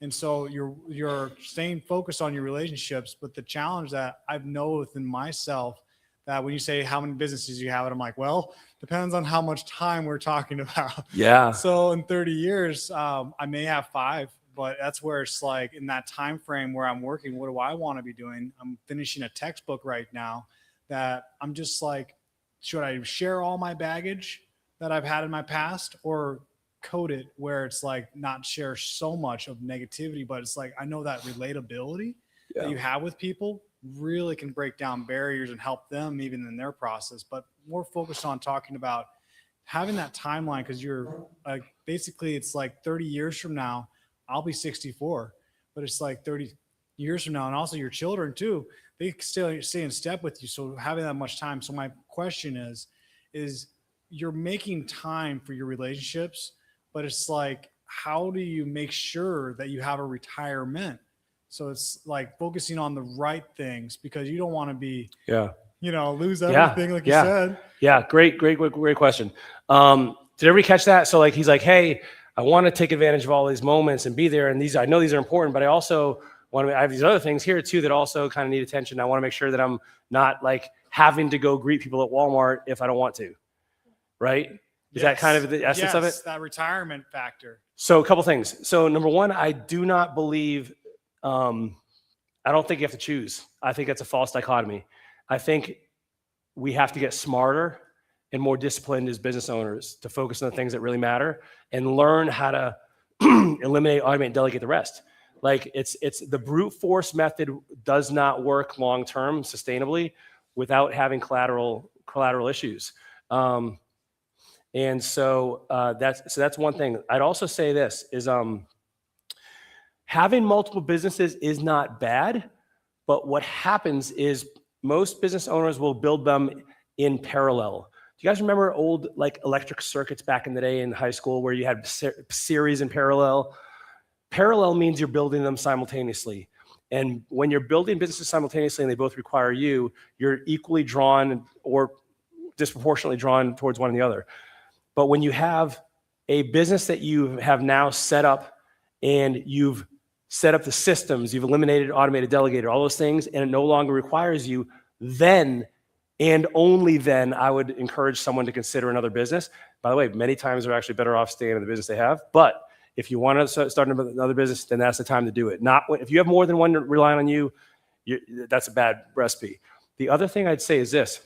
And so you're staying focused on your relationships. But the challenge that I've known within myself, that when you say how many businesses you have, and I'm like, well, depends on how much time we're talking about. Yeah. So in 30 years, I may have 5, but that's where it's like in that time frame where I'm working, what do I want to be doing? I'm finishing a textbook right now that I'm just like, should I share all my baggage that I've had in my past, or code it where it's like not share so much of negativity, but it's like I know that relatability that you have with people really can break down barriers and help them even in their process. But more focused on talking about having that timeline, because you're like basically it's like 30 years from now I'll be 64, but it's like 30 years from now, and also your children too, they still stay in step with you. So having that much time. So my question is you're making time for your relationships, but it's like, how do you make sure that you have a retirement? So it's like focusing on the right things, because you don't want to be, lose everything like you said. Yeah. Great question. Did everybody catch that? So like, he's like, hey, I want to take advantage of all these moments and be there. And I know these are important, but I also I have these other things here too that also kind of need attention. I want to make sure that I'm not like having to go greet people at Walmart if I don't want to. Right. Is that kind of the essence of it? Yes, that retirement factor. So a couple things. So number one, I do not believe, I don't think you have to choose. I think that's a false dichotomy. I think we have to get smarter and more disciplined as business owners to focus on the things that really matter and learn how to eliminate, automate, and delegate the rest. Like it's the brute force method does not work long-term sustainably without having collateral issues. And so that's one thing. I'd also say this is having multiple businesses is not bad, but what happens is most business owners will build them in parallel. Do you guys remember old like electric circuits back in the day in high school where you had series in parallel? Parallel means you're building them simultaneously. And when you're building businesses simultaneously and they both require you, you're equally drawn or disproportionately drawn towards one or the other. But when you have a business that you have now set up and you've set up the systems, you've eliminated, automated, delegated, all those things, and it no longer requires you, then and only then I would encourage someone to consider another business. By the way, many times they're actually better off staying in the business they have. But if you want to start another business, then that's the time to do it. Not if you have more than one relying on you, that's a bad recipe. The other thing I'd say is this.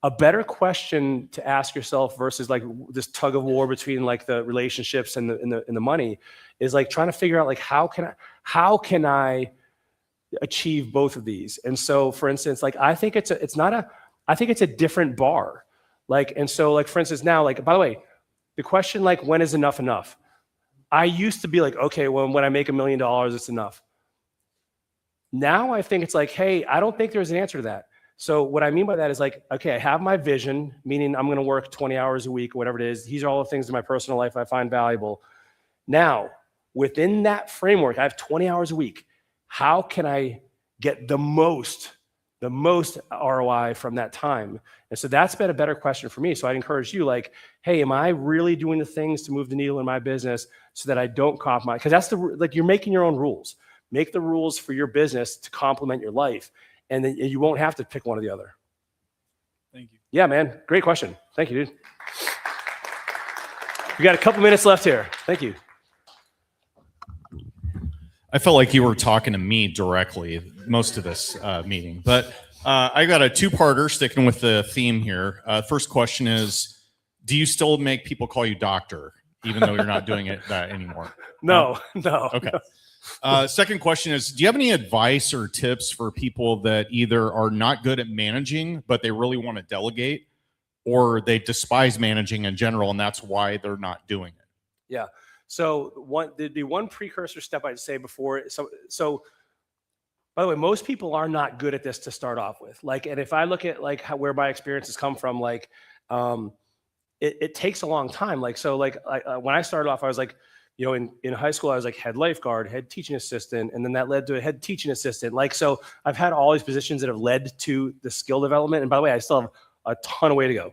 A better question to ask yourself versus like this tug of war between like the relationships and the money is like trying to figure out like how can I achieve both of these? And so for instance, like I think it's a different bar. Like, and so like for instance now, like by the way, the question like when is enough enough? I used to be like, okay, well when I make $1 million, it's enough. Now I think it's like, hey, I don't think there's an answer to that. So what I mean by that is like, okay, I have my vision, meaning I'm going to work 20 hours a week, whatever it is. These are all the things in my personal life I find valuable. Now, within that framework, I have 20 hours a week. How can I get the most ROI from that time? And so that's been a better question for me. So I'd encourage you like, hey, am I really doing the things to move the needle in my business so that I don't compromise? Because that's like you're making your own rules. Make the rules for your business to complement your life. And then you won't have to pick one or the other. Thank you. Yeah, man. Great question. Thank you, dude. We got a couple minutes left here. Thank you. I felt like you were talking to me directly most of this meeting, but I got a two-parter sticking with the theme here. First question is, do you still make people call you doctor, even though you're not doing that anymore? No. Okay. Second question is, do you have any advice or tips for people that either are not good at managing, but they really want to delegate, or they despise managing in general, and that's why they're not doing it? Yeah. So the one precursor step I'd say before, so by the way, most people are not good at this to start off with. Like, and if I look at like where my experiences come from, like, it takes a long time. Like, so like when I started off, I was like, you know, in high school, I was like head lifeguard, head teaching assistant, and then that led to a head teaching assistant. Like, so I've had all these positions that have led to the skill development. And by the way, I still have a ton of way to go.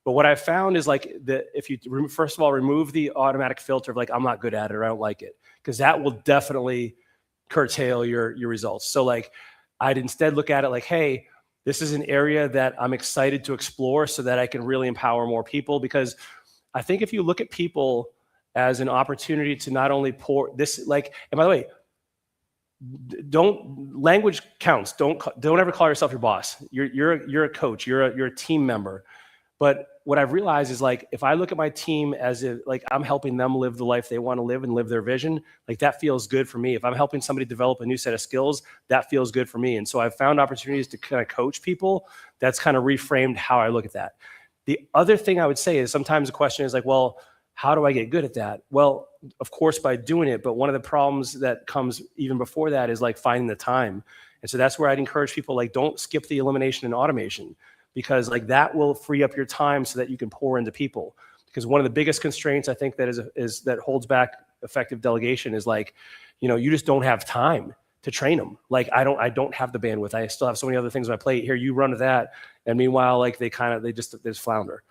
But what I found is like if you first of all remove the automatic filter of like I'm not good at it or I don't like it, because that will definitely curtail your results. So like I'd instead look at it like, hey, this is an area that I'm excited to explore so that I can really empower more people. Because I think if you look at people as an opportunity to not only pour this, like, and by the way, language counts. Don't ever call yourself your boss. You're a coach. You're a team member. But what I've realized is like, if I look at my team as if like I'm helping them live the life they want to live and live their vision, like that feels good for me. If I'm helping somebody develop a new set of skills, that feels good for me. And so I've found opportunities to kind of coach people. That's kind of reframed how I look at that. The other thing I would say is sometimes the question is like, well, how do I get good at that? Well, of course, by doing it. But one of the problems that comes even before that is like finding the time. And so that's where I'd encourage people, like, don't skip the elimination and automation, because like that will free up your time so that you can pour into people. Because one of the biggest constraints I think that is that holds back effective delegation is like, you know, you just don't have time to train them. Like I don't have the bandwidth. I still have so many other things on my plate. Here, you run to that, and meanwhile, like they just flounder.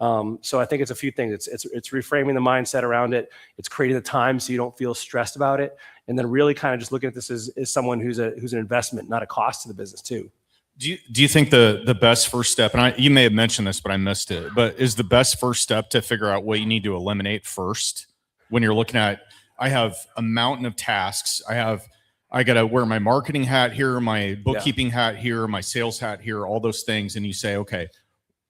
So I think it's a few things. It's reframing the mindset around it. It's creating the time so you don't feel stressed about it, and then really kind of just looking at this as someone who's an investment, not a cost to the business too. Do you think the best first step, and you may have mentioned this, but I missed it, but is the best first step to figure out what you need to eliminate first when you're looking at, I have a mountain of tasks. I got to wear my marketing hat here, my bookkeeping hat here, my sales hat here, all those things. And you say, okay,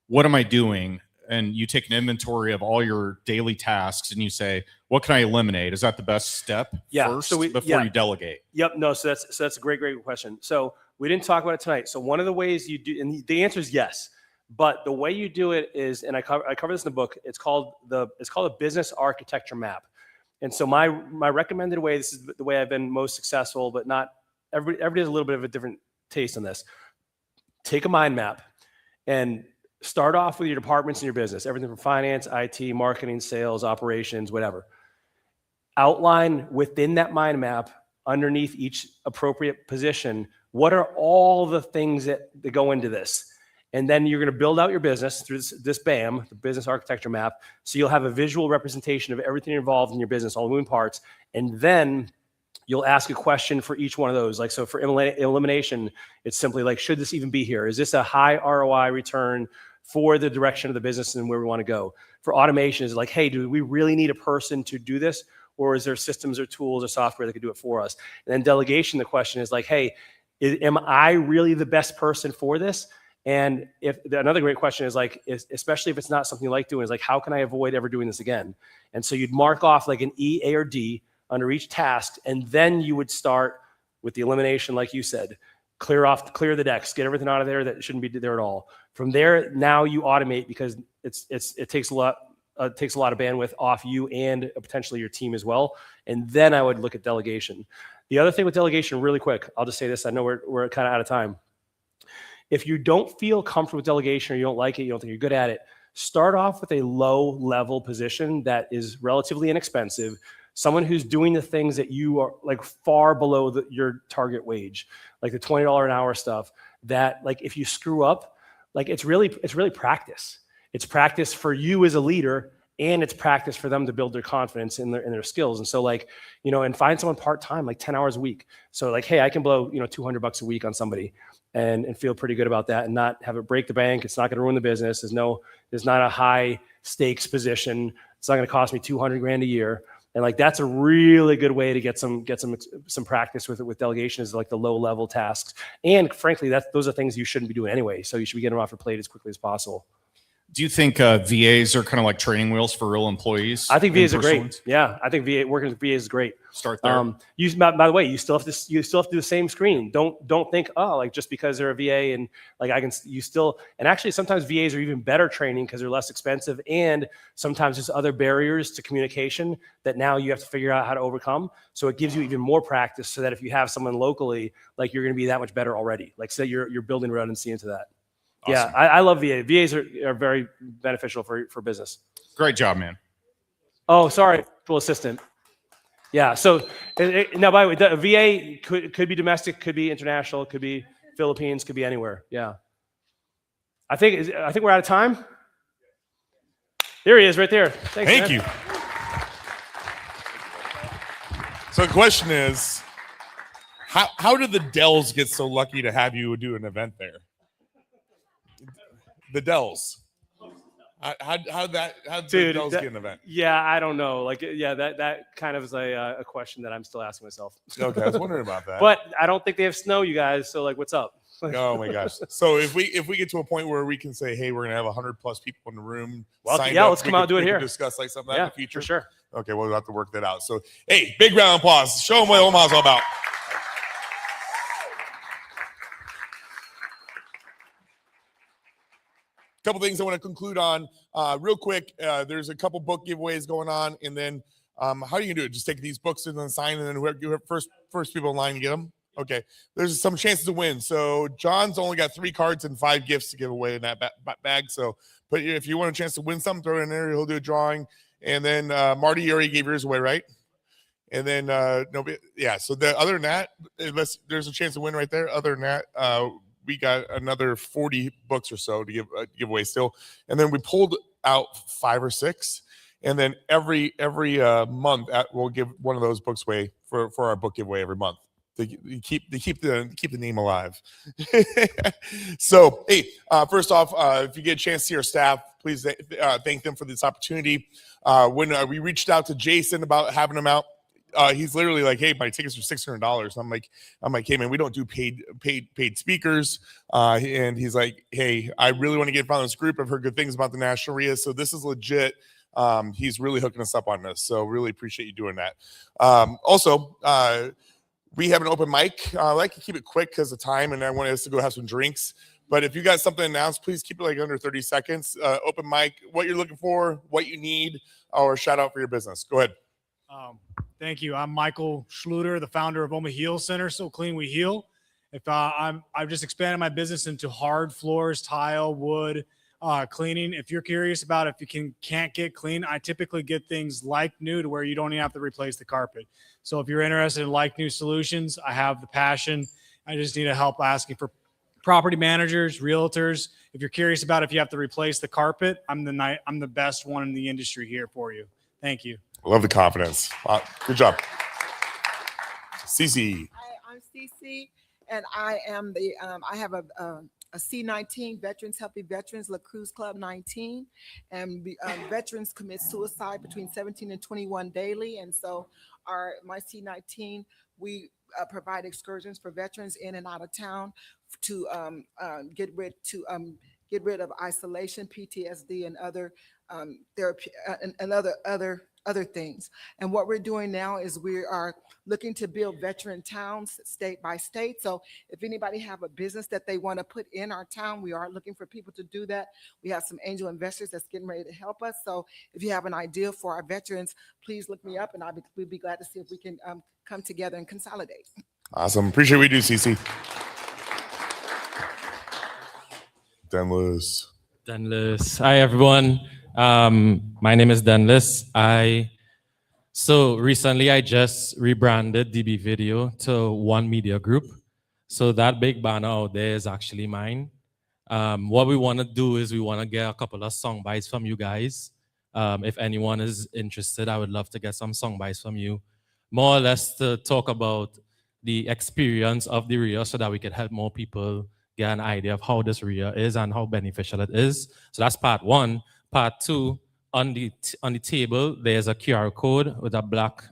what am I doing? And you take an inventory of all your daily tasks and you say, what can I eliminate? Is that the best step first before you delegate? Yep. No. So that's a great question. So we didn't talk about it tonight. So one of the ways you do, and the answer is yes, but the way you do it is, and I cover this in the book. It's called a business architecture map. And so my recommended way, this is the way I've been most successful, but not everybody has a little bit of a different taste on this. Take a mind map and start off with your departments in your business, everything from finance, IT, marketing, sales, operations, whatever. Outline within that mind map, underneath each appropriate position, what are all the things that go into this? And then you're going to build out your business through this BAM, the business architecture map. So you'll have a visual representation of everything involved in your business, all the moving parts. And then you'll ask a question for each one of those. Like, so for elimination, it's simply like, should this even be here? Is this a high ROI return for the direction of the business and where we want to go? For automation, is like, hey, do we really need a person to do this? Or is there systems or tools or software that could do it for us? And then delegation, the question is like, hey, am I really the best person for this? And another great question is like, especially if it's not something you like doing, is like, how can I avoid ever doing this again? And so you'd mark off like an E, A, or D under each task. And then you would start with the elimination, like you said, clear the decks, get everything out of there that shouldn't be there at all. From there, now you automate because it takes a lot of bandwidth off you and potentially your team as well. And then I would look at delegation. The other thing with delegation, really quick, I'll just say this. I know we're kind of out of time. If you don't feel comfortable with delegation or you don't like it, you don't think you're good at it, start off with a low-level position that is relatively inexpensive, someone who's doing the things that you are like far below your target wage, like the $20 an hour stuff, that like if you screw up, like it's really practice. It's practice for you as a leader, and it's practice for them to build their confidence in their skills. And so like, and find someone part-time, like 10 hours a week. So like, hey, I can blow, $200 a week on somebody and feel pretty good about that and not have it break the bank. It's not going to ruin the business. There's not a high stakes position. It's not going to cost me $200,000 a year. And like, that's a really good way to get some practice with delegation, is like the low level tasks. And frankly, those are things you shouldn't be doing anyway. So you should be getting them off your plate as quickly as possible. Do you think VAs are kind of like training wheels for real employees? I think VAs are great. Yeah, I think working with VAs is great. Start there. By the way, you still have to do the same screen. Don't think, oh, like just because they're a VA and like and actually sometimes VAs are even better training because they're less expensive, and sometimes there's other barriers to communication that now you have to figure out how to overcome. So it gives you even more practice, so that if you have someone locally, like you're going to be that much better already. Like so you're building redundancy into that. Awesome. Yeah, I love VA. VAs are very beneficial for business. Great job, man. Oh, sorry, full assistant. Yeah. So now, by the way, the VA could be domestic, could be international, could be Philippines, could be anywhere. Yeah. I think we're out of time. There he is, right there. Thanks, Thank man. you. So the question is, how did the Dells get so lucky to have you do an event there? The Dells. How did the Dells get an event? Yeah, I don't know. Like, yeah, that kind of is a question that I'm still asking myself. Okay, I was wondering about that. But I don't think they have snow, you guys. So like, what's up? Oh my gosh. So if we get to a point where we can say, hey, we're gonna have 100+ people in the room. Well, yeah, let's come out and do it here. Discuss like something in the future. For sure. Okay, we'll have to work that out. So hey, big round of applause. Show them what Omaha's all about. Couple things I want to conclude on real quick. There's a couple book giveaways going on, and then how are you gonna do it? Just take these books and then sign, and then whoever first people in line to get them. Okay. There's some chances to win. So John's only got 3 cards and 5 gifts to give away in that bag. So, but if you want a chance to win something, throw it in there. He'll do a drawing, and then Marty, you already gave yours away, right? And then nobody. Yeah. So other than that, unless there's a chance to win right there. Other than that, we got another 40 books or so to give away still. And then we pulled out 5 or 6. And then every month we'll give one of those books away for our book giveaway every month. keep the name alive. So, hey, first off, if you get a chance to see our staff, please thank them for this opportunity. When we reached out to Jason about having him out, he's literally like, "Hey, my tickets are $600." I'm like, "Hey, man, we don't do paid speakers." And he's like, "Hey, I really want to get in front of this group. I've heard good things about the National REIA, so this is legit." He's really hooking us up on this, so really appreciate you doing that. Also, we have an open mic. I like to keep it quick because of time, and I want us to go have some drinks. But if you got something to announce, please keep it like under 30 seconds. Open mic, what you're looking for, what you need, or shout out for your business. Go ahead. Thank you. I'm Michael Schluter, the founder of Omaha Heal Center. So clean we heal. If I've just expanded my business into hard floors, tile, wood, cleaning. If you're curious about if you can't get clean, I typically get things like new to where you don't even have to replace the carpet. So if you're interested in like new solutions, I have the passion. I just need help asking for property managers, realtors. If you're curious about if you have to replace the carpet, I'm the best one in the industry here for you. Thank you. Love the confidence. Good job. Cece. Hi, I'm Cece, and I am the I have a C19, Veterans Healthy Veterans La Cruz Club 19, and veterans commit suicide between 17 and 21 daily, and so my C19, we provide excursions for veterans in and out of town to get rid of isolation, PTSD, and other therapy and other things. And what we're doing now is we are looking to build veteran towns state by state. So if anybody have a business that they want to put in our town, we are looking for people to do that. We have some angel investors that's getting ready to help us. So if you have an idea for our veterans, please look me up, and we'd be glad to see if we can come together and consolidate. Awesome. Appreciate what you do, Cece. Denlis. Hi, everyone. My name is Denlis. So recently I just rebranded DB Video to One Media Group. So that big banner out there is actually mine. What we want to do is we want to get a couple of song bites from you guys. If anyone is interested, I would love to get some song bites from you. More or less to talk about the experience of the REIA so that we can help more people get an idea of how this REIA is and how beneficial it is. So that's part one. Part two, on the table, there's a QR code with a black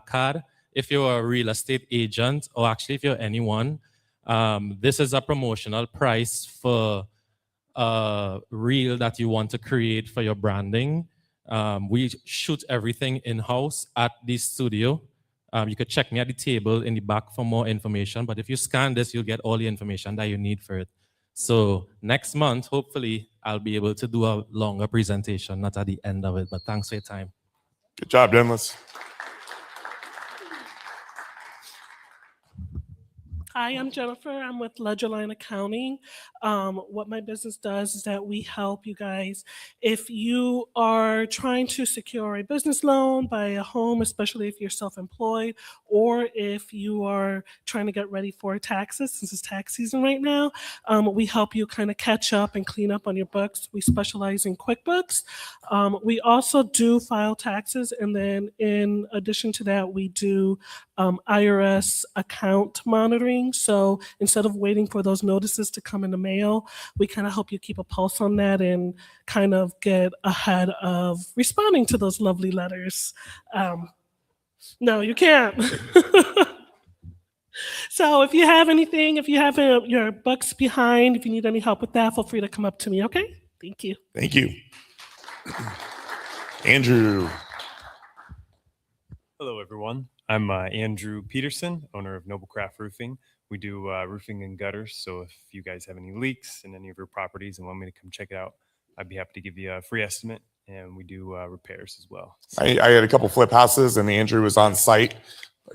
card. If you're a real estate agent, or actually if you're anyone, this is a promotional price for a reel that you want to create for your branding. We shoot everything in-house at the studio. You could check me at the table in the back for more information, but if you scan this, you'll get all the information that you need for it. So next month, hopefully, I'll be able to do a longer presentation, not at the end of it, but thanks for your time. Good job, Denlis. Hi, I'm Jennifer. I'm with Ledgerline Accounting. What my business does is that we help you guys. If you are trying to secure a business loan, buy a home, especially if you're self-employed, or if you are trying to get ready for taxes, since it's tax season right now, we help you kind of catch up and clean up on your books. We specialize in QuickBooks. We also do file taxes, and then in addition to that, we do IRS account monitoring. So instead of waiting for those notices to come in the mail, we kind of help you keep a pulse on that and kind of get ahead of responding to those lovely letters. No, you can't. So if you have anything, if you have your books behind, if you need any help with that, feel free to come up to me, okay? Thank you. Thank you. Andrew. Hello, everyone. I'm Andrew Peterson, owner of Noblecraft Roofing. We do roofing and gutters, so if you guys have any leaks in any of your properties and want me to come check it out, I'd be happy to give you a free estimate, and we do repairs as well. So, I had a couple flip houses, and Andrew was on site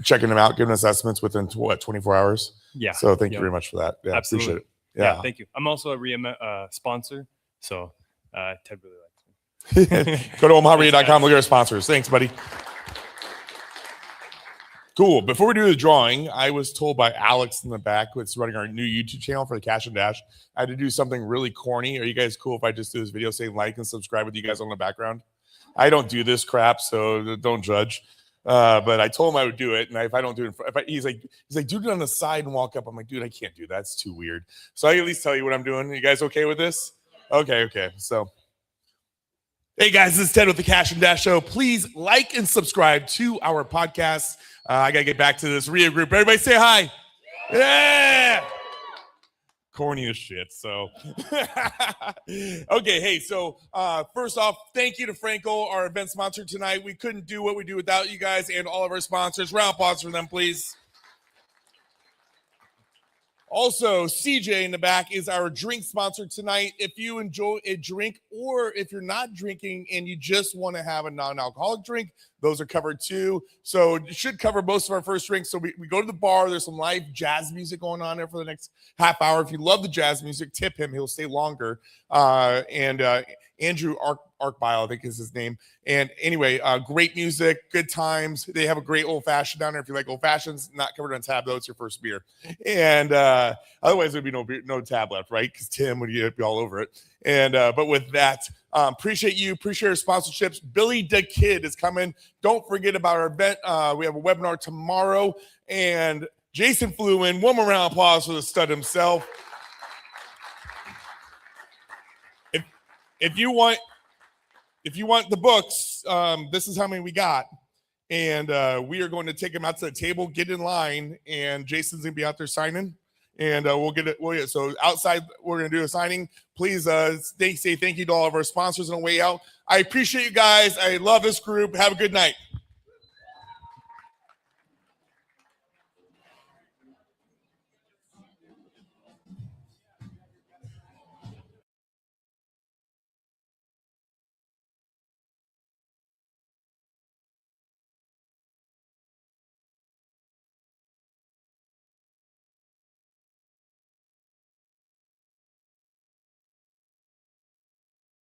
checking them out, giving us estimates within 24 hours. Yeah. So thank you very much for that. Yeah, absolutely. appreciate it. Yeah. Thank you. I'm also a REIA sponsor, so Ted really likes me. Go to omahareia.com, look at our sponsors. Thanks, buddy. Cool. Before we do the drawing, I was told by Alex in the back, who's running our new YouTube channel for the Cash and Dash, I had to do something really corny. Are you guys cool if I just do this video saying like and subscribe with you guys on the background? I don't do this crap, so don't judge. But I told him I would do it, and if I don't do it, he's like, do it on the side and walk up. I'm like, dude, I can't do that. It's too weird. So I at least tell you what I'm doing. Are you guys okay with this? Okay. So, hey guys, this is Ted with the Cash and Dash Show. Please like and subscribe to our podcast. I gotta get back to this REIA group. Everybody say hi. Yeah. Corny as shit. So, okay. Hey, so first off, thank you to Franco, our event sponsor tonight. We couldn't do what we do without you guys and all of our sponsors. Round of applause for them, please. Also, CJ in the back is our drink sponsor tonight. If you enjoy a drink or if you're not drinking and you just want to have a non-alcoholic drink, those are covered too. So it should cover most of our first drinks. So we go to the bar. There's some live jazz music going on there for the next half hour. If you love the jazz music, tip him. He'll stay longer. Andrew Arkbile, I think is his name. And anyway, great music, good times. They have a great old fashioned down there. If you like old fashions, not covered on tab, though, it's your first beer. And otherwise, there'd be no tab left, right? Because Tim would be all over it. And but with that, appreciate you, appreciate our sponsorships. Billy the Kid is coming. Don't forget about our event. We have a webinar tomorrow, and Jason flew in. One more round of applause for the stud himself. If you want the books, this is how many we got. And we are going to take them out to the table, get in line, and Jason's going to be out there signing. And we'll get it. So outside, we're going to do a signing. Please say thank you to all of our sponsors on the way out. I appreciate you guys. I love this group. Have a good night.